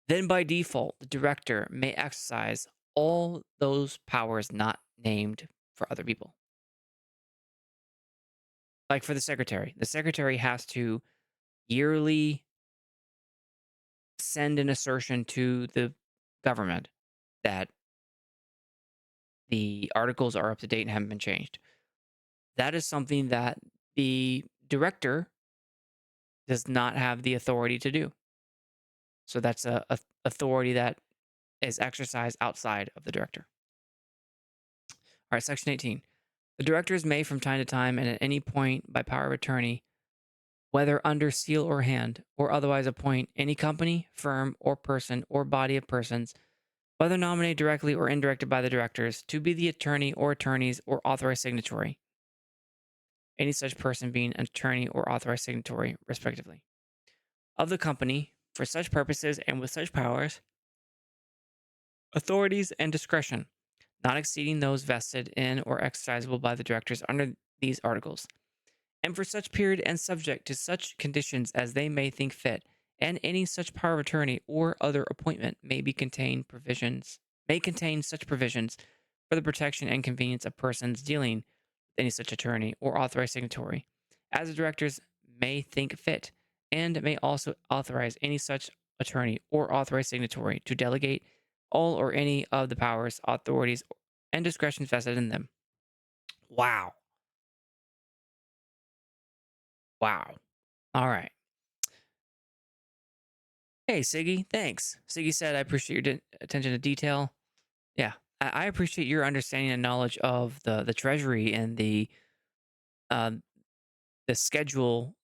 then by default, the director may exercise all those powers not named for other people. Like for the secretary has to yearly send an assertion to the government that the articles are up to date and haven't been changed. That is something that the director does not have the authority to do. So that's a authority that is exercised outside of the director. All right, Section 18. The directors may, from time to time and at any point by power of attorney, whether under seal or hand, or otherwise appoint any company, firm, or person, or body of persons, whether nominated directly or indirected by the directors, to be the attorney or attorneys or authorized signatory, any such person being an attorney or authorized signatory, respectively, of the company for such purposes and with such powers, authorities, and discretion, not exceeding those vested in or exercisable by the directors under these articles, and for such period and subject to such conditions as they may think fit, and any such power of attorney or other appointment may contain such provisions for the protection and convenience of persons dealing with any such attorney or authorized signatory, as the directors may think fit, and may also authorize any such attorney or authorized signatory to delegate all or any of the powers, authorities, and discretions vested in them. Wow. Wow. All right. Hey, Siggy, thanks. Siggy said, I appreciate your attention to detail. Yeah, I appreciate your understanding and knowledge of the treasury and um, the schedule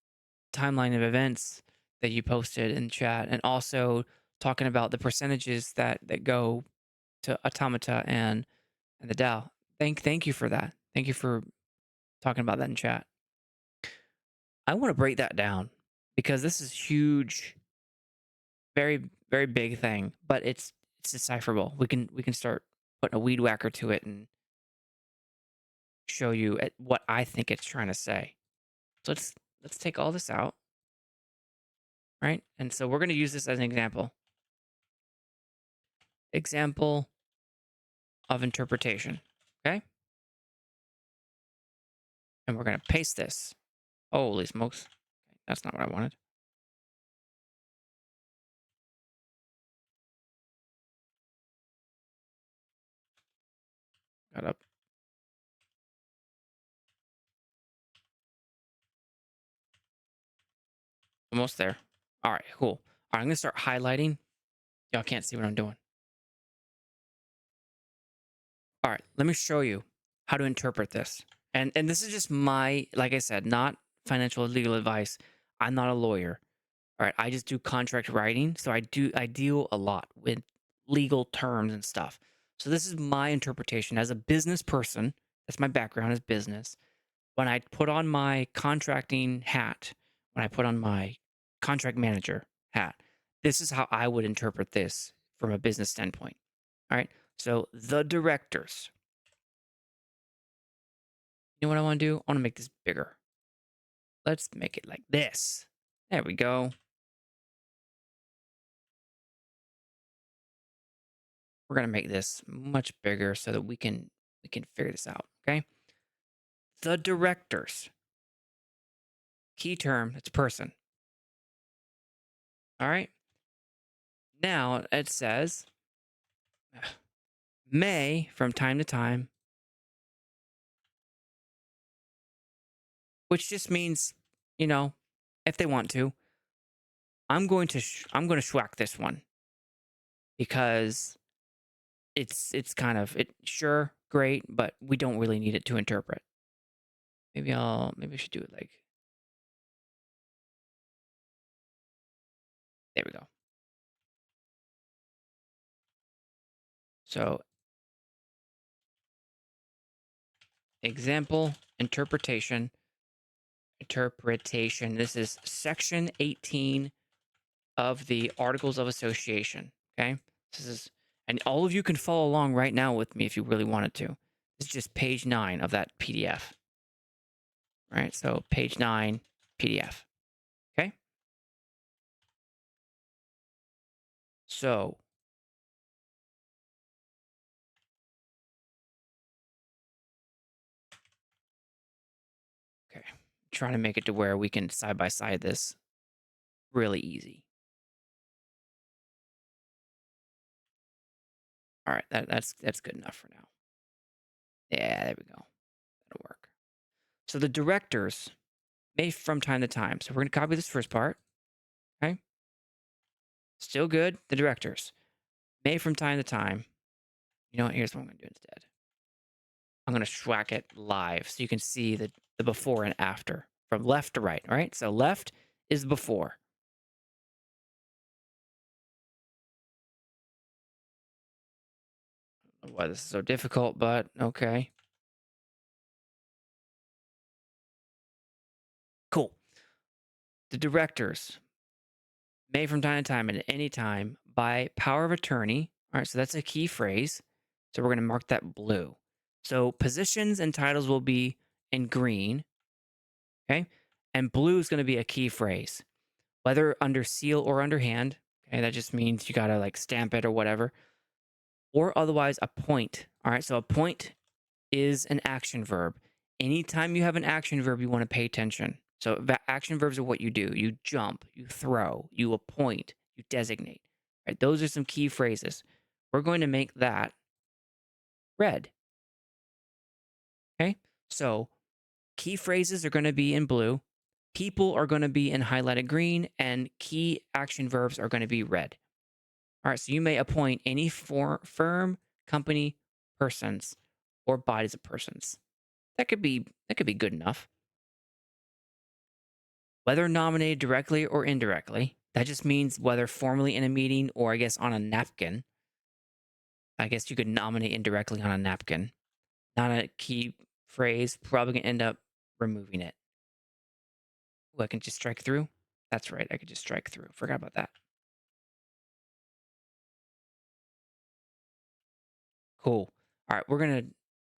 timeline of events that you posted in chat, and also talking about the percentages that go to Automata and the DAO. Thank you for that. Thank you for talking about that in chat. I want to break that down because this is huge, very very big thing, but it's decipherable. We can start putting a weed whacker to it and show you what I think it's trying to say. So let's take all this out, right? And so we're going to use this as an example. Example of interpretation, okay? And we're going to paste this. Holy smokes. That's not what I wanted. Got up. Almost there. All right, cool. All right, I'm going to start highlighting. Y'all can't see what I'm doing. All right, let me show you how to interpret this. And this is just my, like I said, not financial legal advice. I'm not a lawyer. All right, I just do contract writing, so I deal a lot with legal terms and stuff. So this is my interpretation as a business person. That's my background is business. When I put on my contracting hat, when I put on my contract manager hat, this is how I would interpret this from a business standpoint. All right. So the directors. You know what I want to do? I want to make this bigger. Let's make it like this. There we go. We're going to make this much bigger so that we can figure this out, okay? The directors. Key term, it's person. All right? Now it says may from time to time, which just means, you know, if they want to. I'm going to schwack this one because it's kind of sure, great, but we don't really need it to interpret. Maybe I should do it like there we go. So example interpretation. This is section 18 of the Articles of Association. Okay, this is, and all of you can follow along right now with me if you really wanted to. It's just page 9 of that PDF. Right? So page 9 PDF. Okay? So okay. Trying to make it to where we can side by side this really easy. All right, that's good enough for now. Yeah, there we go. That'll work. So the directors may from time to time. So we're going to copy this first part. Okay. Still good. The directors may from time to time. You know what? Here's what I'm going to do instead. I'm going to schwack it live so you can see the before and after from left to right. All right. So left is before. Why this is so difficult, but okay. Cool. The directors may from time to time and at any time by power of attorney. All right, so that's a key phrase. So we're going to mark that blue. So positions and titles will be in green. Okay. And blue is going to be a key phrase, whether under seal or underhand. Okay. That just means you got to like stamp it or whatever, or otherwise appoint. All right. So appoint is an action verb. Anytime you have an action verb, you want to pay attention. So action verbs are what you do. You jump, you throw, you appoint, you designate. Right? Those are some key phrases. We're going to make that red. Okay. So key phrases are going to be in blue. People are going to be in highlighted green, and key action verbs are going to be red. All right. So you may appoint any firm, company, persons, or bodies of persons. That could be good enough. Whether nominated directly or indirectly, that just means whether formally in a meeting or I guess on a napkin. I guess you could nominate indirectly on a napkin. Not a key phrase, probably gonna end up removing it. Ooh, I can just strike through. That's right, I could just strike through. Forgot about that. Cool. All right, we're gonna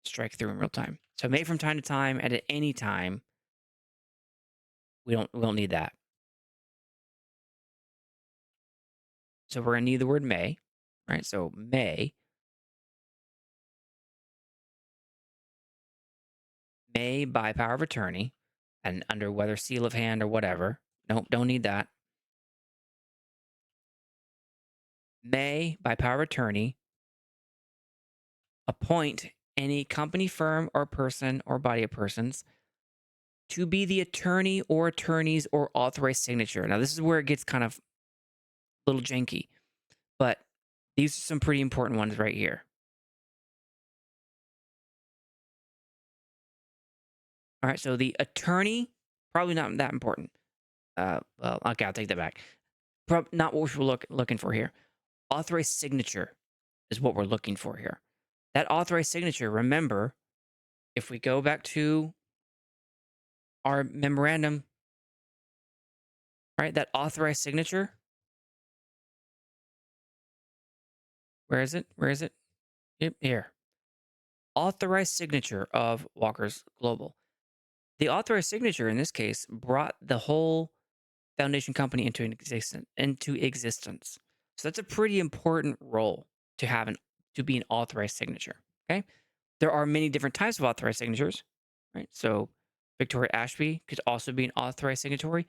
strike through in real time. So may from time to time and at any time. We don't need that. So we're gonna need the word may, right? So may by power of attorney and under whether seal of hand or whatever. Nope, don't need that. May by power of attorney appoint any company, firm, or person or body of persons to be the attorney or attorneys or authorized signature. Now, this is where it gets kind of a little janky, but these are some pretty important ones right here. All right, so the attorney, probably not that important. Well, okay, I'll take that back. Not what we're looking for here. Authorized signature is what we're looking for here. That authorized signature, remember, if we go back to our memorandum, right, that authorized signature, where is it? Where is it? Yep, here. Authorized signature of Walker's Global. The authorized signature in this case brought the whole foundation company into existence. So that's a pretty important role to have to be an authorized signature. Okay. There are many different types of authorized signatures, right? So Victoria Ashby could also be an authorized signatory,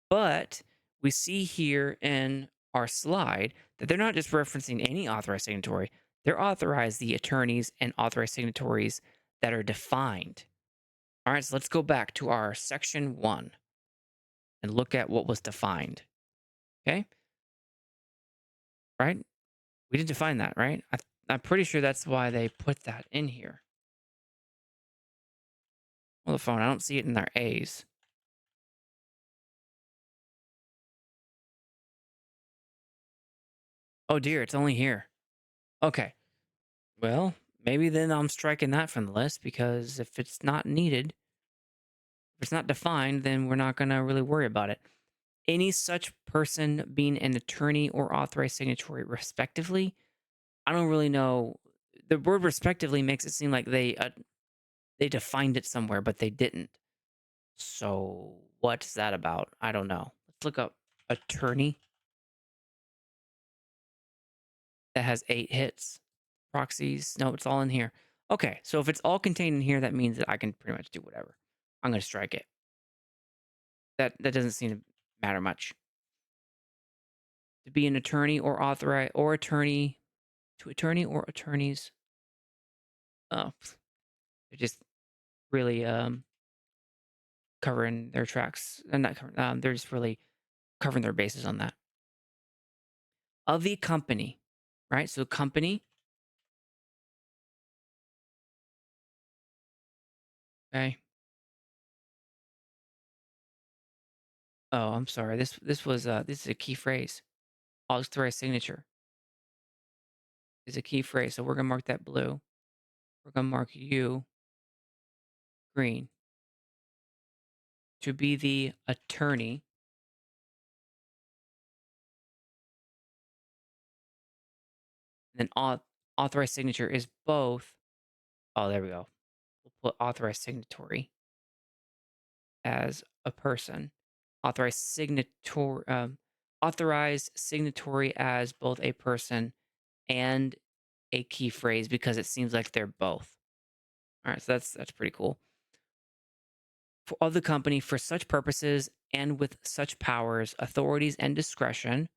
but we see here in our slide that they're not just referencing any authorized signatory. They're authorized the attorneys and authorized signatories that are defined. All right, so let's go back to our section 1 and look at what was defined. Okay, right? We did define that, right? I'm pretty sure that's why they put that in here. Well, the phone, I don't see it in their A's. Oh dear, it's only here. Okay. Well, maybe then I'm striking that from the list because if it's not needed, if it's not defined, then we're not going to really worry about it. Any such person being an attorney or authorized signatory, respectively, I don't really know. the word respectively makes it seem like they defined it somewhere, but they didn't. So what's that about? I don't know. Let's look up attorney. That has 8 hits. Proxies. No, it's all in here. Okay, so if it's all contained in here, that means that I can pretty much do whatever. I'm going to strike it. That doesn't seem to matter much. To be an attorney or authorize or attorney to attorney or attorneys. Oh, they're just really covering their tracks. And not covering, they're just really covering their bases on that. Of the company, right? So company. Okay. Oh, I'm sorry. This is a key phrase. Authorized signature is a key phrase. So we're gonna mark that blue. We're gonna mark you green. To be the attorney. And then authorized signature is both. Oh, there we go. We'll put authorized signatory as a person. Authorized authorized signatory as both a person and a key phrase because it seems like they're both. All right, so that's pretty cool. For of the company for such purposes and with such powers, authorities, and discretion,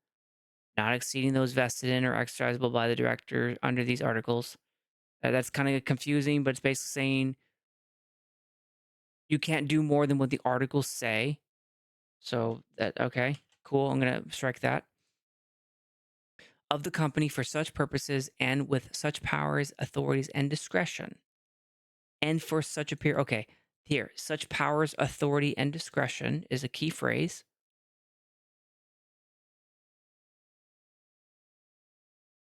not exceeding those vested in or exercisable by the director under these articles. That's kind of confusing, but it's basically saying you can't do more than what the articles say. So that okay, cool. I'm gonna strike that. Of the company for such purposes and with such powers, authorities, and discretion. And for such a period. Okay, here, such powers, authority, and discretion is a key phrase.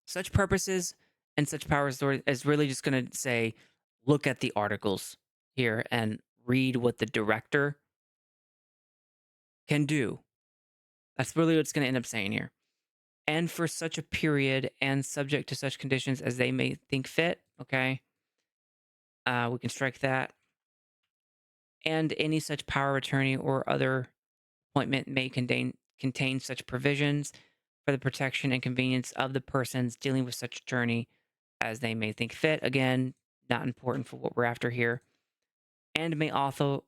Such purposes and such powers, authority is really just gonna say, look at the articles here and read what the director can do. That's really what it's gonna end up saying here. And for such a period and subject to such conditions as they may think fit. Okay. We can strike that. And any such power of attorney or other appointment may contain such provisions for the protection and convenience of the persons dealing with such attorney as they may think fit. Again, not important for what we're after here. And may also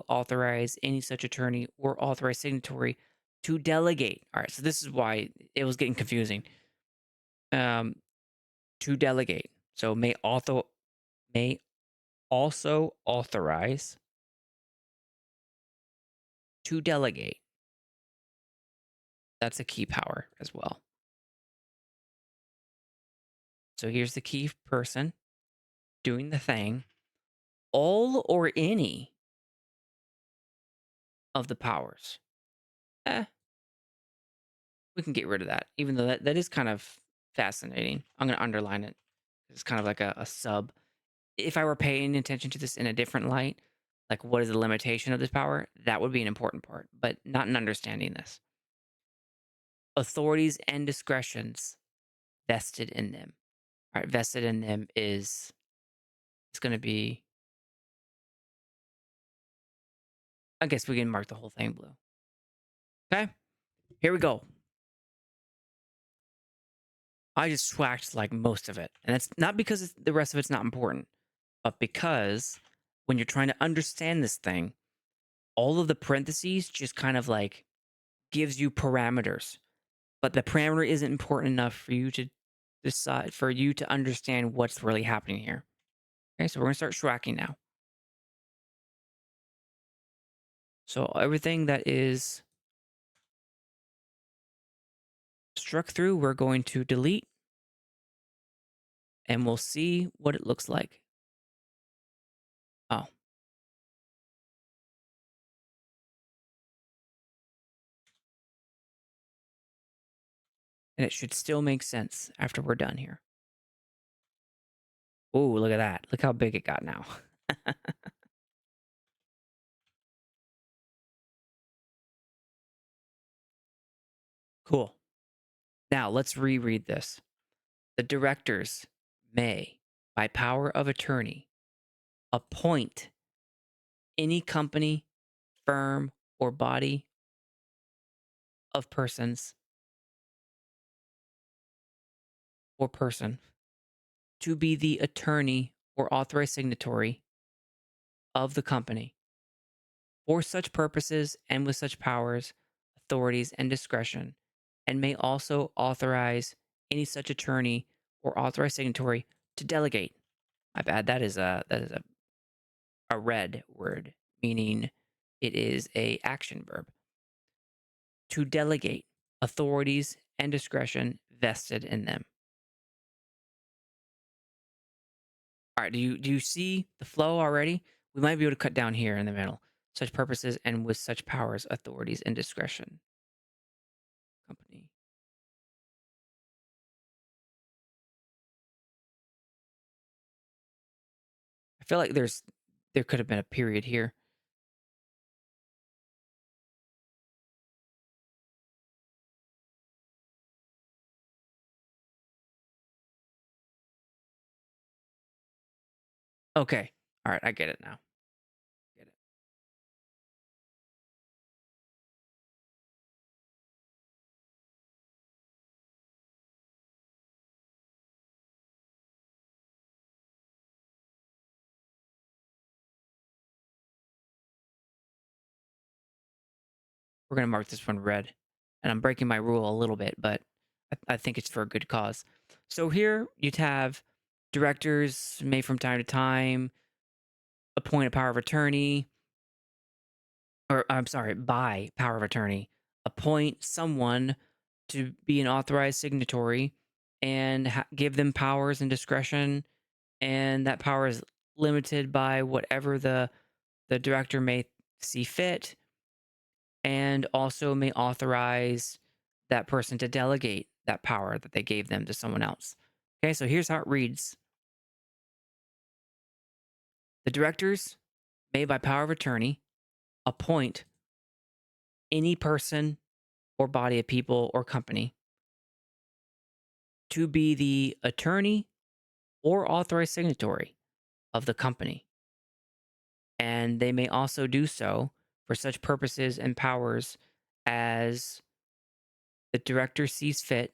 authorize any such attorney or authorized signatory to delegate. All right, so this is why it was getting confusing. To delegate. So may also authorize to delegate. That's a key power as well. So here's the key person doing the thing. All or any of the powers. We can get rid of that, even though that is kind of fascinating. I'm going to underline it. It's kind of like a sub. If I were paying attention to this in a different light, like what is the limitation of this power, that would be an important part, but not in understanding this. Authorities and discretions vested in them. All right, vested in them is it's going to be. I guess we can mark the whole thing blue. Okay, here we go. I just swacked like most of it, and it's not because the rest of it's not important, but because when you're trying to understand this thing, all of the parentheses just kind of like gives you parameters, but the parameter isn't important enough for you to decide, for you to understand what's really happening here. Okay, so we're gonna start swacking now. So everything that is struck through, we're going to delete, and we'll see what it looks like. Oh. And it should still make sense after we're done here. Oh, look at that. Look how big it got now. Cool. Now let's reread this. The directors may, by power of attorney, appoint any company, firm, or body of persons or person to be the attorney or authorized signatory of the company for such purposes and with such powers, authorities, and discretion, and may also authorize any such attorney or authorized signatory to delegate. My bad. That is a red word, meaning it is a action verb. To delegate authorities and discretion vested in them. All right, do you see the flow already? We might be able to cut down here in the middle. Such purposes and with such powers, authorities, and discretion. Company. I feel like there could have been a period here. Okay. All right, I get it now. Get it. We're gonna mark this one red, and I'm breaking my rule a little bit, but I think it's for a good cause. So here you'd have directors may from time to time appoint a power of attorney, or I'm sorry, by power of attorney, appoint someone to be an authorized signatory and give them powers and discretion, and that power is limited by whatever the director may see fit, and also may authorize that person to delegate that power that they gave them to someone else. Okay, so here's how it reads. The directors may, by power of attorney, appoint any person or body of people or company to be the attorney or authorized signatory of the company. And they may also do so for such purposes and powers as the director sees fit,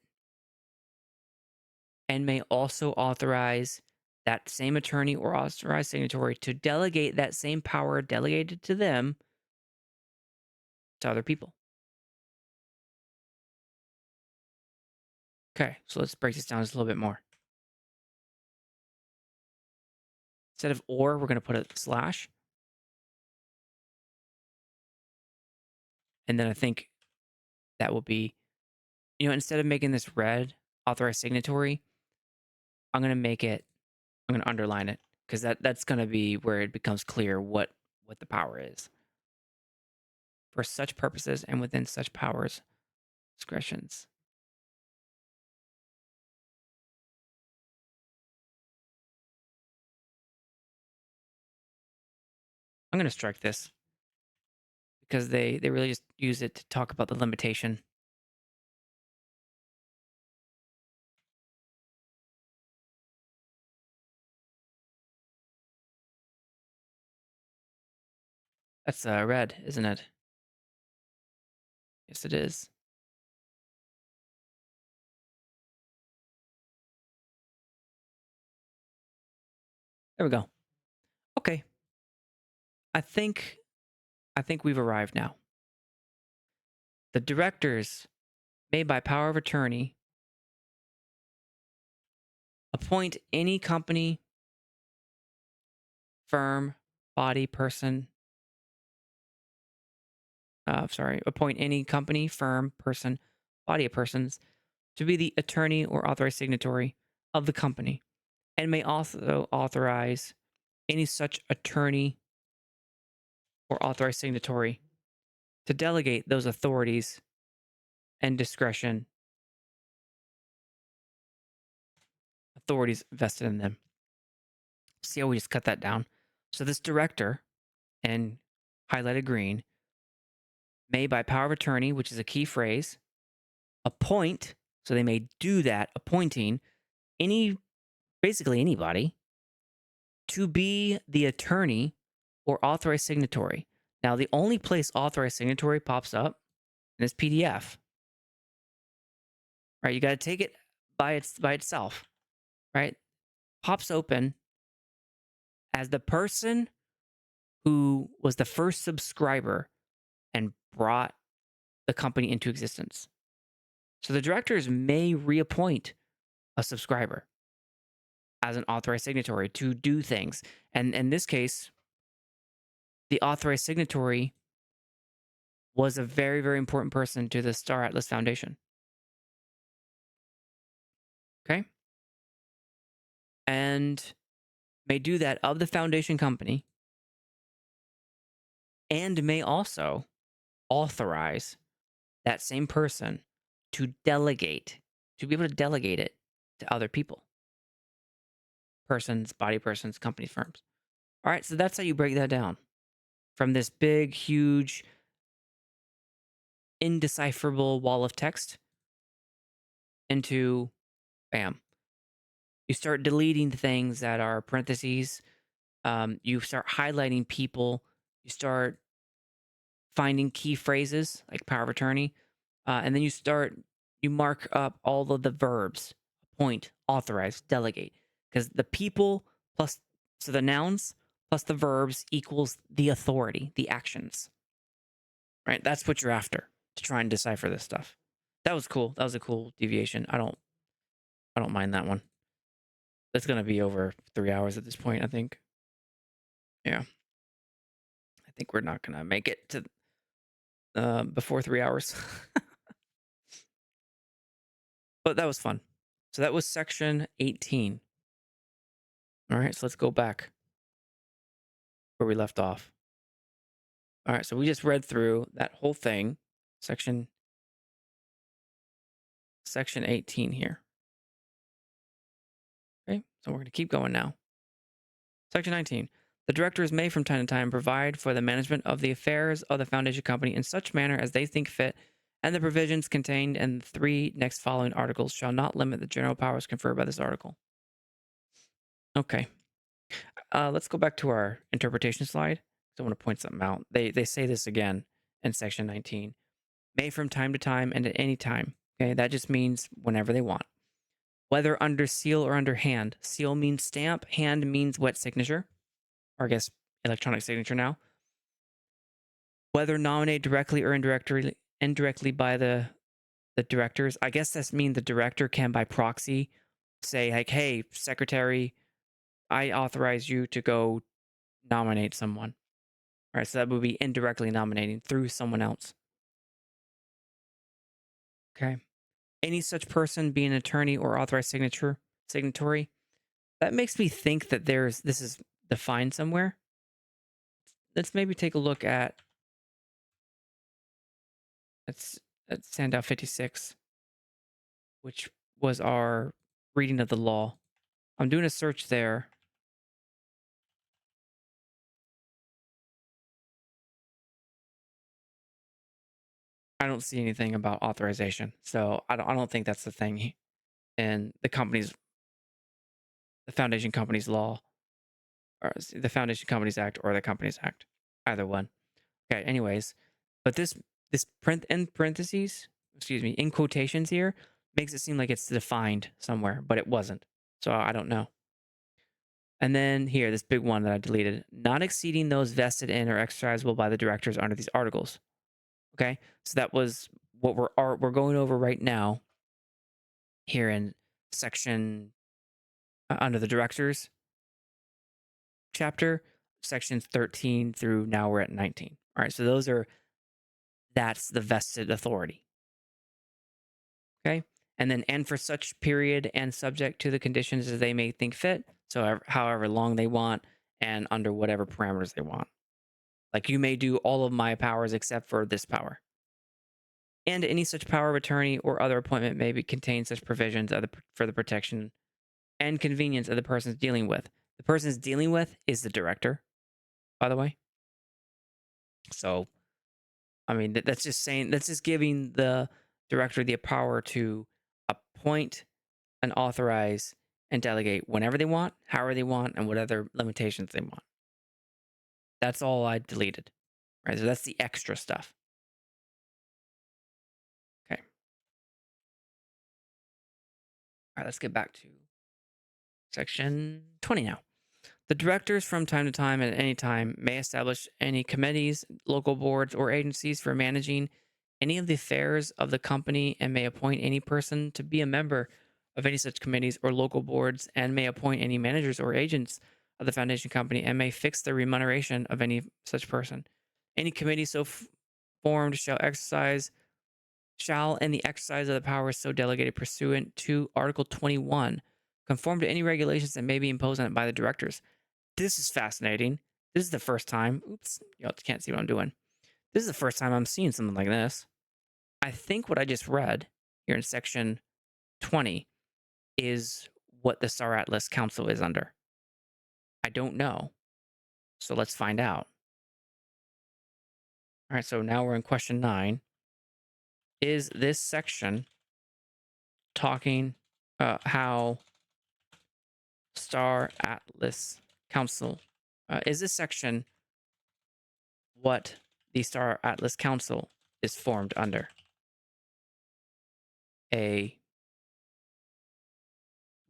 and may also authorize that same attorney or authorized signatory to delegate that same power delegated to them to other people. Okay, so let's break this down just a little bit more. Instead of or, we're going to put a slash. And then I think that will be, instead of making this red, authorized signatory, I'm going to underline it because that's going to be where it becomes clear what the power is. For such purposes and within such powers, discretions. I'm going to strike this because they really just use it to talk about the limitation. That's red, isn't it? Yes, it is. There we go. Okay. I think we've arrived now. The directors may, by power of attorney, appoint any company, firm, body, person. Appoint any company, firm, person, body of persons to be the attorney or authorized signatory of the company, and may also authorize any such attorney or authorized signatory to delegate those authorities and discretion, authorities vested in them. See how we just cut that down? So this director, and highlighted green, may, by power of attorney, which is a key phrase, appoint, so they may do that, appointing any basically anybody, to be the attorney or authorized signatory. Now, the only place authorized signatory pops up in this PDF, right? You got to take it by itself, right? Pops open as the person who was the first subscriber and brought the company into existence. So the directors may reappoint a subscriber as an authorized signatory to do things. And in this case, the authorized signatory was a very, very important person to the Star Atlas Foundation. Okay? And may do that of the foundation company and may also authorize that same person to delegate, to be able to delegate it to other people, persons, body persons, companies, firms. All right, so that's how you break that down from this big, huge, indecipherable wall of text into bam. You start deleting things that are parentheses. You start highlighting people. You start finding key phrases like power of attorney. And then you mark up all of the verbs: appoint, authorize, delegate. Because the people plus, so the nouns plus the verbs equals the authority, the actions. Right? That's what you're after to try and decipher this stuff. That was cool. That was a cool deviation. I don't mind that one. It's gonna be over 3 hours at this point, I think. Yeah. I think we're not gonna make it to before 3 hours. But that was fun. So that was section 18. All right, so let's go back where we left off. All right, so we just read through that whole thing, section 18 here. Okay, so we're going to keep going now. Section 19. The directors may from time to time provide for the management of the affairs of the foundation company in such manner as they think fit, and the provisions contained in the 3 next following articles shall not limit the general powers conferred by this article. Okay. Let's go back to our interpretation slide. I want to point something out. They say this again in section 19. May from time to time and at any time. Okay, that just means whenever they want. Whether under seal or under hand. Seal means stamp, hand means wet signature, or I guess electronic signature now. Whether nominated directly or indirectly by the directors. I guess that means the director can by proxy say like, hey, secretary, I authorize you to go nominate someone. All right, so that would be indirectly nominating through someone else. Okay. Any such person being an attorney or authorized signatory. That makes me think that this is defined somewhere. Let's maybe take a look at SANDDAO 56, which was our reading of the law. I'm doing a search there. I don't see anything about authorization, so I don't think that's the thing in the foundation company's law, or the Foundation Companies Act or the Companies Act, either one. Okay. Anyways, but this print in parentheses, in quotations here, makes it seem like it's defined somewhere, but it wasn't. So I don't know. And then here, this big one that I deleted: not exceeding those vested in or exercisable by the directors under these articles. Okay, so that was what we're going over right now here in section under the directors chapter, sections 13 through now we're at 19. All right, so that's the vested authority. Okay, and then and for such period and subject to the conditions as they may think fit, so however long they want and under whatever parameters they want. Like, you may do all of my powers except for this power. And any such power of attorney or other appointment may contain such provisions for the protection and convenience of the persons dealing with. The persons dealing with is the director, by the way. So, I mean, that's just giving the director the power to appoint and authorize and delegate whenever they want, however they want, and what other limitations they want. That's all I deleted, right? So that's the extra stuff. Okay. All right, let's get back to section 20 now. The directors from time to time and at any time may establish any committees, local boards, or agencies for managing any of the affairs of the company and may appoint any person to be a member of any such committees or local boards and may appoint any managers or agents of the foundation company and may fix the remuneration of any such person. Any committee so formed shall in the exercise of the powers so delegated pursuant to Article 21 conform to any regulations that may be imposed on it by the directors. This is fascinating. This is the first time. Oops, you can't see what I'm doing. This is the first time I'm seeing something like this. I think what I just read here in section 20 is what the Star Atlas Council is under. I don't know. So let's find out. All right, so now we're in question 9. Is this section talking how Star Atlas Council, is this section what the Star Atlas Council is formed under? A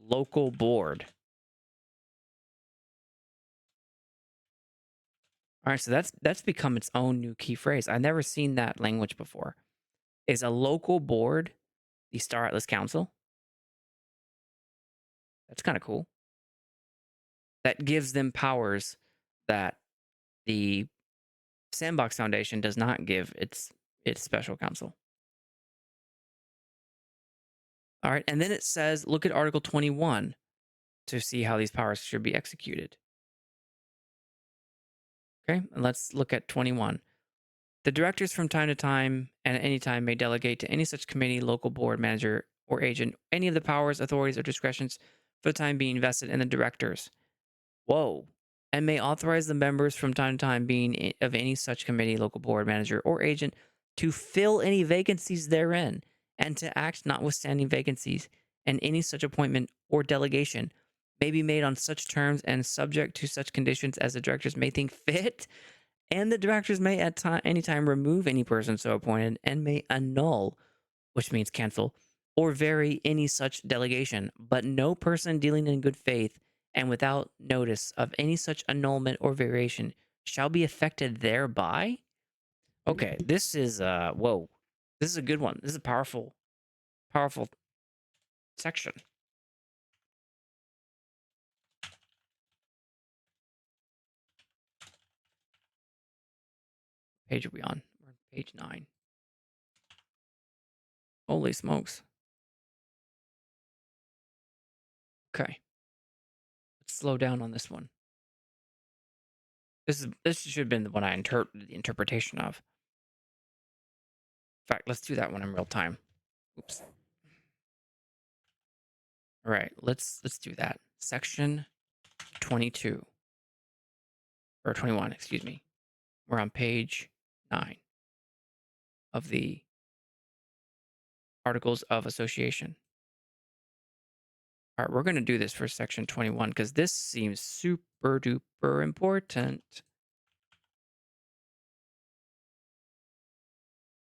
local board. All right, so that's become its own new key phrase. I've never seen that language before. Is a local board the Star Atlas Council? That's kind of cool. That gives them powers that the Sandbox Foundation does not give its special counsel. All right, and then it says, look at Article 21 to see how these powers should be executed. Okay, and let's look at 21. The directors from time to time and at any time may delegate to any such committee, local board, manager, or agent any of the powers, authorities, or discretions for the time being vested in the directors. Whoa. And may authorize the members from time to time being of any such committee, local board, manager, or agent to fill any vacancies therein and to act notwithstanding vacancies, and any such appointment or delegation may be made on such terms and subject to such conditions as the directors may think fit. And the directors may at any time remove any person so appointed and may annul, which means cancel, or vary any such delegation, but no person dealing in good faith and without notice of any such annulment or variation shall be affected thereby. Okay, this is whoa. This is a good one. This is a powerful section. Page are we on? We're on page 9. Holy smokes. Okay. Let's slow down on this one. This should have been the one I the interpretation of. In fact, let's do that one in real time. Oops. All right, let's do that. Section 22 or 21, excuse me. We're on page 9 of the Articles of Association. All right, we're going to do this for section 21 because this seems super duper important.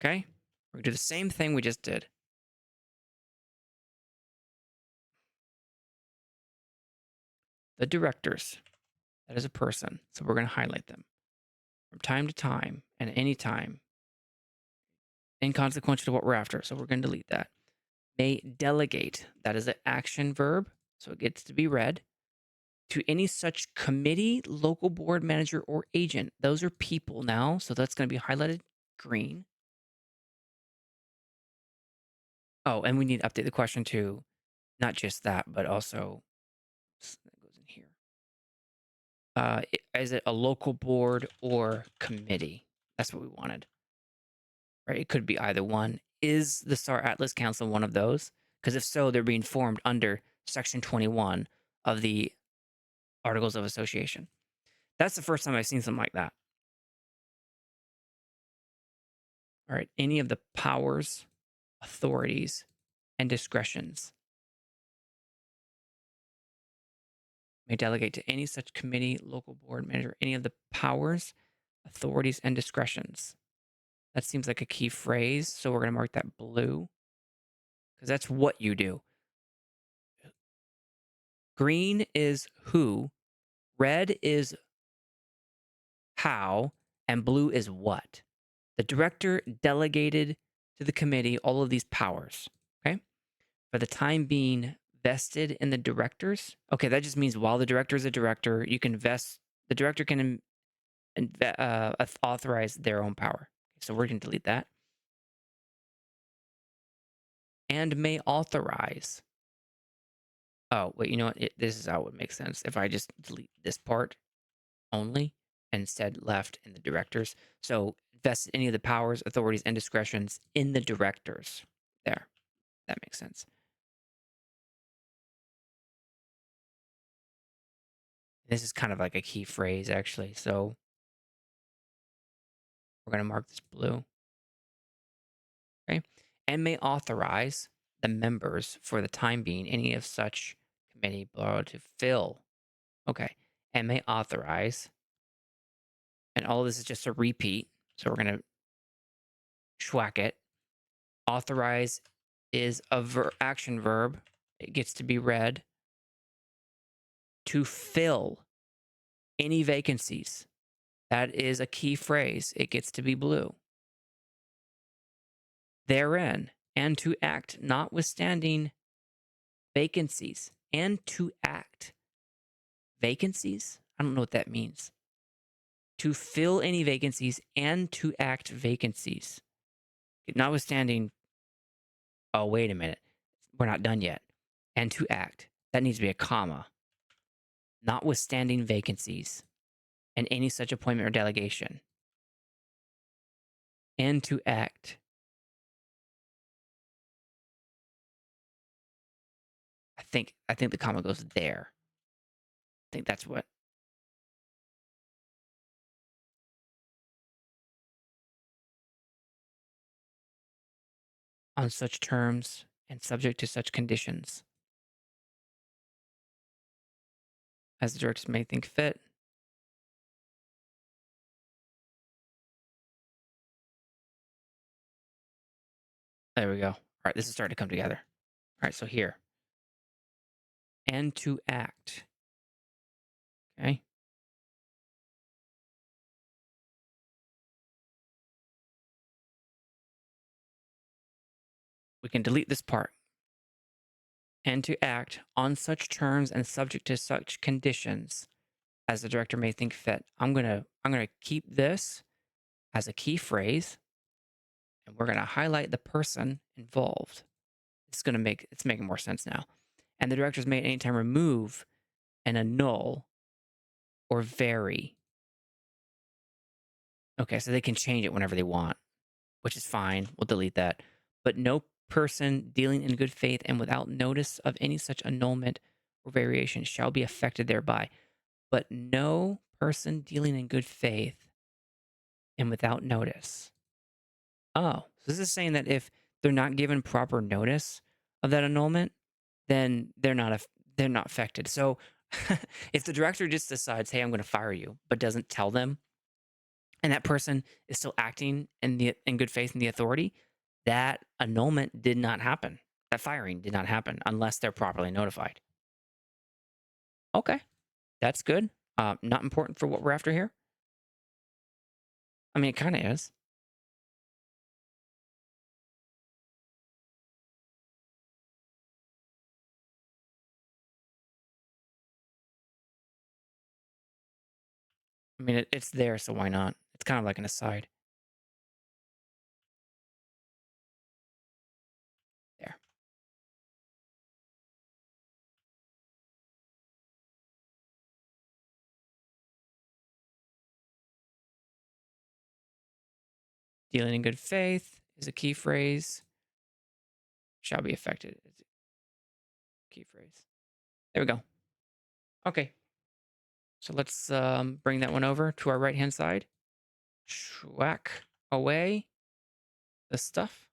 Okay, we're going to do the same thing we just did. The directors, that is a person, so we're going to highlight them. From time to time and any time, inconsequential to what we're after, so we're going to delete that. May delegate, that is an action verb, so it gets to be read, to any such committee, local board, manager, or agent. Those are people now, so that's going to be highlighted green. Oh, and we need to update the question to not just that, but also that goes in here. Is it a local board or committee? That's what we wanted. Right? It could be either one. Is the Star Atlas Council one of those? Because if so, they're being formed under Section 21 of the Articles of Association. That's the first time I've seen something like that. All right. Any of the powers, authorities, and discretions. may delegate to any such committee, local board, manager, any of the powers, authorities, and discretions. That seems like a key phrase, so we're going to mark that blue because that's what you do. Green is who, red is how, and blue is what. The director delegated to the committee all of these powers, okay? For the time being, vested in the directors. Okay, that just means while the director is a director, you can vest, the director can authorize their own power. So we're going to delete that. And may authorize. Oh, wait, you know what? This is how it would make sense. If I just delete this part only and instead left in the directors. So vest any of the powers, authorities, and discretions in the directors. There. That makes sense. This is kind of like a key phrase, actually. So we're going to mark this blue. Okay. And may authorize the members for the time being any of such committee blah, to fill. Okay. And may authorize. And all of this is just a repeat. So we're going to schwack it. Authorize is a action verb. It gets to be read. To fill any vacancies. That is a key phrase. It gets to be blue. Therein, and to act notwithstanding vacancies. And to act. Vacancies? I don't know what that means. To fill any vacancies and to act vacancies. Notwithstanding, oh, wait a minute. We're not done yet. And to act. That needs to be a comma. Notwithstanding vacancies and any such appointment or delegation. And to act. I think the comma goes there. I think that's what. On such terms and subject to such conditions as the directors may think fit. There we go. All right, this is starting to come together. All right, so here. And to act. Okay. We can delete this part. And to act on such terms and subject to such conditions as the director may think fit. I'm gonna keep this as a key phrase, and we're gonna highlight the person involved. It's making more sense now. And the directors may at any time remove and annul or vary. Okay, so they can change it whenever they want, which is fine. We'll delete that. But no person dealing in good faith and without notice of any such annulment or variation shall be affected thereby. But no person dealing in good faith and without notice. Oh, so this is saying that if they're not given proper notice of that annulment, then they're not affected. So if the director just decides, "Hey, I'm going to fire you," but doesn't tell them, and that person is still acting in good faith in the authority, that annulment did not happen. That firing did not happen unless they're properly notified. Okay, that's good. Not important for what we're after here. I mean, it kind of is. I mean, it's there, so why not? It's kind of like an aside. There. Dealing in good faith is a key phrase. Shall be affected is a key phrase. There we go. Okay. So let's bring that one over to our right-hand side. Schwack away the stuff.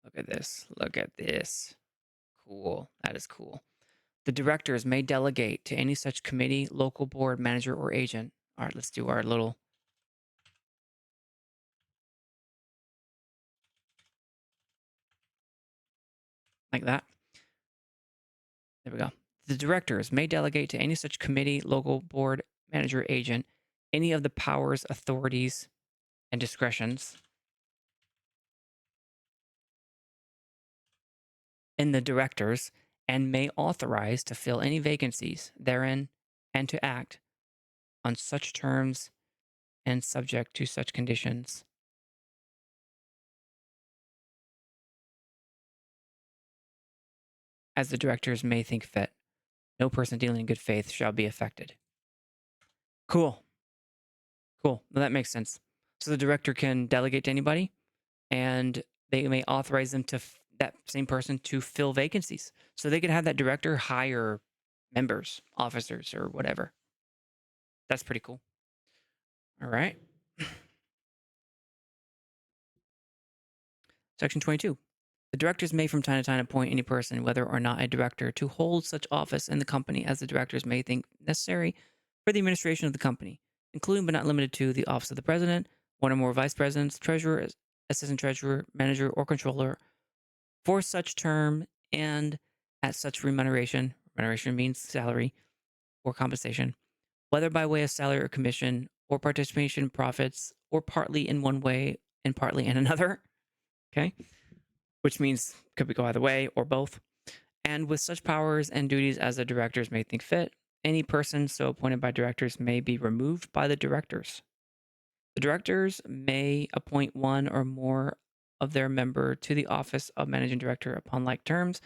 Look at this. Look at this. Cool. That is cool. The directors may delegate to any such committee, local board, manager, or agent. All right, let's do our little... like that. There we go. The directors may delegate to any such committee, local board, manager, agent, any of the powers, authorities, and discretions in the directors, and may authorize to fill any vacancies therein and to act on such terms and subject to such conditions as the directors may think fit. No person dealing in good faith shall be affected. Cool. Cool. Well, that makes sense. So the director can delegate to anybody, and they may authorize them to that same person to fill vacancies. So they could have that director hire members, officers, or whatever. That's pretty cool. All right. Section 22. The directors may from time to time appoint any person, whether or not a director, to hold such office in the company as the directors may think necessary for the administration of the company, including but not limited to the office of the president, one or more vice presidents, treasurer, assistant treasurer, manager, or controller for such term and at such remuneration. Remuneration means salary or compensation, whether by way of salary or commission or participation in profits or partly in one way and partly in another. Okay. Which means could go either way or both. And with such powers and duties as the directors may think fit, any person so appointed by directors may be removed by the directors. The directors may appoint one or more of their member to the office of managing director upon like terms,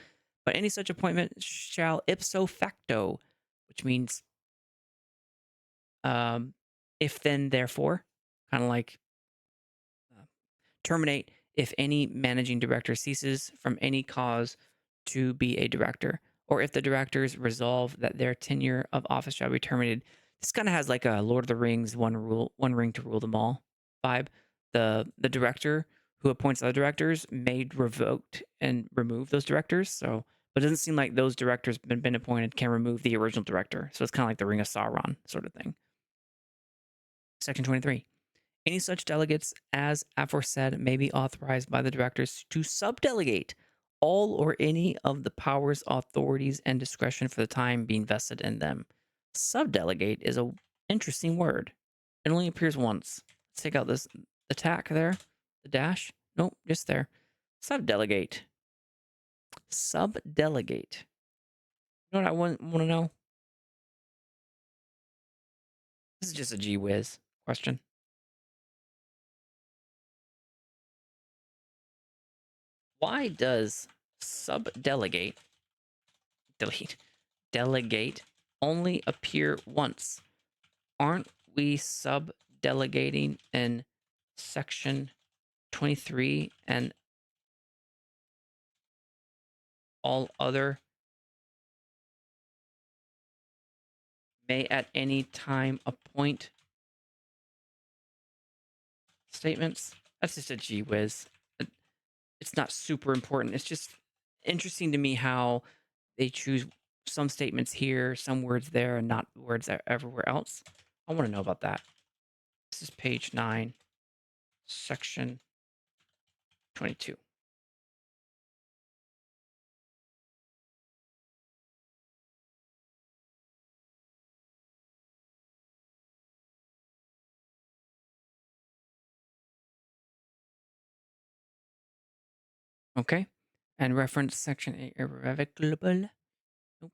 but any such appointment shall ipso facto, which means if then therefore, kind of like terminate if any managing director ceases from any cause to be a director, or if the directors resolve that their tenure of office shall be terminated. This kind of has like a Lord of the Rings, one ring to rule them all vibe. The director who appoints other directors may revoke and remove those directors. So, but it doesn't seem like those directors been appointed can remove the original director. So it's kind of like the Ring of Sauron sort of thing. Section 23. Any such delegates as aforesaid may be authorized by the directors to subdelegate all or any of the powers, authorities, and discretion for the time being vested in them. Subdelegate is an interesting word. It only appears once. Let's take out the tack there, the dash. Nope, just there. Subdelegate. Subdelegate. You know what I want to know? This is just a gee whiz question. Why does subdelegate delegate only appear once? Aren't we sub-delegating in section 23 and all other may at any time appoint statements? That's just a gee whiz. It's not super important. It's just interesting to me how they choose some statements here, some words there, and not words everywhere else. I want to know about that. This is page 9, section 22. Okay. And reference section 8 irrevocable. Nope,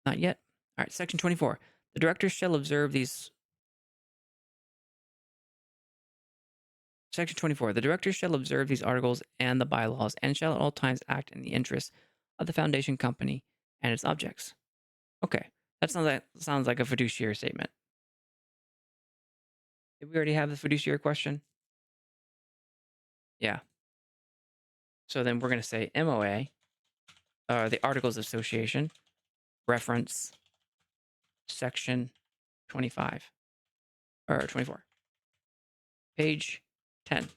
not yet. All right, section 24. The directors shall observe these. Section 24. The directors shall observe these articles and the bylaws and shall at all times act in the interests of the foundation company and its objects. Okay. That sounds like a fiduciary statement. Did we already have the fiduciary question? Yeah. So then we're going to say MOA, the Articles of Association, reference section 25 or 24. Page 10.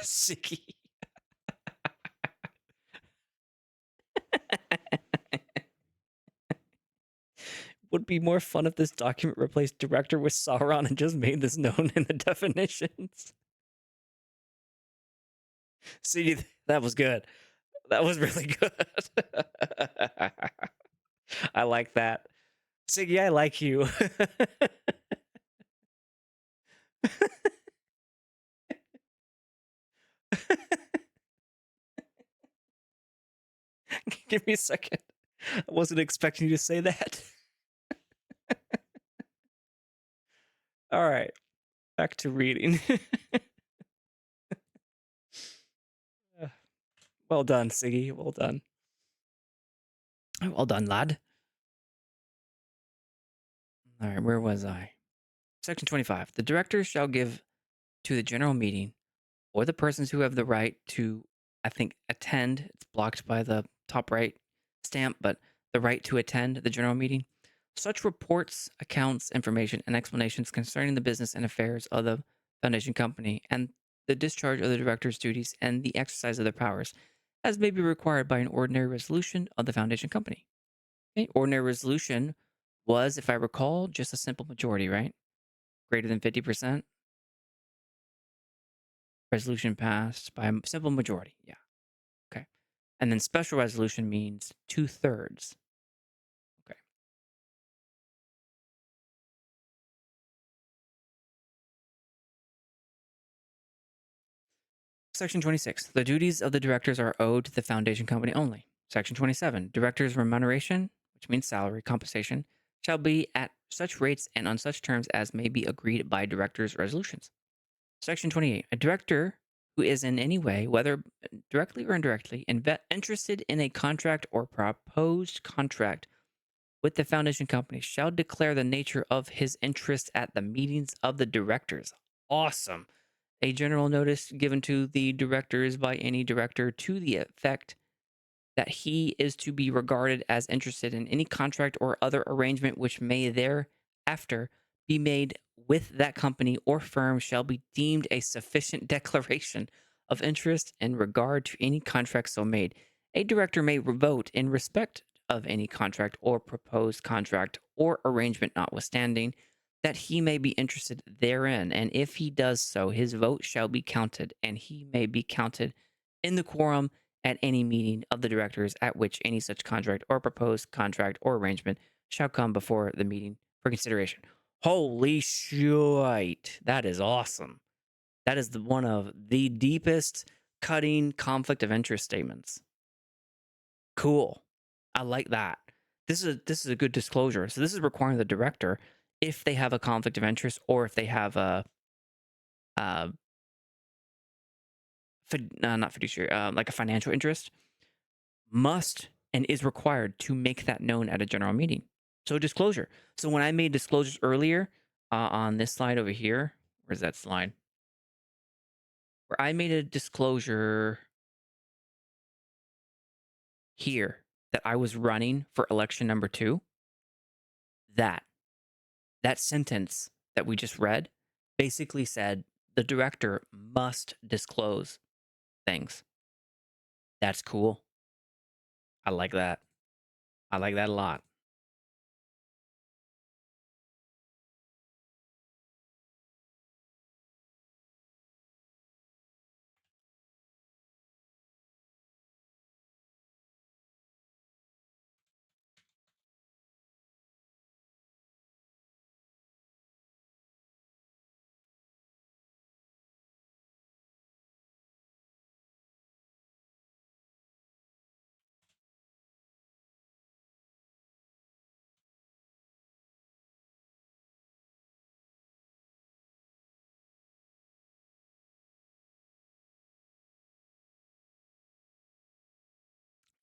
Siggy. Would be more fun if this document replaced director with Sauron and just made this known in the definitions. See, that was good. That was really good. I like that. Siggy, I like you. Give me a second. I wasn't expecting you to say that. All right, back to reading. Well done, Siggy. Well done. Well done, lad. All right, where was I? Section 25. The directors shall give to the general meeting or the persons who have the right to, I think, attend. It's blocked by the top right stamp, but the right to attend the general meeting. Such reports, accounts, information, and explanations concerning the business and affairs of the foundation company and the discharge of the director's duties and the exercise of their powers, as may be required by an ordinary resolution of the foundation company. Okay? Ordinary resolution was, if I recall, just a simple majority, right? Greater than 50%. Resolution passed by a simple majority. Yeah. Okay. And then special resolution means 2/3. Okay. Section 26. The duties of the directors are owed to the foundation company only. Section 27. Directors' remuneration, which means salary, compensation, shall be at such rates and on such terms as may be agreed by directors' resolutions. Section 28. A director who is in any way, whether directly or indirectly, interested in a contract or proposed contract with the foundation company shall declare the nature of his interest at the meetings of the directors. Awesome. A general notice given to the directors by any director to the effect that he is to be regarded as interested in any contract or other arrangement which may thereafter be made with that company or firm shall be deemed a sufficient declaration of interest in regard to any contract so made. A director may vote in respect of any contract or proposed contract or arrangement notwithstanding that he may be interested therein, and if he does so, his vote shall be counted, and he may be counted in the quorum at any meeting of the directors at which any such contract or proposed contract or arrangement shall come before the meeting for consideration. Holy shit. That is awesome. That is one of the deepest cutting conflict of interest statements. Cool. I like that. This is a good disclosure. So this is requiring the director, if they have a conflict of interest or if they have a not fiduciary, like a financial interest, must and is required to make that known at a general meeting. So disclosure. So when I made disclosures earlier on this slide over here, where's that slide? Where I made a disclosure here that I was running for election number 2, that sentence that we just read basically said the director must disclose things. That's cool. I like that. I like that a lot.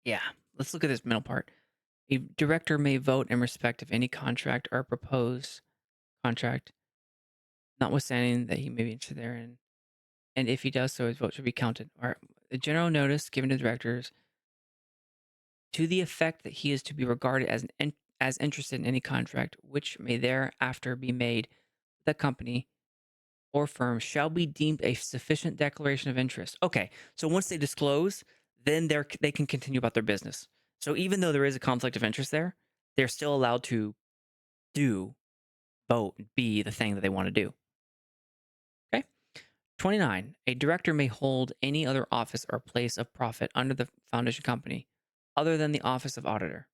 Yeah. Let's look at this middle part. A director may vote in respect of any contract or proposed contract, notwithstanding that he may be interested therein. And if he does so, his vote should be counted. Or a general notice given to directors to the effect that he is to be regarded as interested in any contract which may thereafter be made with the company or firm shall be deemed a sufficient declaration of interest. Okay, so once they disclose, then they can continue about their business. So even though there is a conflict of interest there, they're still allowed to do, vote, be the thing that they want to do. Okay. 29. A director may hold any other office or place of profit under the foundation company other than the office of auditor,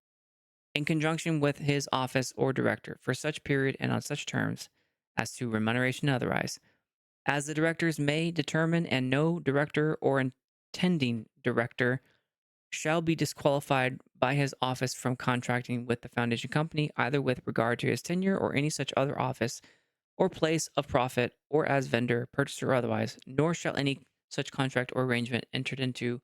in conjunction with his office or director, for such period and on such terms as to remuneration otherwise, as the directors may determine, and no director or intending director shall be disqualified by his office from contracting with the foundation company, either with regard to his tenure or any such other office or place of profit, or as vendor, purchaser, or otherwise, nor shall any such contract or arrangement entered into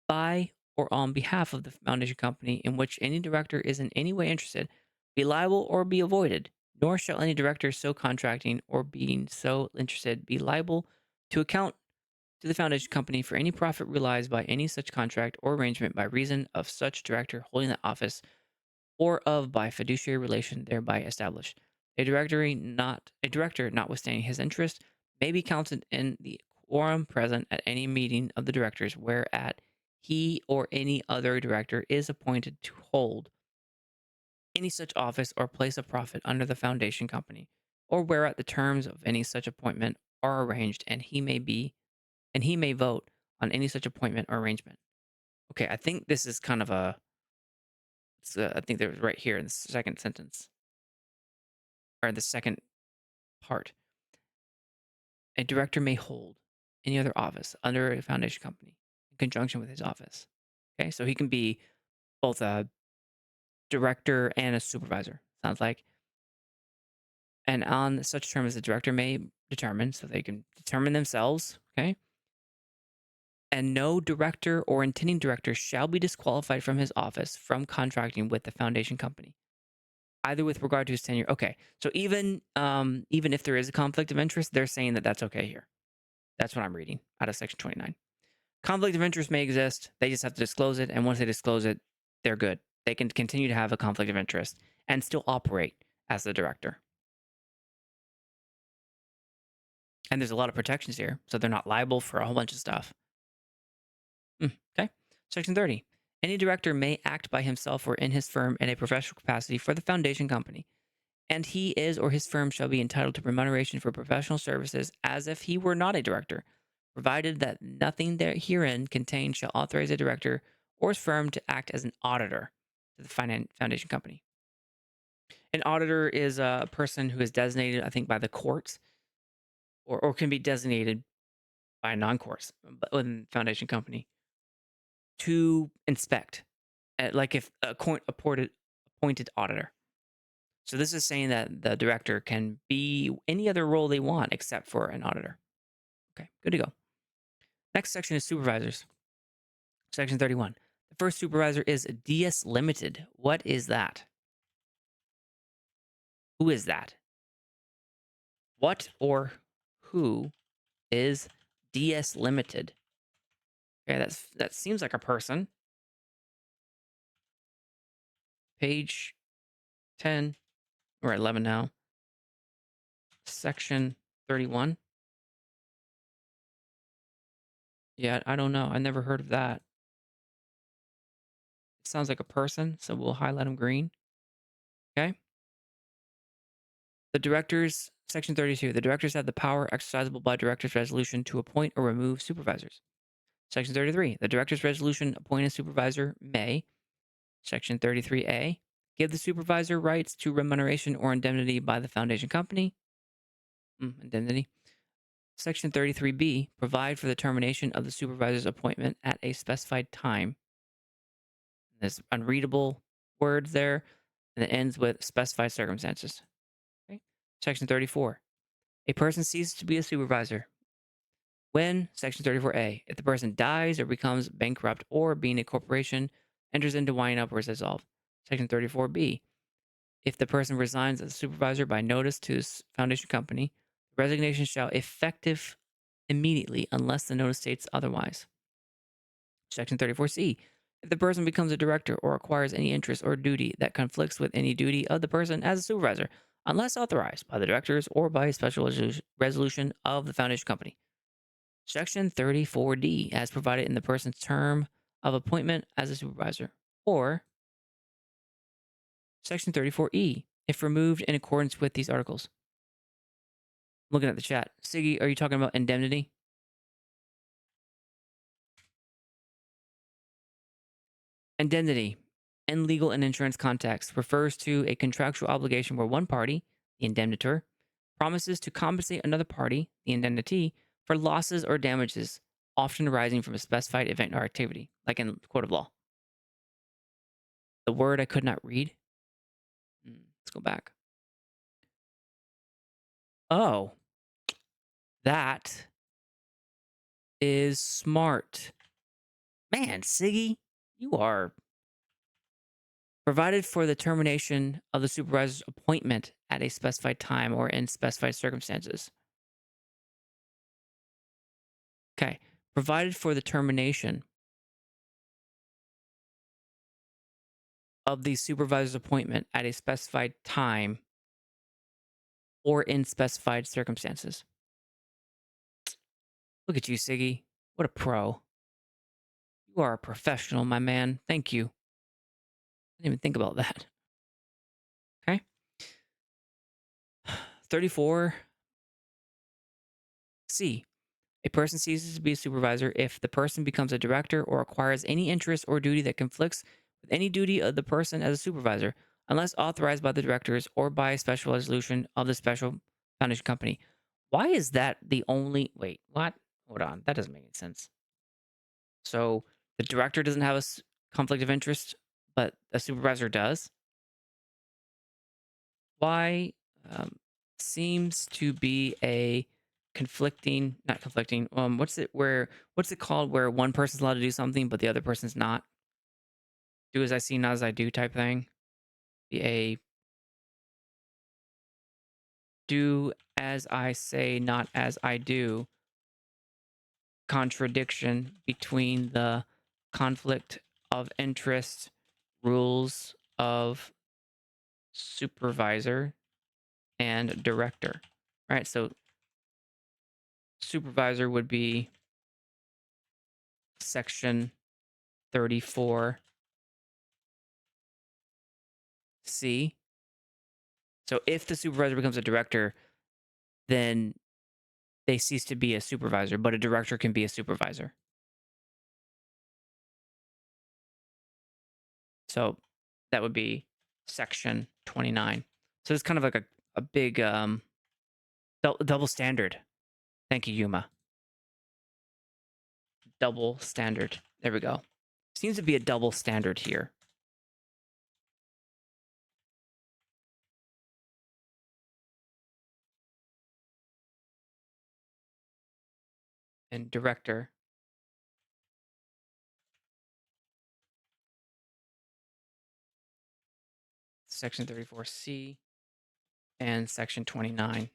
by or on behalf of the foundation company in which any director is in any way interested be liable or be avoided, nor shall any director so contracting or being so interested be liable to account to the foundation company for any profit realized by any such contract or arrangement by reason of such director holding that office, or of by fiduciary relation thereby established. A director, notwithstanding his interest, may be counted in the quorum present at any meeting of the directors whereat he or any other director is appointed to hold any such office or place of profit under the foundation company, or whereat the terms of any such appointment are arranged, and he may vote on any such appointment or arrangement. Okay, I think this is kind of I think they're right here in the second sentence, or the second part. A director may hold any other office under a foundation company in conjunction with his office. Okay, so he can be both a director and a supervisor, sounds like. And on such terms as the director may determine, so they can determine themselves, okay? And no director or intending director shall be disqualified from his office from contracting with the foundation company, either with regard to his tenure. Okay, so even if there is a conflict of interest, they're saying that that's okay here. That's what I'm reading out of Section 29. Conflict of interest may exist. They just have to disclose it. And once they disclose it, they're good. They can continue to have a conflict of interest and still operate as the director. And there's a lot of protections here. So they're not liable for a whole bunch of stuff. Okay. Section 30. Any director may act by himself or in his firm in a professional capacity for the foundation company, and he is or his firm shall be entitled to remuneration for professional services as if he were not a director, provided that nothing there herein contained shall authorize a director or his firm to act as an auditor to the foundation company. An auditor is a person who is designated, I think, by the courts, or can be designated by non-courts, but within the foundation company, to inspect, like if appointed auditor. So this is saying that the director can be any other role they want except for an auditor. Okay, good to go. Next section is supervisors. Section 31. The first supervisor is DS Limited. What is that? Who is that? What or who is DS Limited? Okay, that seems like a person. Page 10 or 11 now. Section 31. Yeah, I don't know. I never heard of that. It sounds like a person, so we'll highlight them green. Okay. The directors, Section 32. The directors have the power exercisable by director's resolution to appoint or remove supervisors. Section 33. The director's resolution appoint a supervisor may, Section 33A, give the supervisor rights to remuneration or indemnity by the foundation company. Indemnity. Section 33B, provide for the termination of the supervisor's appointment at a specified time. There's unreadable words there, and it ends with specified circumstances. Okay. Section 34. A person ceases to be a supervisor when, Section 34A, if the person dies or becomes bankrupt or, being a corporation, enters into winding up or is dissolved. Section 34B, if the person resigns as a supervisor by notice to his foundation company, the resignation shall effective immediately unless the notice states otherwise. Section 34C, if the person becomes a director or acquires any interest or duty that conflicts with any duty of the person as a supervisor unless authorized by the directors or by a special resolution of the foundation company. Section 34D, as provided in the person's term of appointment as a supervisor. Or Section 34E, if removed in accordance with these articles. Looking at the chat. Siggy, are you talking about indemnity? Indemnity, in legal and insurance context, refers to a contractual obligation where one party, the indemnitor, promises to compensate another party, the indemnity, for losses or damages often arising from a specified event or activity, like in court of law. The word I could not read. Let's go back. Oh, that is smart. Man, Siggy, you are provided for the termination of the supervisor's appointment at a specified time or in specified circumstances. Okay. Provided for the termination of the supervisor's appointment at a specified time or in specified circumstances. Look at you, Siggy. What a pro. You are a professional, my man. Thank you. I didn't even think about that. Okay. 34C. A person ceases to be a supervisor if the person becomes a director or acquires any interest or duty that conflicts with any duty of the person as a supervisor, unless authorized by the directors or by a special resolution of the special foundation company. Why is that the only... Wait, what? Hold on. That doesn't make any sense. So the director doesn't have a conflict of interest, but a supervisor does? Why? Seems to be a not conflicting. What's it called where one person's allowed to do something but the other person's not? Do as I see, not as I do type thing. A do as I say, not as I do contradiction between the conflict of interest rules of supervisor and director. Right? So supervisor would be section 34C. So if the supervisor becomes a director, then they cease to be a supervisor, but a director can be a supervisor. So that would be section 29. So it's kind of like a big double standard. Thank you, Yuma. Double standard. There we go. Seems to be a double standard here. And director. Section 34C and section 29.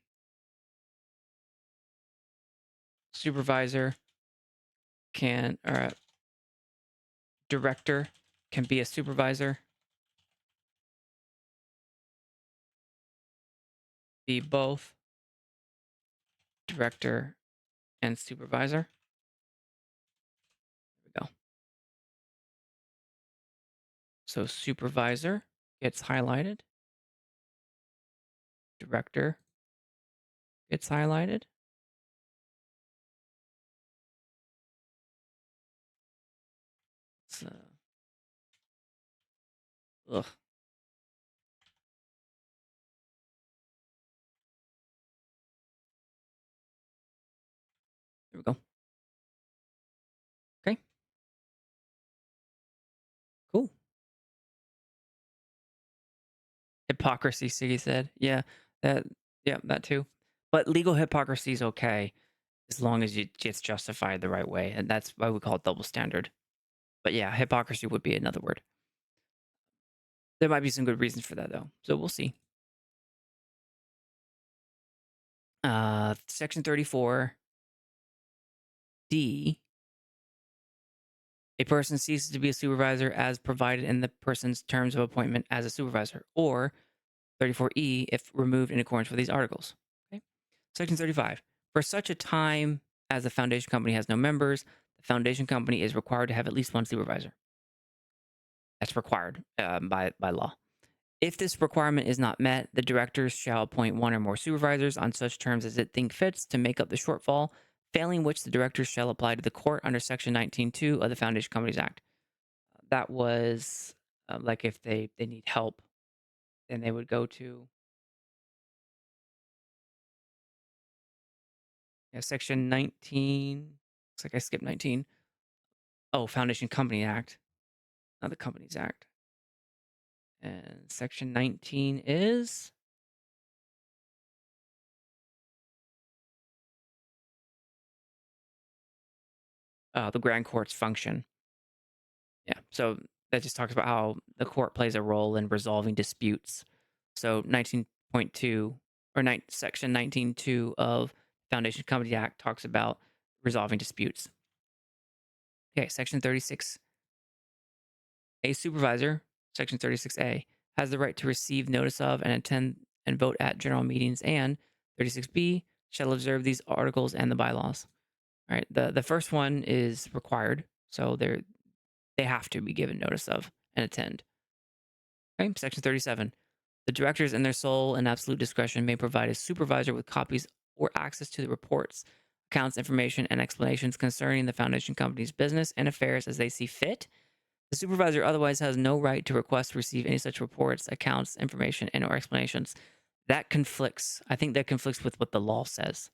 Supervisor can, or director can be a supervisor. Be both director and supervisor. There we go. So supervisor gets highlighted. Director gets highlighted. So, ugh. There we go. Okay. Cool. Hypocrisy, Siggy said. Yeah, that too. But legal hypocrisy is okay as long as it's justified the right way, and that's why we call it double standard. But yeah, hypocrisy would be another word. There might be some good reasons for that, though. So we'll see. Section 34D. A person ceases to be a supervisor as provided in the person's terms of appointment as a supervisor. Or 34E if removed in accordance with these articles. Okay. Section 35. For such a time as the foundation company has no members, the foundation company is required to have at least one supervisor. That's required by law. If this requirement is not met, the directors shall appoint one or more supervisors on such terms as it think fits to make up the shortfall, failing which the directors shall apply to the court under Section 19.2 of the Foundation Companies Act. That was like if they need help, then they would go to Section 19. Looks like I skipped 19. Oh, Foundation Company Act, not the Companies Act. And Section 19 is the Grand Court's function. Yeah, so that just talks about how the court plays a role in resolving disputes. So 19.2 or Section 19.2 of Foundation Company Act talks about resolving disputes. Okay, Section 36. A supervisor, Section 36A, has the right to receive notice of and attend and vote at general meetings, and 36B shall observe these articles and the bylaws. All right, the first one is required, so they have to be given notice of and attend. Okay, Section 37. The directors, in their sole and absolute discretion, may provide a supervisor with copies or access to the reports, accounts, information, and explanations concerning the foundation company's business and affairs as they see fit. The supervisor otherwise has no right to request to receive any such reports, accounts, information, and/or explanations. That conflicts. I think that conflicts with what the law says.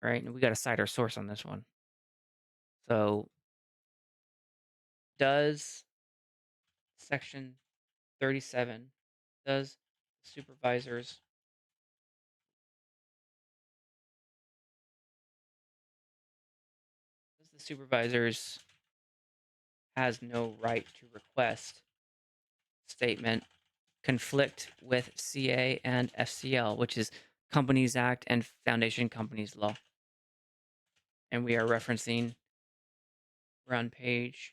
All right, and we got to cite our source on this one. So, does Section 37 does supervisors the supervisors has no right to request statement conflict with CA and FCL, which is Companies Act and Foundation Companies Law. And we are referencing, we're on page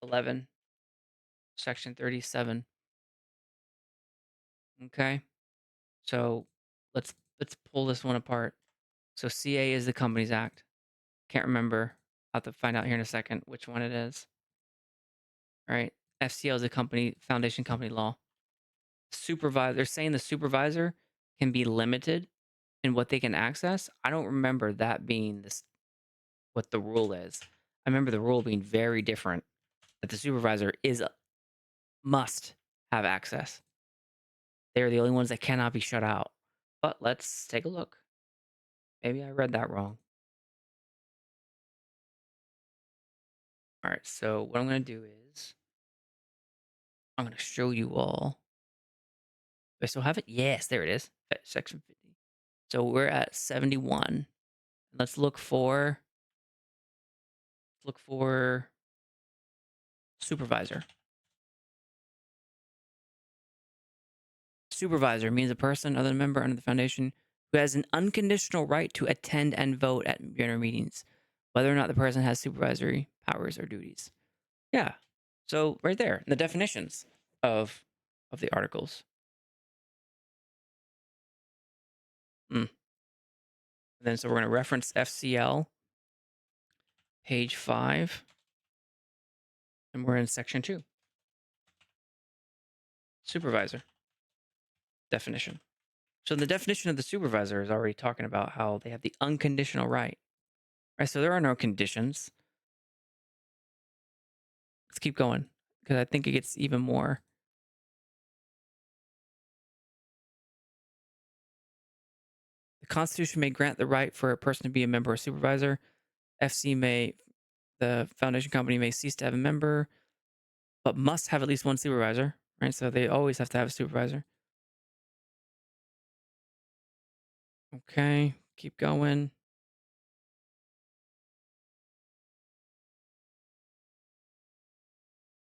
11, section 37. Okay, so let's pull this one apart. So CA is the Companies Act. Can't remember. I'll have to find out here in a second which one it is. All right, FCL is the foundation company law. Supervisor, they're saying the supervisor can be limited in what they can access. I don't remember that being this what the rule is. I remember the rule being very different. That the supervisor must have access. They're the only ones that cannot be shut out. But let's take a look. Maybe I read that wrong. All right, so what I'm going to do is I'm going to show you all. Do I still have it? Yes, there it is. Section 50. So we're at 71. Let's look for supervisor. Supervisor means a person other than a member under the foundation who has an unconditional right to attend and vote at general meetings, whether or not the person has supervisory powers or duties. Yeah. So right there, the definitions of the articles. And then so we're going to reference FCL, page 5, and we're in section 2. Supervisor definition. So the definition of the supervisor is already talking about how they have the unconditional right. Right, so there are no conditions. Let's keep going because I think it gets even more. The Constitution may grant the right for a person to be a member or supervisor. The foundation company may cease to have a member, but must have at least one supervisor, right? So they always have to have a supervisor. Okay, keep going.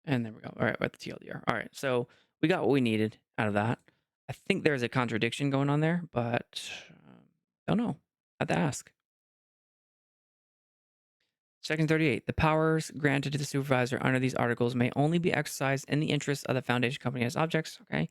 And there we go. All right, we're at the TLDR. All right, so we got what we needed out of that. I think there's a contradiction going on there, but don't know. I have to ask. Section 38. The powers granted to the supervisor under these articles may only be exercised in the interests of the foundation company as objects. Okay.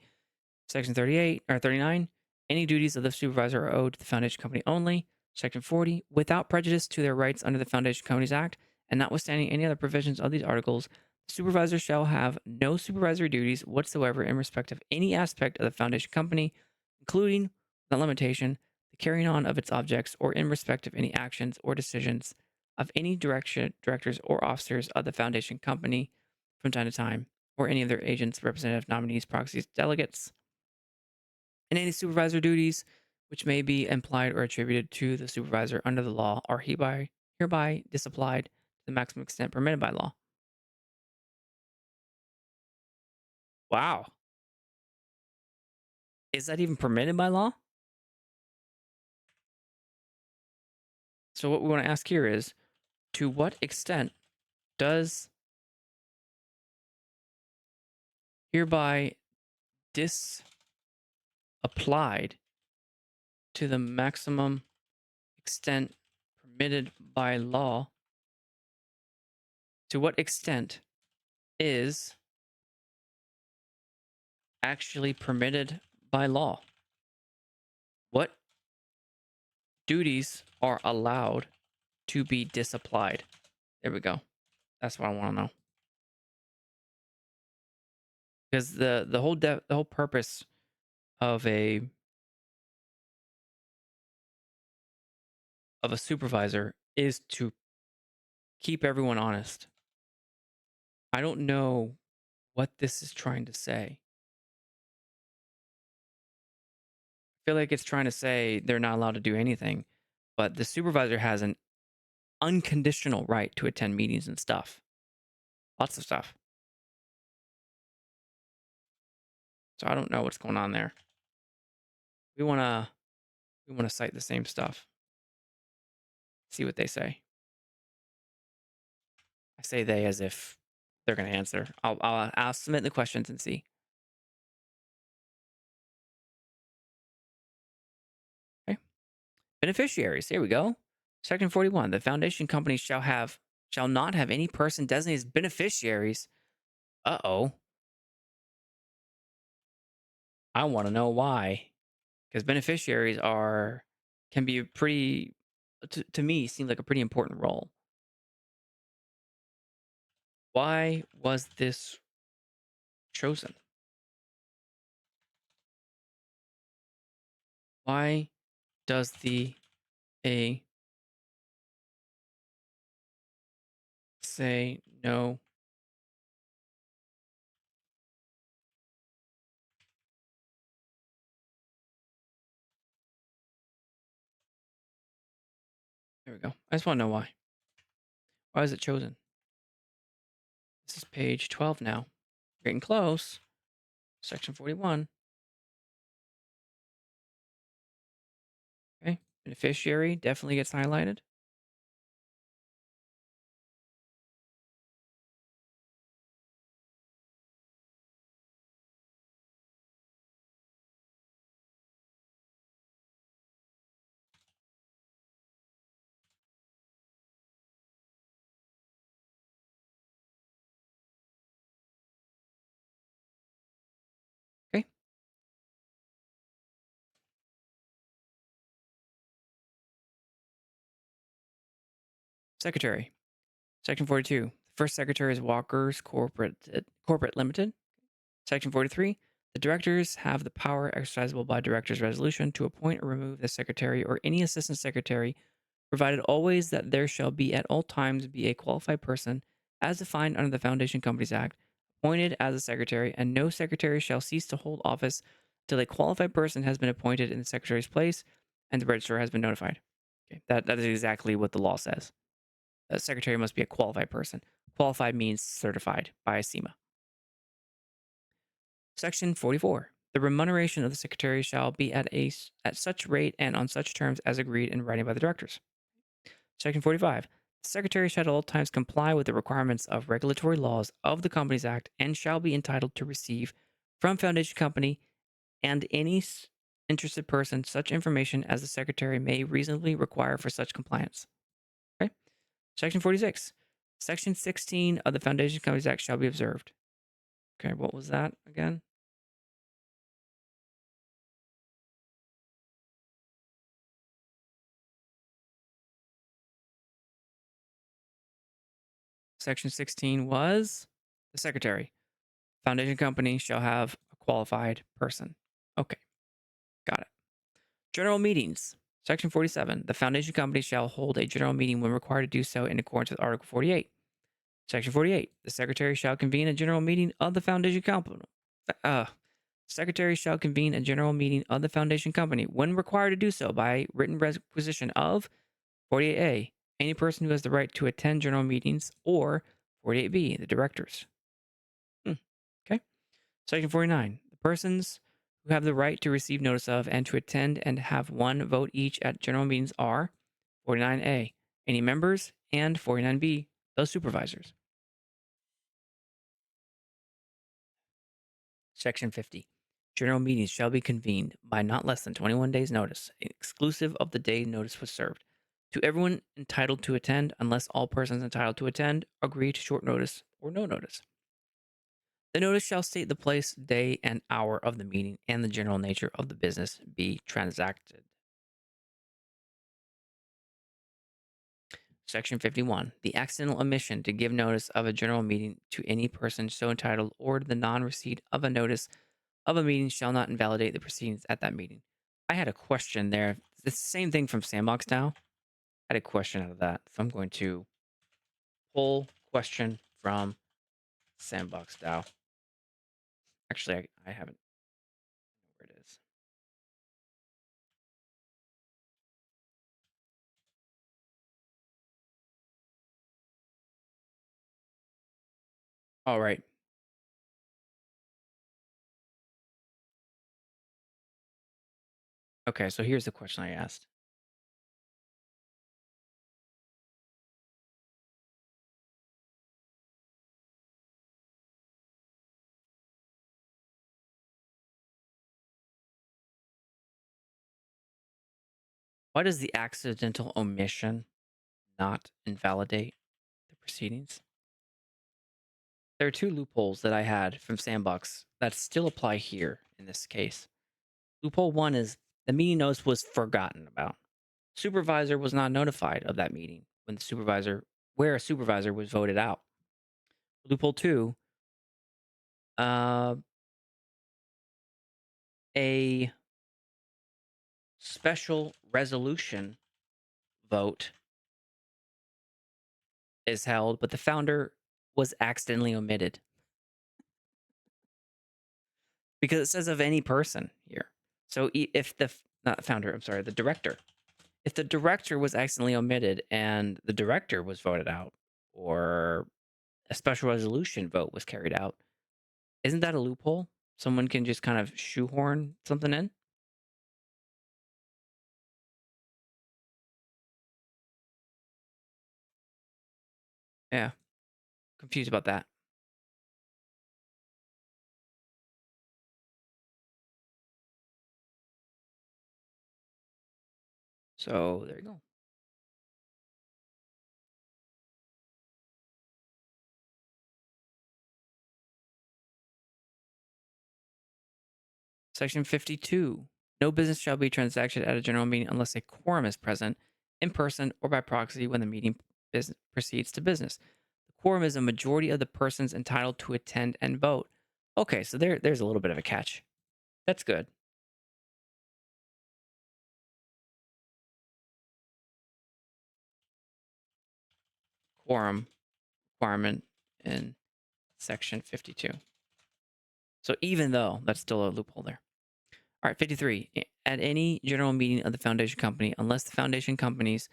Section 38 or 39. Any duties of the supervisor are owed to the foundation company only. Section 40. Without prejudice to their rights under the Foundation Companies Act, and notwithstanding any other provisions of these articles, the supervisor shall have no supervisory duties whatsoever in respect of any aspect of the foundation company, including, without limitation, the carrying on of its objects, or in respect of any actions or decisions of any directors or officers of the foundation company from time to time, or any of their agents, representative nominees, proxies, delegates, and any supervisor duties which may be implied or attributed to the supervisor under the law are hereby disapplied to the maximum extent permitted by law. Wow. Is that even permitted by law? So what we want to ask here is, to what extent does hereby disapplied to the maximum extent permitted by law, to what extent is actually permitted by law? What duties are allowed to be disapplied? There we go. That's what I want to know. Because the whole purpose of a supervisor is to keep everyone honest. I don't know what this is trying to say. I feel like it's trying to say they're not allowed to do anything, but the supervisor has an unconditional right to attend meetings and stuff. Lots of stuff. So I don't know what's going on there. We want to cite the same stuff. See what they say. I say they as if they're going to answer. I'll submit the questions and see. Okay. Beneficiaries. Here we go. Section 41. The foundation company shall not have any person designated as beneficiaries. Uh-oh. I want to know why. Because beneficiaries can be a pretty, to me, seems like a pretty important role. Why was this chosen? Why does the A say no? There we go. I just want to know why. Why is it chosen? This is page 12 now. Getting close. Section 41. Okay. Beneficiary definitely gets highlighted. Okay. Secretary. Section 42. The first secretary is Walker's Corporate Limited. Section 43. The directors have the power exercisable by director's resolution to appoint or remove the secretary or any assistant secretary, provided always that there shall be at all times be a qualified person, as defined under the Foundation Companies Act, appointed as a secretary, and no secretary shall cease to hold office till a qualified person has been appointed in the secretary's place and the registrar has been notified. Okay, that is exactly what the law says. A secretary must be a qualified person. Qualified means certified by CIMA. Section 44. The remuneration of the secretary shall be at such rate and on such terms as agreed in writing by the directors. Section 45. The secretary shall at all times comply with the requirements of regulatory laws of the Companies Act and shall be entitled to receive from Foundation Company and any interested person such information as the secretary may reasonably require for such compliance. Okay? Section 46. Section 16 of the Foundation Companies Act shall be observed. Okay, what was that again? Section 16 was the secretary. Foundation company shall have a qualified person. Okay, got it. General meetings. Section 47. The foundation company shall hold a general meeting when required to do so in accordance with Article 48. Section 48. The secretary shall convene a general meeting of the foundation company. Secretary shall convene a general meeting of the foundation company when required to do so by written requisition of 48A, any person who has the right to attend general meetings, or 48B, the directors. Okay. Section 49. The persons who have the right to receive notice of and to attend and have one vote each at general meetings are 49A, any members, and 49B, those supervisors. Section 50. General meetings shall be convened by not less than 21 days' notice, exclusive of the day notice was served, to everyone entitled to attend, unless all persons entitled to attend agree to short notice or no notice. The notice shall state the place, day, and hour of the meeting and the general nature of the business be transacted. Section 51. The accidental omission to give notice of a general meeting to any person so entitled or the non receipt of a notice of a meeting shall not invalidate the proceedings at that meeting. I had a question there. It's the same thing from Sandbox DAO. I had a question out of that. So I'm going to pull question from Sandbox DAO. Actually, I haven't. Where it is. All right. Okay, so here's the question I asked. Why does the accidental omission not invalidate the proceedings? There are two loopholes that I had from Sandbox that still apply here in this case. Loophole one is the meeting notice was forgotten about. Supervisor was not notified of that meeting when where a supervisor was voted out. Loophole two, a special resolution vote is held, but the founder was accidentally omitted because it says of any person here. So if not the founder, I'm sorry, the director. If the director was accidentally omitted and the director was voted out, or a special resolution vote was carried out, isn't that a loophole? Someone can just kind of shoehorn something in? Yeah. Confused about that. So there you go. Section 52. No business shall be transacted at a general meeting unless a quorum is present in person or by proxy when the meeting proceeds to business. The quorum is a majority of the persons entitled to attend and vote. Okay, so there's a little bit of a catch. That's good. Quorum requirement in section 52. So even though that's still a loophole there. All right, 53. At any general meeting of the foundation company, unless the foundation company's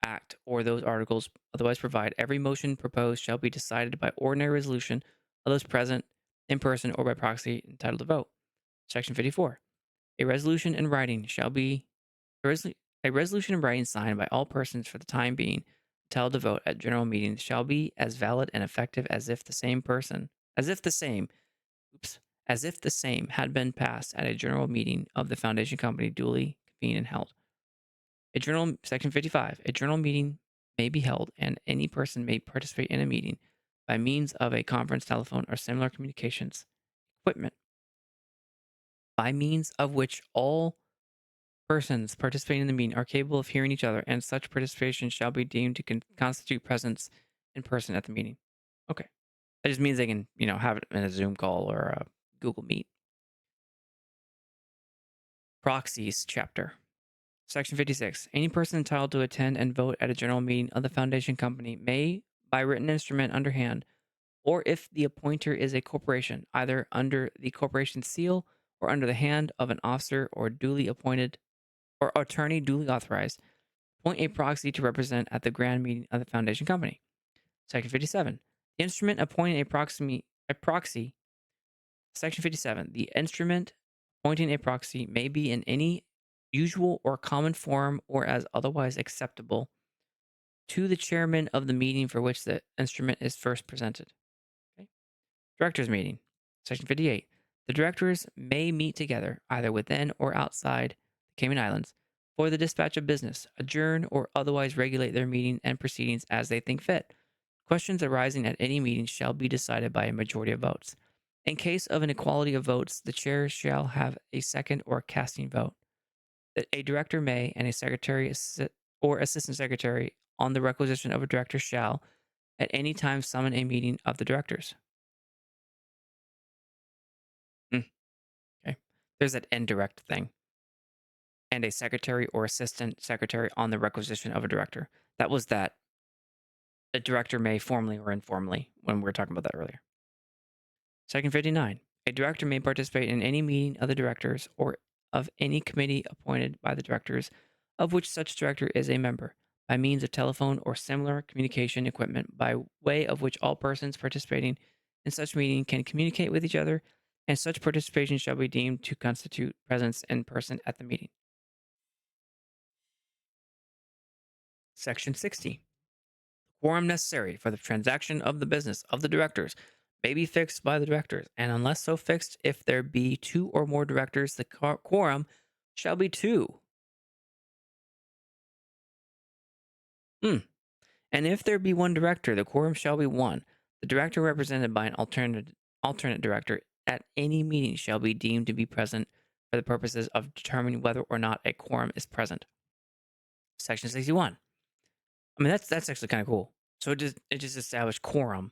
act or those articles otherwise provide, every motion proposed shall be decided by ordinary resolution of those present in person or by proxy entitled to vote. Section 54. A resolution in writing shall be a resolution in writing signed by all persons for the time being entitled to vote at general meetings shall be as valid and effective as if the same had been passed at a general meeting of the foundation company duly convened and held. Section 55. A general meeting may be held, and any person may participate in a meeting by means of a conference, telephone, or similar communications equipment, by means of which all persons participating in the meeting are capable of hearing each other, and such participation shall be deemed to constitute presence in person at the meeting. Okay. That just means they can, have it in a Zoom call or a Google Meet. Proxies chapter. Section 56. Any person entitled to attend and vote at a general meeting of the foundation company may, by written instrument underhand, or if the appointer is a corporation, either under the corporation seal or under the hand of an officer or duly appointed or attorney duly authorized, appoint a proxy to represent at the grand meeting of the foundation company. Section 57. The instrument appointing a proxy. Section 57. The instrument appointing a proxy may be in any usual or common form or as otherwise acceptable to the chairman of the meeting for which the instrument is first presented. Okay. Directors meeting. Section 58. The directors may meet together, either within or outside the Cayman Islands, for the dispatch of business, adjourn, or otherwise regulate their meeting and proceedings as they think fit. Questions arising at any meeting shall be decided by a majority of votes. In case of an equality of votes, the chair shall have a second or casting vote. A director may, and a secretary or assistant secretary on the requisition of a director shall, at any time, summon a meeting of the directors. Okay. There's that indirect thing. And a secretary or assistant secretary on the requisition of a director. That was that a director may formally or informally when we were talking about that earlier. Section 59. A director may participate in any meeting of the directors or of any committee appointed by the directors of which such director is a member by means of telephone or similar communication equipment by way of which all persons participating in such meeting can communicate with each other, and such participation shall be deemed to constitute presence in person at the meeting. Section 60. Quorum necessary for the transaction of the business of the directors may be fixed by the directors, and unless so fixed, if there be two or more directors, the quorum shall be two. And if there be one director, the quorum shall be one. The director represented by an alternate director at any meeting shall be deemed to be present for the purposes of determining whether or not a quorum is present. Section 61. I mean, that's actually kind of cool. So it just established quorum.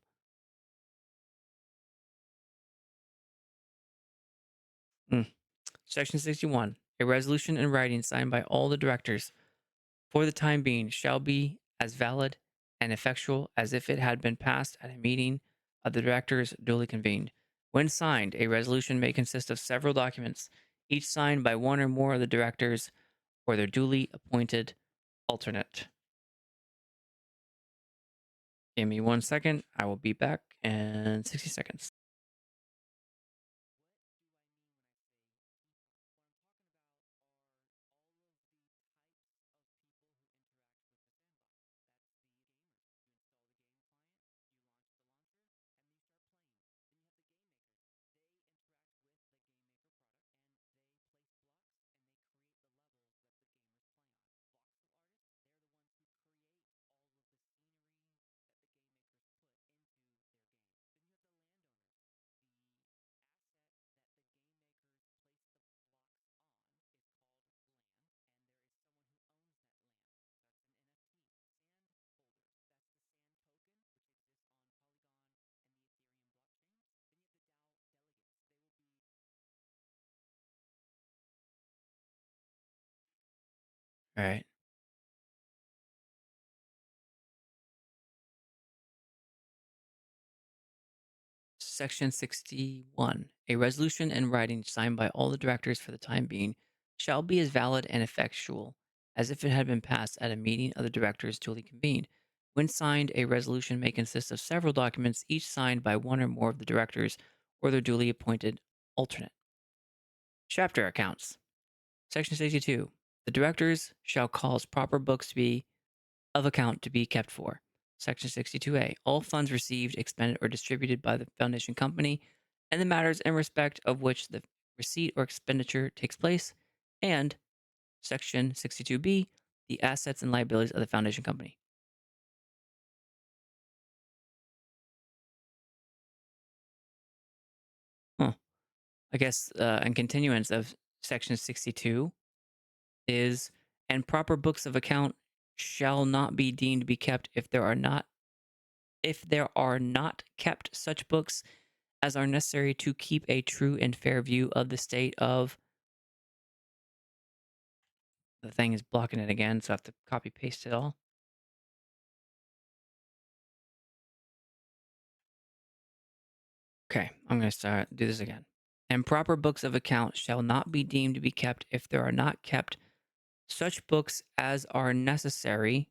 Mm. Section 61. A resolution in writing signed by all the directors for the time being shall be as valid and effectual as if it had been passed at a meeting of the directors duly convened. When signed, a resolution may consist of several documents, each signed by one or more of the directors or their duly appointed alternate. Give me 1 second. I will be back in 60 seconds. All right. Section 61. A resolution in writing signed by all the directors for the time being shall be as valid and effectual as if it had been passed at a meeting of the directors duly convened. When signed, a resolution may consist of several documents, each signed by one or more of the directors or their duly appointed alternate. Chapter accounts. Section 62. The directors shall cause proper books to be of account to be kept for. Section 62A. All funds received, expended, or distributed by the foundation company and the matters in respect of which the receipt or expenditure takes place. And Section 62B. The assets and liabilities of the foundation company. I guess, and continuance of Section 62 is, and proper books of account shall not be deemed to be kept if there are not kept such books as are necessary to keep a true and fair view of the state of. The thing is blocking it again, so I have to copy paste it all. Okay, I'm going to do this again. And proper books of account shall not be deemed to be kept if there are not kept such books as are necessary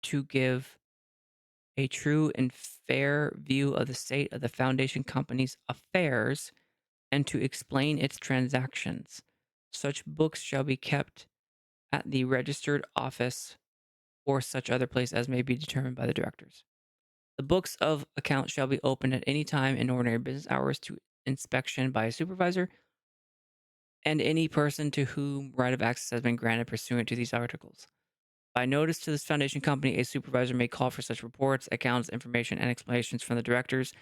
to give a true and fair view of the state of the foundation company's affairs and to explain its transactions. Such books shall be kept at the registered office or such other place as may be determined by the directors. The books of account shall be opened at any time in ordinary business hours to inspection by a supervisor and any person to whom right of access has been granted pursuant to these articles. By notice to this foundation company, a supervisor may call for such reports, accounts, information, and explanations from the directors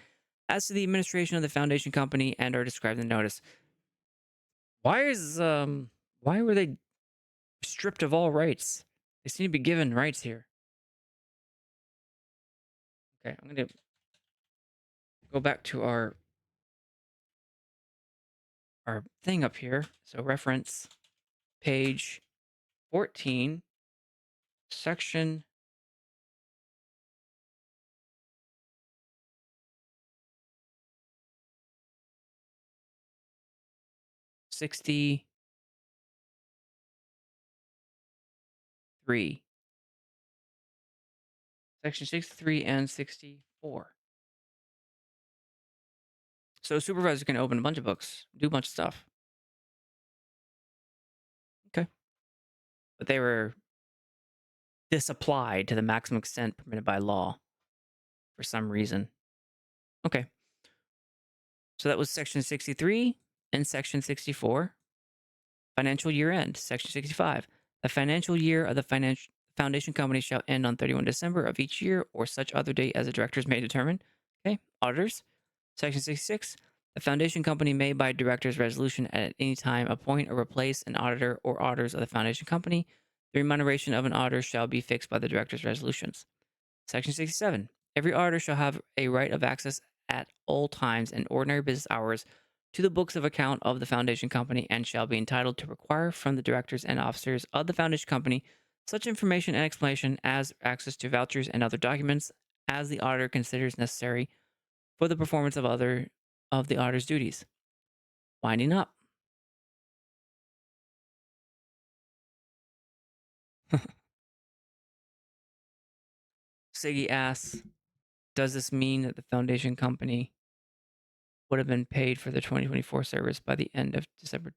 as to the administration of the foundation company and are described in the notice. Why were they stripped of all rights? They seem to be given rights here. Okay, I'm gonna go back to our thing up here. So reference page 14, section 63. Section 63 and 64. So a supervisor can open a bunch of books, do a bunch of stuff. Okay. But they were disapplied to the maximum extent permitted by law for some reason. Okay. So that was section 63 and section 64. Financial year end, section 65. The financial year of the foundation company shall end on 31 December of each year or such other date as the directors may determine. Okay. Auditors, section 66. The foundation company may, by director's resolution at any time, appoint or replace an auditor or auditors of the foundation company. The remuneration of an auditor shall be fixed by the director's resolutions. Section 67. Every auditor shall have a right of access at all times and ordinary business hours to the books of account of the foundation company and shall be entitled to require from the directors and officers of the foundation company such information and explanation as access to vouchers and other documents as the auditor considers necessary for the performance of the auditor's duties. Winding up. Siggy asks, does this mean that the foundation company would have been paid for the 2024 service by the end of December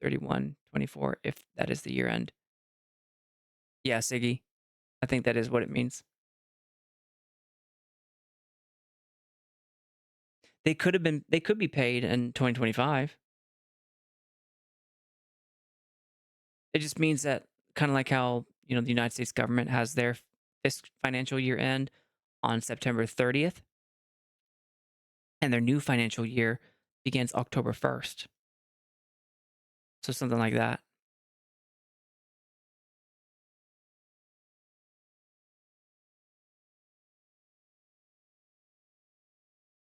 31, 24, if that is the year end? Yeah, Siggy. I think that is what it means. They could be paid in 2025. It just means that kind of like how, the United States government has their this financial year end on September 30th and their new financial year begins October 1st. So something like that.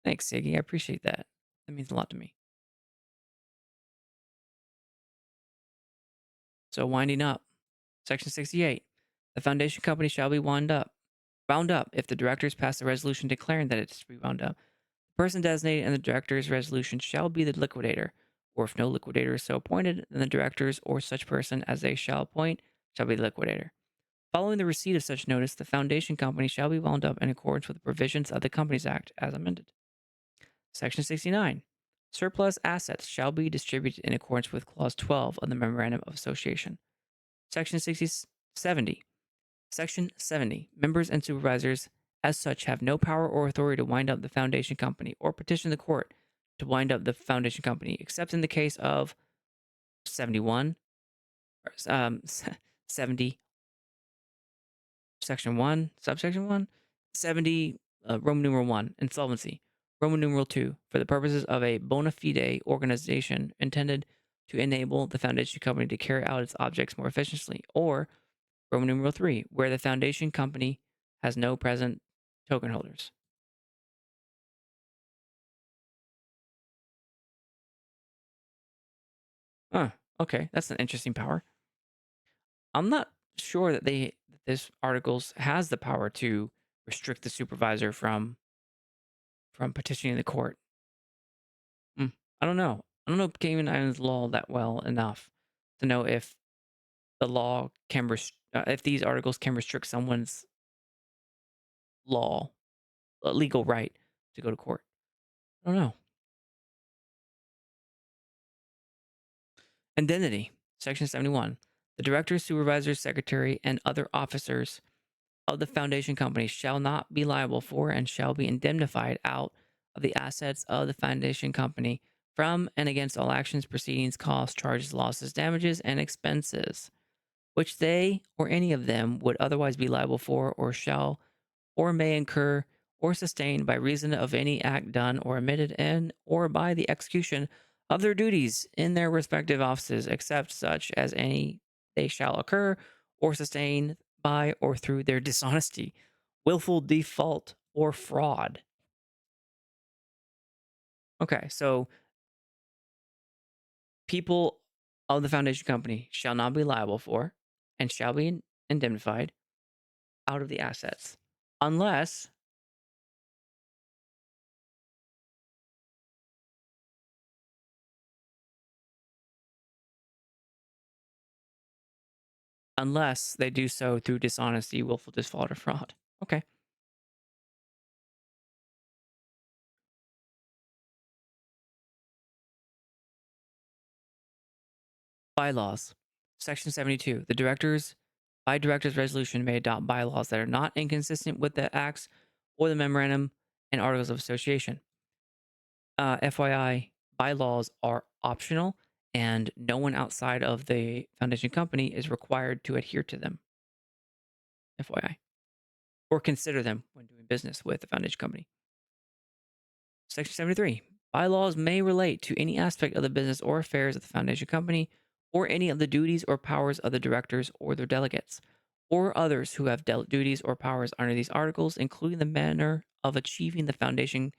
Thanks, Siggy. I appreciate that. That means a lot to me. So winding up. Section 68. The foundation company shall be wound up if the directors pass a resolution declaring that it is to be wound up. The person designated in the director's resolution shall be the liquidator, or if no liquidator is so appointed, then the directors or such person as they shall appoint shall be the liquidator. Following the receipt of such notice, the foundation company shall be wound up in accordance with the provisions of the Companies Act as amended. Section 69. Surplus assets shall be distributed in accordance with Clause 12 of the Memorandum of Association. Section 70. Section 70. Members and supervisors, as such, have no power or authority to wind up the foundation company or petition the court to wind up the foundation company, except in the case of 71, 70, Section 1, subsection 1, 70, Roman numeral 1, insolvency. Roman numeral 2, for the purposes of a bona fide organization intended to enable the foundation company to carry out its objects more efficiently. Or Roman numeral 3, where the foundation company has no present token holders. Okay, that's an interesting power. I'm not sure that this articles has the power to restrict the supervisor from petitioning the court. I don't know. I don't know Cayman Islands law that well enough to know if the law can if these articles can restrict someone's law legal right to go to court. I don't know. Indemnity, Section 71. The director, supervisor, secretary, and other officers of the foundation company shall not be liable for and shall be indemnified out of the assets of the foundation company from and against all actions, proceedings, costs, charges, losses, damages, and expenses which they or any of them would otherwise be liable for or shall or may incur or sustain by reason of any act done or omitted in or by the execution of their duties in their respective offices, except such as any they shall occur or sustain by or through their dishonesty, willful default, or fraud. Okay, so people of the foundation company shall not be liable for and shall be indemnified out of the assets unless they do so through dishonesty, willful default, or fraud. Okay. Bylaws. Section 72. The directors, by director's resolution, may adopt bylaws that are not inconsistent with the acts or the memorandum and articles of association. FYI, bylaws are optional and no one outside of the foundation company is required to adhere to them. FYI. Or consider them when doing business with the foundation company. Section 73. Bylaws may relate to any aspect of the business or affairs of the foundation company, or any of the duties or powers of the directors or their delegates, or others who have duties or powers under these articles, including the manner of achieving the foundation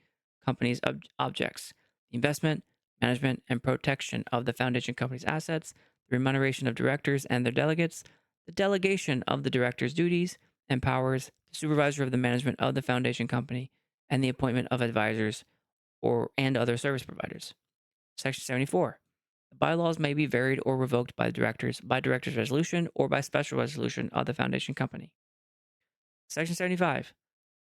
company's objects, the investment, management, and protection of the foundation company's assets, the remuneration of directors and their delegates, the delegation of the director's duties and powers, the supervisor of the management of the foundation company, and the appointment of advisors and other service providers. Section 74. The bylaws may be varied or revoked by director's resolution or by special resolution of the foundation company. Section 75.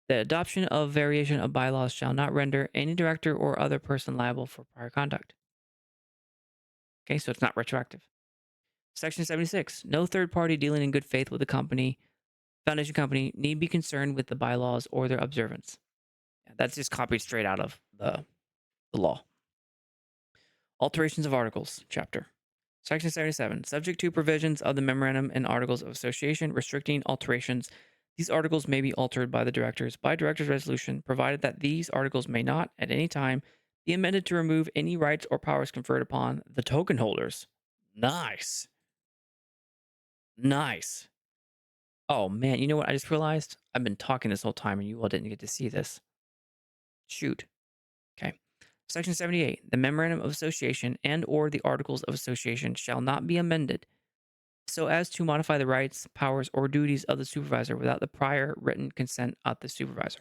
The adoption of variation of bylaws shall not render any director or other person liable for prior conduct. Okay, so it's not retroactive. Section 76. No third party dealing in good faith with the foundation company, need be concerned with the bylaws or their observance. Yeah, that's just copied straight out of the law. Alterations of Articles, Chapter. Section 77. Subject to provisions of the Memorandum and Articles of Association restricting alterations, these articles may be altered by the directors by director's resolution, provided that these articles may not, at any time, be amended to remove any rights or powers conferred upon the token holders. Nice. Nice. Oh, man, you know what I just realized? I've been talking this whole time and you all didn't get to see this. Shoot. Okay. Section 78. The Memorandum of Association and or the Articles of Association shall not be amended so as to modify the rights, powers, or duties of the supervisor without the prior written consent of the supervisor.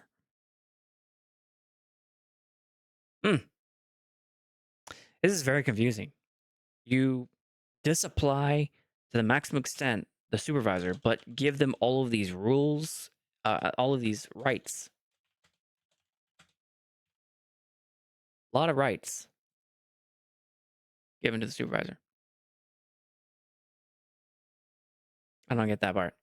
Hmm. This is very confusing. You disapply to the maximum extent the supervisor, but give them all of these rules, all of these rights. A lot of rights given to the supervisor. I don't get that part.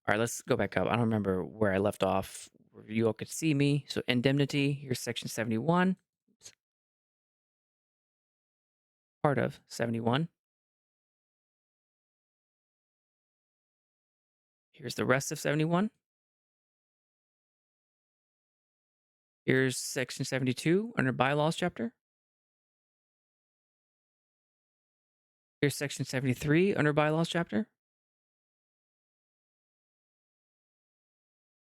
All right, let's go back up. I don't remember where I left off. You all could see me. So indemnity, here's section 71. It's part of 71. Here's the rest of 71. Here's section 72 under bylaws chapter. Here's section 73 under bylaws chapter.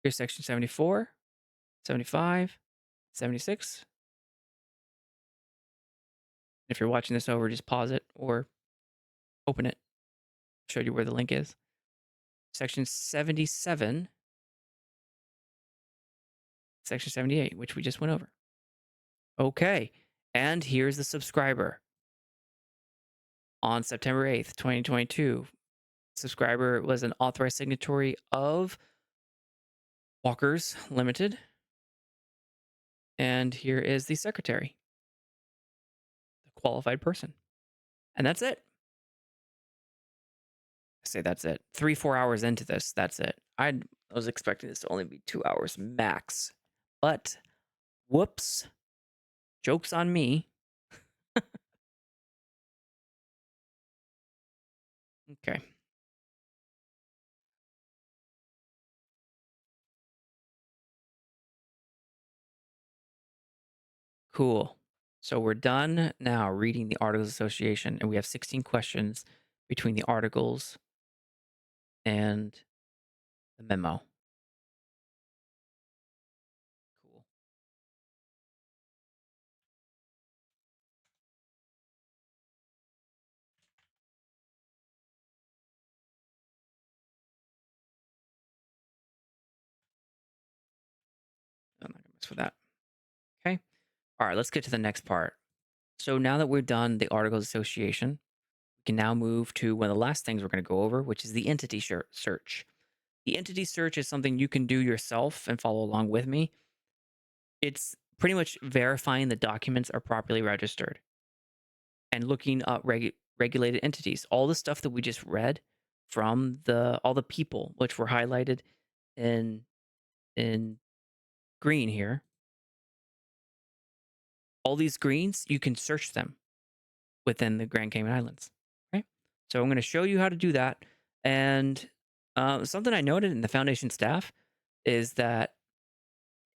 Here's section 74, 75, 76. If you're watching this over, just pause it or open it. Show you where the link is. Section 77, section 78, which we just went over. Okay, and here's the subscriber. On September 8th, 2022, subscriber was an authorized signatory of Walkers Limited. And here is the secretary, the qualified person. And that's it. I say that's it. 3-4 hours into this, that's it. I was expecting this to only be 2 hours max. But whoops. Joke's on me. Okay. Cool. So we're done now reading the Articles of Association, and we have 16 questions between the articles and the memo. Cool. I'm not going to mess with that. Okay. All right, let's get to the next part. So now that we're done the Articles of Association, we can now move to one of the last things we're going to go over, which is the entity search. The entity search is something you can do yourself and follow along with me. It's pretty much verifying the documents are properly registered and looking up regulated entities. All the stuff that we just read from all the people, which were highlighted in green here. All these greens, you can search them within the Grand Cayman Islands. Okay, so I'm going to show you how to do that. And something I noted in the foundation staff is that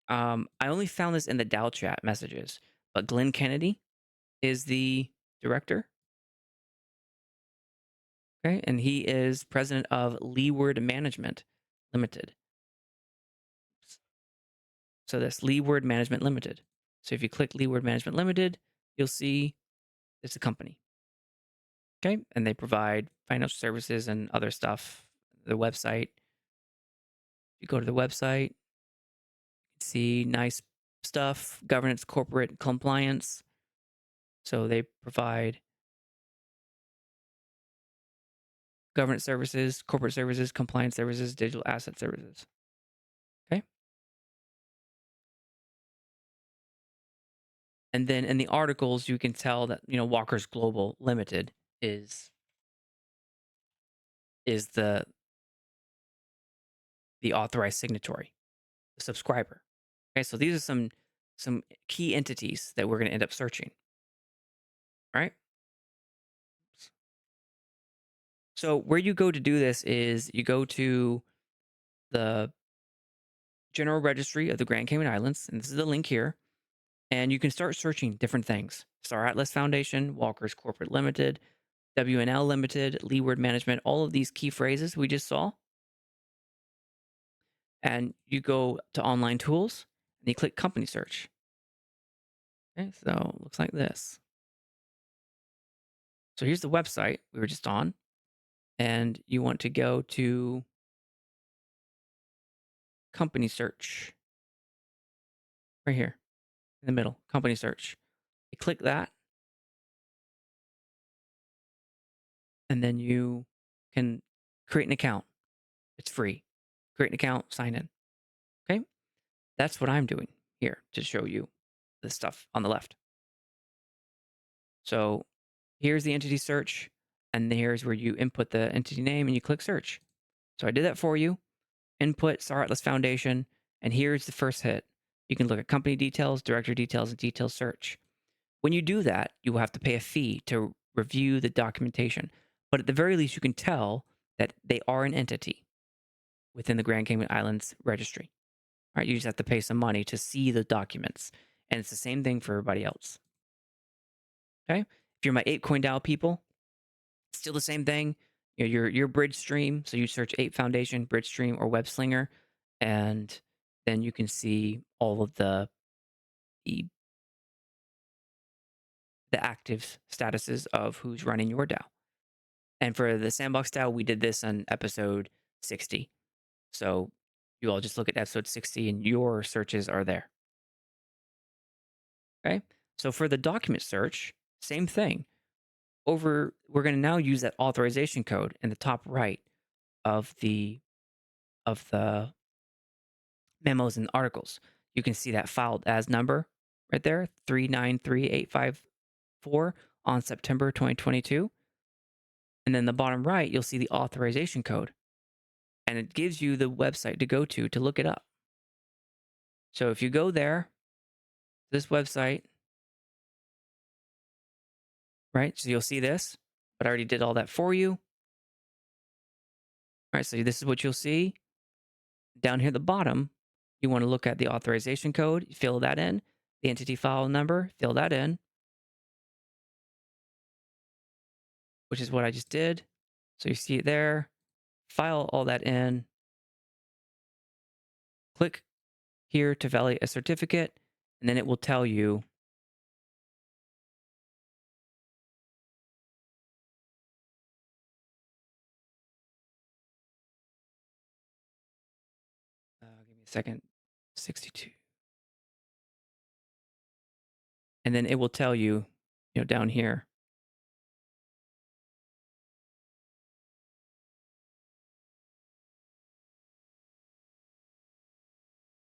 I only found this in the DAO chat messages, but Glenn Kennedy is the director. Okay, and he is president of Leeward Management Limited. So that's Leeward Management Limited. So if you click Leeward Management Limited, you'll see it's a company. Okay, and they provide financial services and other stuff. The website. You go to the website, see nice stuff, governance, corporate compliance. So they provide governance services, corporate services, compliance services, digital asset services. Okay. And then in the articles, you can tell that, Walker's Global Limited is the authorized signatory, the subscriber. Okay, so these are some key entities that we're going to end up searching. All right. So where you go to do this is you go to the General Registry of the Grand Cayman Islands, and this is the link here, and you can start searching different things. Star Atlas Foundation, Walker's Corporate Limited, WNL Limited, Leeward Management, all of these key phrases we just saw. And you go to Online Tools, and you click Company Search. Okay, so it looks like this. So here's the website we were just on, and you want to go to Company Search right here in the middle, Company Search. You click that, and then you can create an account. It's free. Create an account, sign in. Okay, that's what I'm doing here to show you the stuff on the left. So here's the entity search, and here's where you input the entity name and you click search. So I did that for you. Input Star Atlas Foundation, and here's the first hit. You can look at company details, director details, and detail search. When you do that, you will have to pay a fee to review the documentation. But at the very least, you can tell that they are an entity within the Grand Cayman Islands registry. right? You just have to pay some money to see the documents. And it's the same thing for everybody else. Okay? If you're my ApeCoin DAO people, still the same thing. You know, your bridge stream. So you search Ape Foundation, bridge stream, or web slinger, and then you can see all of the, the active statuses of who's running your DAO. And for the Sandbox DAO, we did this on episode 60. So you all just look at episode 60 and your searches are there. Okay. So for the document search, same thing. We're going to now use that authorization code in the top right of the memos and articles. You can see that filed as number right there, 393,854 on September 2022. And then the bottom right, you'll see the authorization code. And it gives you the website to go to look it up. So if you go there, this website, right? So you'll see this, but I already did all that for you. All right, so this is what you'll see. Down here at the bottom, you want to look at the authorization code, fill that in, the entity file number, fill that in, which is what I just did. So you see it there, file all that in, click here to validate a certificate, and then it will tell you give me a second, 62. And then it will tell you, down here,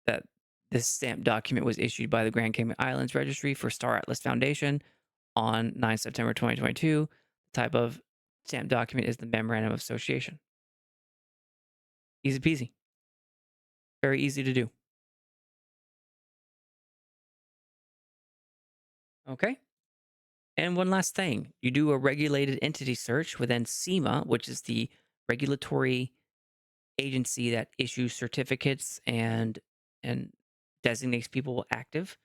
that this stamped document was issued by the Grand Cayman Islands Registry for Star Atlas Foundation on 9 September 2022. The type of stamped document is the Memorandum of Association. Easy peasy. Very easy to do. Okay. And one last thing, you do a regulated entity search within CIMA, which is the regulatory agency that issues certificates and designates people active.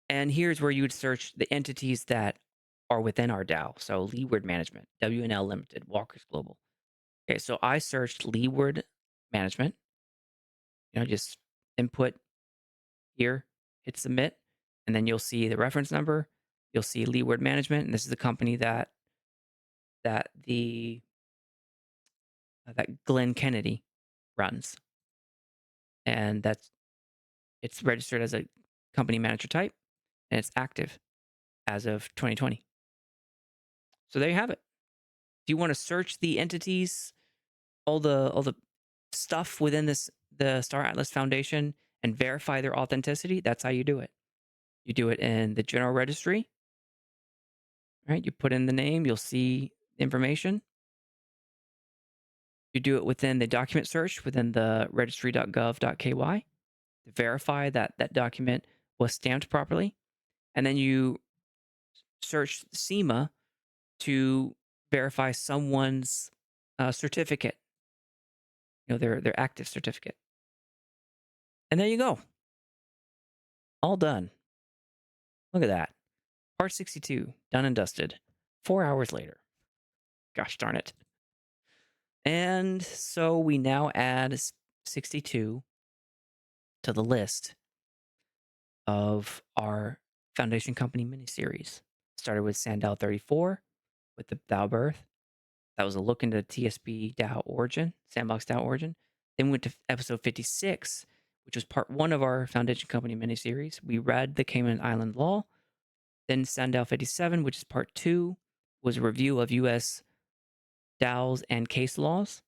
And here's where you would search the entities that are within our DAO. So Leeward Management, WNL Limited, Walker's Global. Okay, so I searched Leeward Management. Just input here, hit submit, and then you'll see the reference number. You'll see Leeward Management, and this is the company that Glenn Kennedy runs, and it's registered as a company manager type, and it's active as of 2020. So there you have it. If you want to search the entities, all the stuff within the Star Atlas Foundation, and verify their authenticity, that's how you do it. You do it in the general registry, right? You put in the name, you'll see information. You do it within the document search within the registry.gov.ky to verify that that document was stamped properly. And then you search CIMA to verify someone's certificate, their active certificate. And there you go. All done. Look at that. Part 62, done and dusted. 4 hours later. Gosh darn it. And so we now add 62 to the list of our Foundation Company miniseries. Started with SANDDAO 34 with the DAO birth. That was a look into TSB DAO origin, Sandbox DAO origin. Then we went to episode 56, which was part 1 of our Foundation Company miniseries. We read the Cayman Island Law. Then SANDDAO 57, which is part 2, was a review of U.S. DAOs and case laws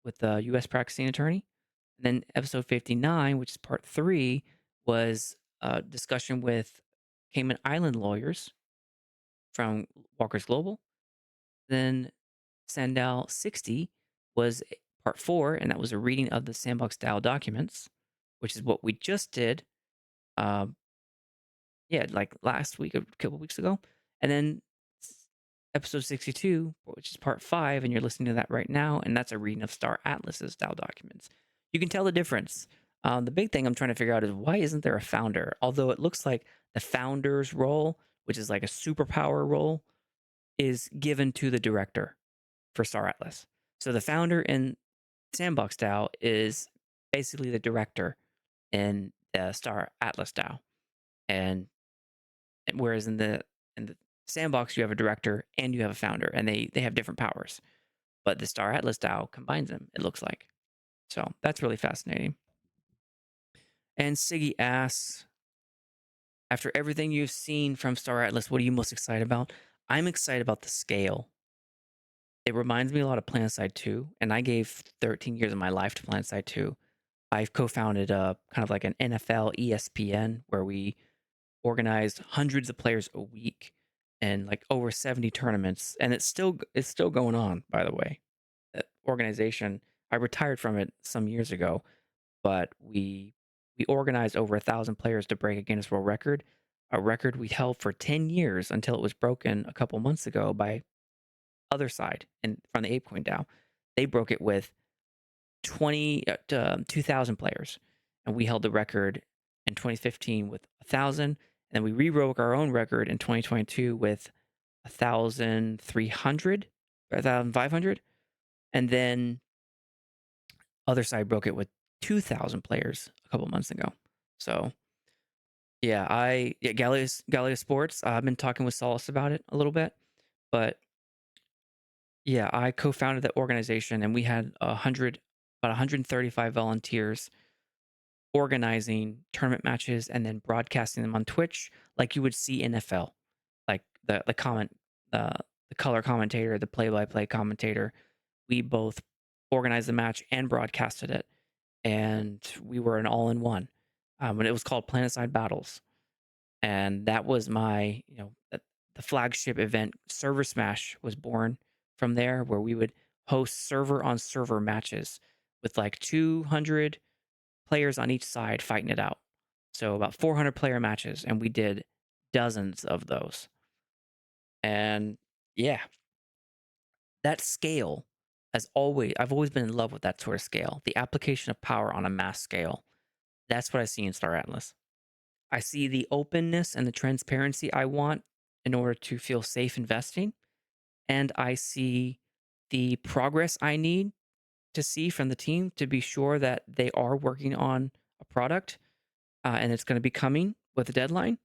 with the U.S. practicing attorney. And then episode 59, which is part 3, was a discussion with Cayman Island lawyers from Walker's Global. Then SANDDAO 60 was part 4, and that was a reading of the Sandbox DAO documents, which is what we just did. Like last week, a couple weeks ago. And then episode 62, which is part 5, and you're listening to that right now, and that's a reading of Star Atlas's DAO documents. You can tell the difference. The big thing I'm trying to figure out is why isn't there a founder? Although it looks like the founder's role, which is like a superpower role, is given to the director for Star Atlas. So the founder in Sandbox DAO is basically the director in the Star Atlas DAO, and whereas in the Sandbox you have a director and you have a founder, and they have different powers. But the Star Atlas DAO combines them. It looks like, so that's really fascinating. And Siggy asks, after everything you've seen from Star Atlas, what are you most excited about? I'm excited about the scale. It reminds me a lot of PlanetSide 2, and I gave 13 years of my life to PlanetSide 2. I've co-founded a kind of like an NFL ESPN where we organized hundreds of players a week and like over 70 tournaments, and it's still going on, by the way. That organization, I retired from it some years ago, but we organized over 1,000 players to break a Guinness World Record, a record we held for 10 years until it was broken a couple months ago by other side and from the ApeCoin DAO. They broke it with 2,000 players, and we held the record in 2015 with 1,000, and then we re-broke our own record in 2022 with 1,300 or 1,500, and then other side broke it with 2,000 players a couple months ago. So yeah, Galileo Sports. I've been talking with Solace about it a little bit, but yeah, I co-founded that organization, and we had about 135 volunteers organizing tournament matches and then broadcasting them on Twitch, like you would see NFL, like the color commentator, the play-by-play commentator. We both organized the match and broadcasted it, and we were an all-in-one. And it was called PlanetSide Battles, and that was my, the flagship event. Server Smash was born from there, where we would host server-on-server matches with like 200 players on each side fighting it out. So about 400 player matches, and we did dozens of those. And yeah, that scale I've always been in love with that sort of scale. The application of power on a mass scale. That's what I see in Star Atlas. I see the openness and the transparency I want in order to feel safe investing. And I see the progress I need to see from the team to be sure that they are working on a product, and it's going to be coming with a deadline.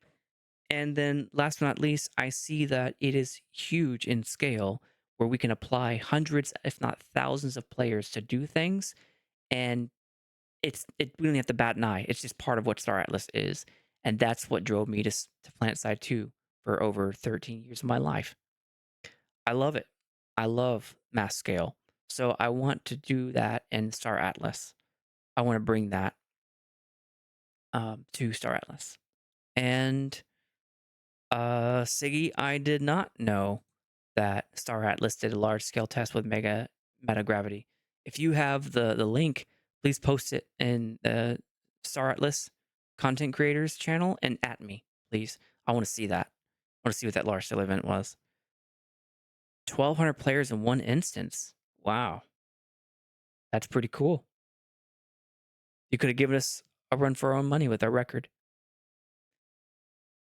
And then last but not least, I see that it is huge in scale where we can apply hundreds, if not thousands of players to do things. And we don't have to bat an eye. It's just part of what Star Atlas is. And that's what drove me to PlanetSide 2 for over 13 years of my life. I love it. I love mass scale. So I want to do that in Star Atlas. I want to bring that to Star Atlas. And Siggy, I did not know that Star Atlas did a large scale test with metagravity. If you have the link, please post it in the Star Atlas content creators channel and at me, please. I want to see that. I want to see what that large scale event was. 1,200 players in one instance. Wow. That's pretty cool. You could have given us a run for our own money with our record.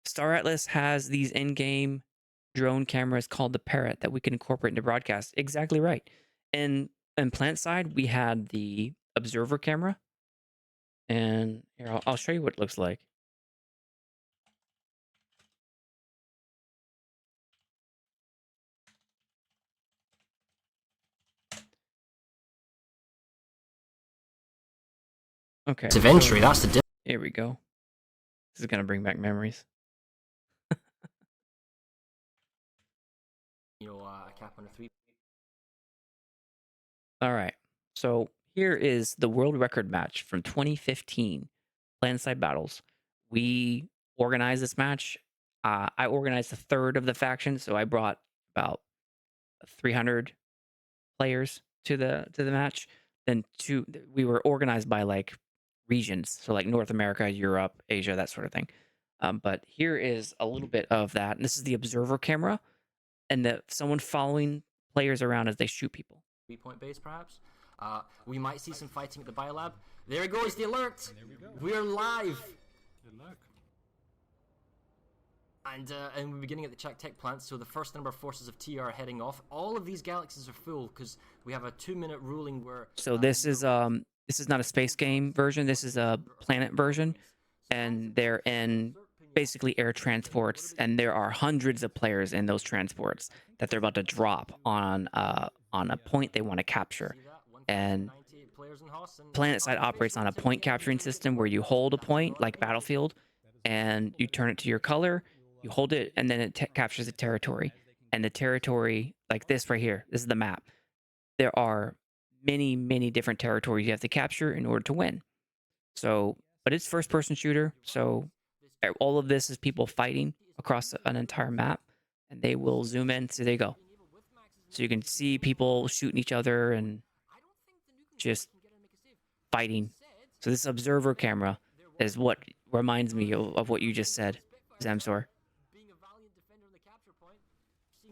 Star Atlas has these in-game drone cameras called the Parrot that we can incorporate into broadcast. Exactly right. And in PlanetSide, we had the observer camera. And here, I'll show you what it looks like. Okay. Of entry, that's the here we go. This is going to bring back memories. a cap on a 3. All right. So here is the world record match from 2015, PlanetSide Battles. We organized this match. I organized a third of the faction, so I brought about 300 players to the match. Then we were organized by like regions, so like North America, Europe, Asia, that sort of thing. But here is a little bit of that. And this is the observer camera, and someone following players around as they shoot people. 3-point base, perhaps. We might see some fighting at the biolab. There goes the alert. There we go. We're live. Good luck. And we're beginning at the Czech Tech plant, so the first number of forces of T are heading off. All of these galaxies are full because we have a 2-minute ruling where. So this is not a space game version. This is a planet version, and they're in basically air transports, and there are hundreds of players in those transports that they're about to drop on a point they want to capture. And PlanetSide operates on a point capturing system where you hold a point like Battlefield, and you turn it to your color. You hold it, and then it captures a territory. And the territory, like this right here, this is the map. There are many, many different territories you have to capture in order to win. So, but it's first-person shooter, so all of this is people fighting across an entire map, and they will zoom in. So there you go. So you can see people shooting each other and just fighting. So this observer camera is what reminds me of what you just said, Zamsor.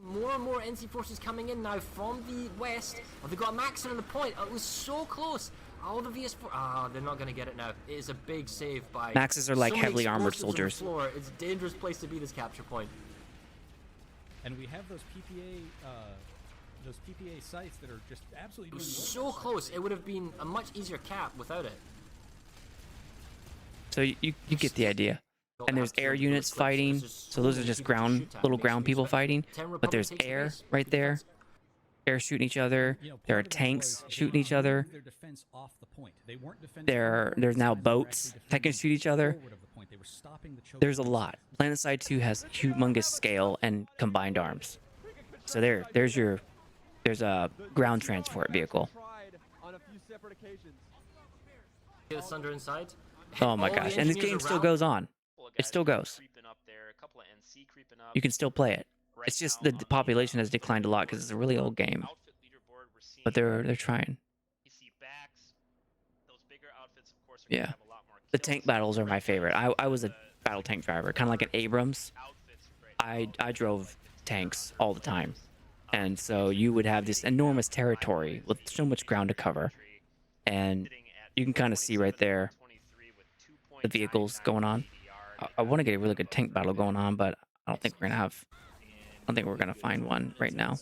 More and more NC forces coming in now from the west. Oh, they got a Maxer on the point. Oh, it was so close. All the VS4. Ah, they're not going to get it now. It is a big save by. Maxes are like so heavily armored soldiers. It's a dangerous place to be, this capture point. And we have those PPA sites that are just absolutely. It was so close. It would have been a much easier cap without it. So you get the idea. And there's air units fighting, so those are just little ground people fighting. But there's air right there, air shooting each other. There are tanks shooting each other. There's now boats that can shoot each other. There's a lot. PlanetSide 2 has humongous scale and combined arms. So there's a ground transport vehicle. Get Sunder inside. Oh my gosh! And this game still goes on. It still goes. You can still play it. It's just the population has declined a lot because it's a really old game. But they're trying. Yeah. The tank battles are my favorite. I was a battle tank driver, kind of like an Abrams. I drove tanks all the time. And so you would have this enormous territory with so much ground to cover. And you can kind of see right there the vehicles going on. I want to get a really good tank battle going on, but I don't think we're gonna find one right now.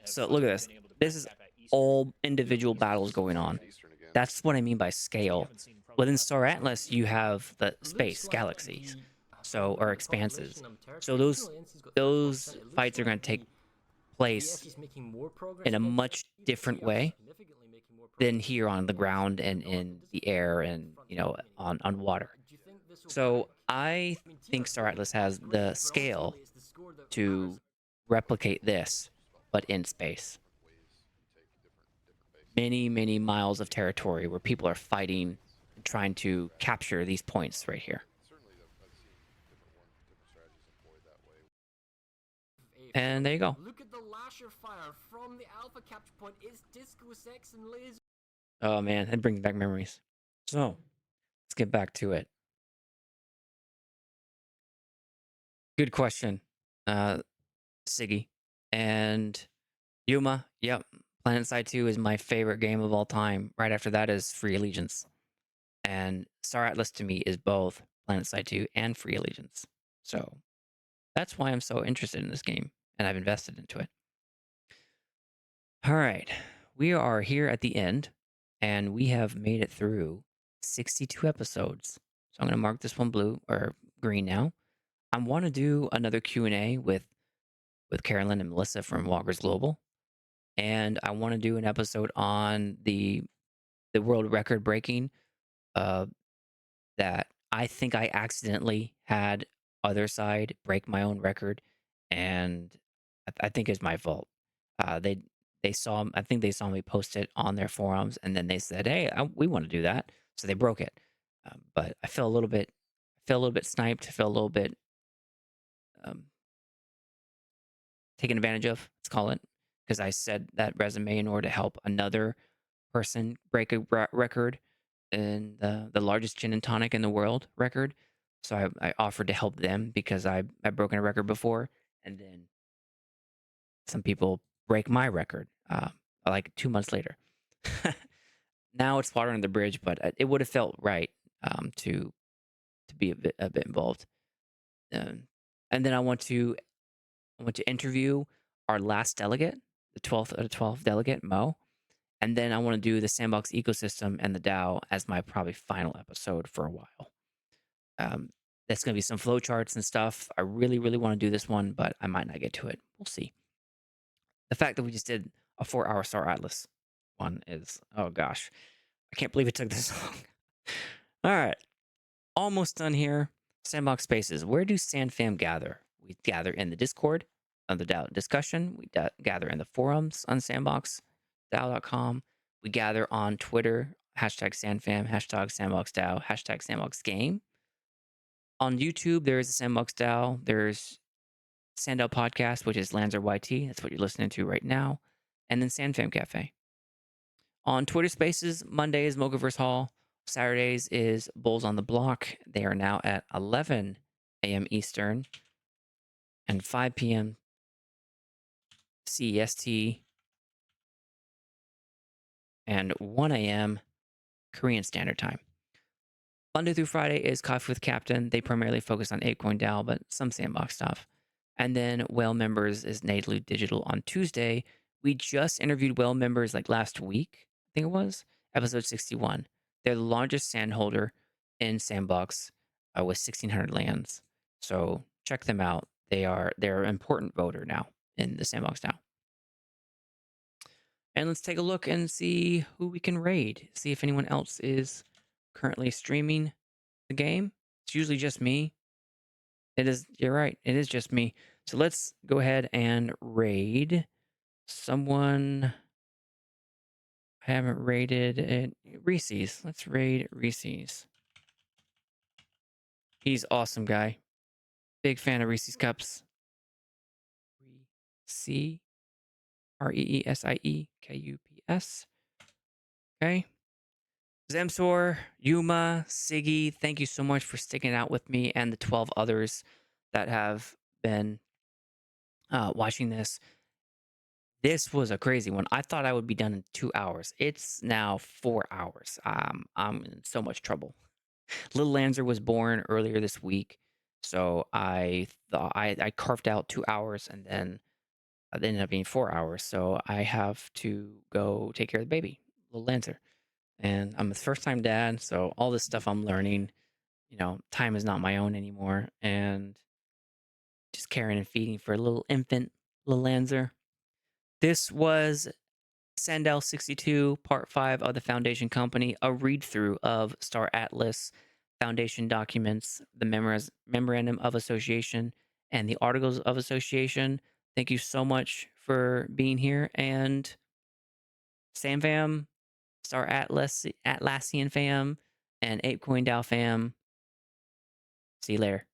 So look at this. This is all individual battles going on. That's what I mean by scale. Within Star Atlas, you have the space galaxies, or expanses. So those fights are going to take place in a much different way than here on the ground and in the air and on water. So I think Star Atlas has the scale to replicate this, but in space. Many, many miles of territory where people are fighting and trying to capture these points right here. And there you go. Look at the lasher fire from the alpha capture point. It's Disco Sex and Laser. Oh man, that brings back memories. So let's get back to it. Good question, Siggy. And Yuma, yep. PlanetSide 2 is my favorite game of all time. Right after that is Free Allegiance. And Star Atlas to me is both PlanetSide 2 and Free Allegiance. So that's why I'm so interested in this game, and I've invested into it. All right, we are here at the end, and we have made it through 62 episodes. So I'm going to mark this one blue or green now. I want to do another Q&A with Carolyn and Melissa from Walker's Global. And I want to do an episode on the world record breaking that I think I accidentally had other side break my own record, and I think it's my fault. They saw, I think they saw me post it on their forums, and then they said, "Hey, we want to do that," so they broke it. But I feel a little bit sniped. I feel a little bit taken advantage of. Let's call it, because I said that resume in order to help another person break a record in the largest gin and tonic in the world record. So I offered to help them because I've broken a record before, and then some people break my record. like 2 months later. Now it's water under the bridge, but it would have felt right to be a bit involved. Um, and then I want to interview our last delegate, the 12th of the 12th delegate, Mo. And then I want to do the Sandbox ecosystem and the DAO as my probably final episode for a while. Um, that's going to be some flowcharts and stuff. I really, really want to do this one, but I might not get to it. We'll see. The fact that we just did a 4-hour Star Atlas one is, oh gosh, I can't believe it took this long. All right, almost done here. Sandbox spaces. Where do SandFam gather? We gather in the Discord of the DAO discussion. We gather in the forums on SandboxDAO.com. We gather on Twitter, #SandFam, #SandboxDAO, #Sandbox Game. On YouTube, there is a Sandbox DAO. There's SandDAO Podcast, which is Lanzer YT. That's what you're listening to right now. And then SandFam Cafe. On Twitter Spaces, Monday is Mochaverse Hall. Saturdays is Bulls on the Block. They are now at 11 a.m. Eastern and 5 p.m. CEST and 1 a.m. Korean Standard Time. Monday through Friday is Coffee with Captain. They primarily focus on ApeCoin DAO, but some Sandbox stuff. And then Whale Members is Natively Digital on Tuesday. We just interviewed Whale Members like last week, I think it was, episode 61. They're the largest sand holder in Sandbox with 1,600 lands. So check them out. They're an important voter now in the Sandbox DAO. And let's take a look and see who we can raid. See if anyone else is currently streaming the game. It's usually just me. It is, you're right, it is just me. So let's go ahead and raid someone. I haven't raided it. Reese's. Let's raid Reese's. He's awesome guy. Big fan of Reese's Cups. Reese. REESIEKUPS. Okay. Zemsor, Yuma, Siggy, thank you so much for sticking out with me and the 12 others that have been watching this. This was a crazy one. I thought I would be done in 2 hours. It's now 4 hours. I'm in so much trouble. Little Lanzer was born earlier this week, so I thought I carved out 2 hours, and then it ended up being 4 hours. So I have to go take care of the baby, little Lanzer. And I'm a first-time dad, so all this stuff I'm learning, time is not my own anymore, and just caring and feeding for a little infant, little Lanzer. This was SANDDAO 62, Part 5 of the Foundation Company, a read-through of Star Atlas Foundation documents, the Memorandum of Association, and the Articles of Association. Thank you so much for being here, and SandFam, Star Atlas, Atlassian fam, and ApeCoin DAO fam. See you later.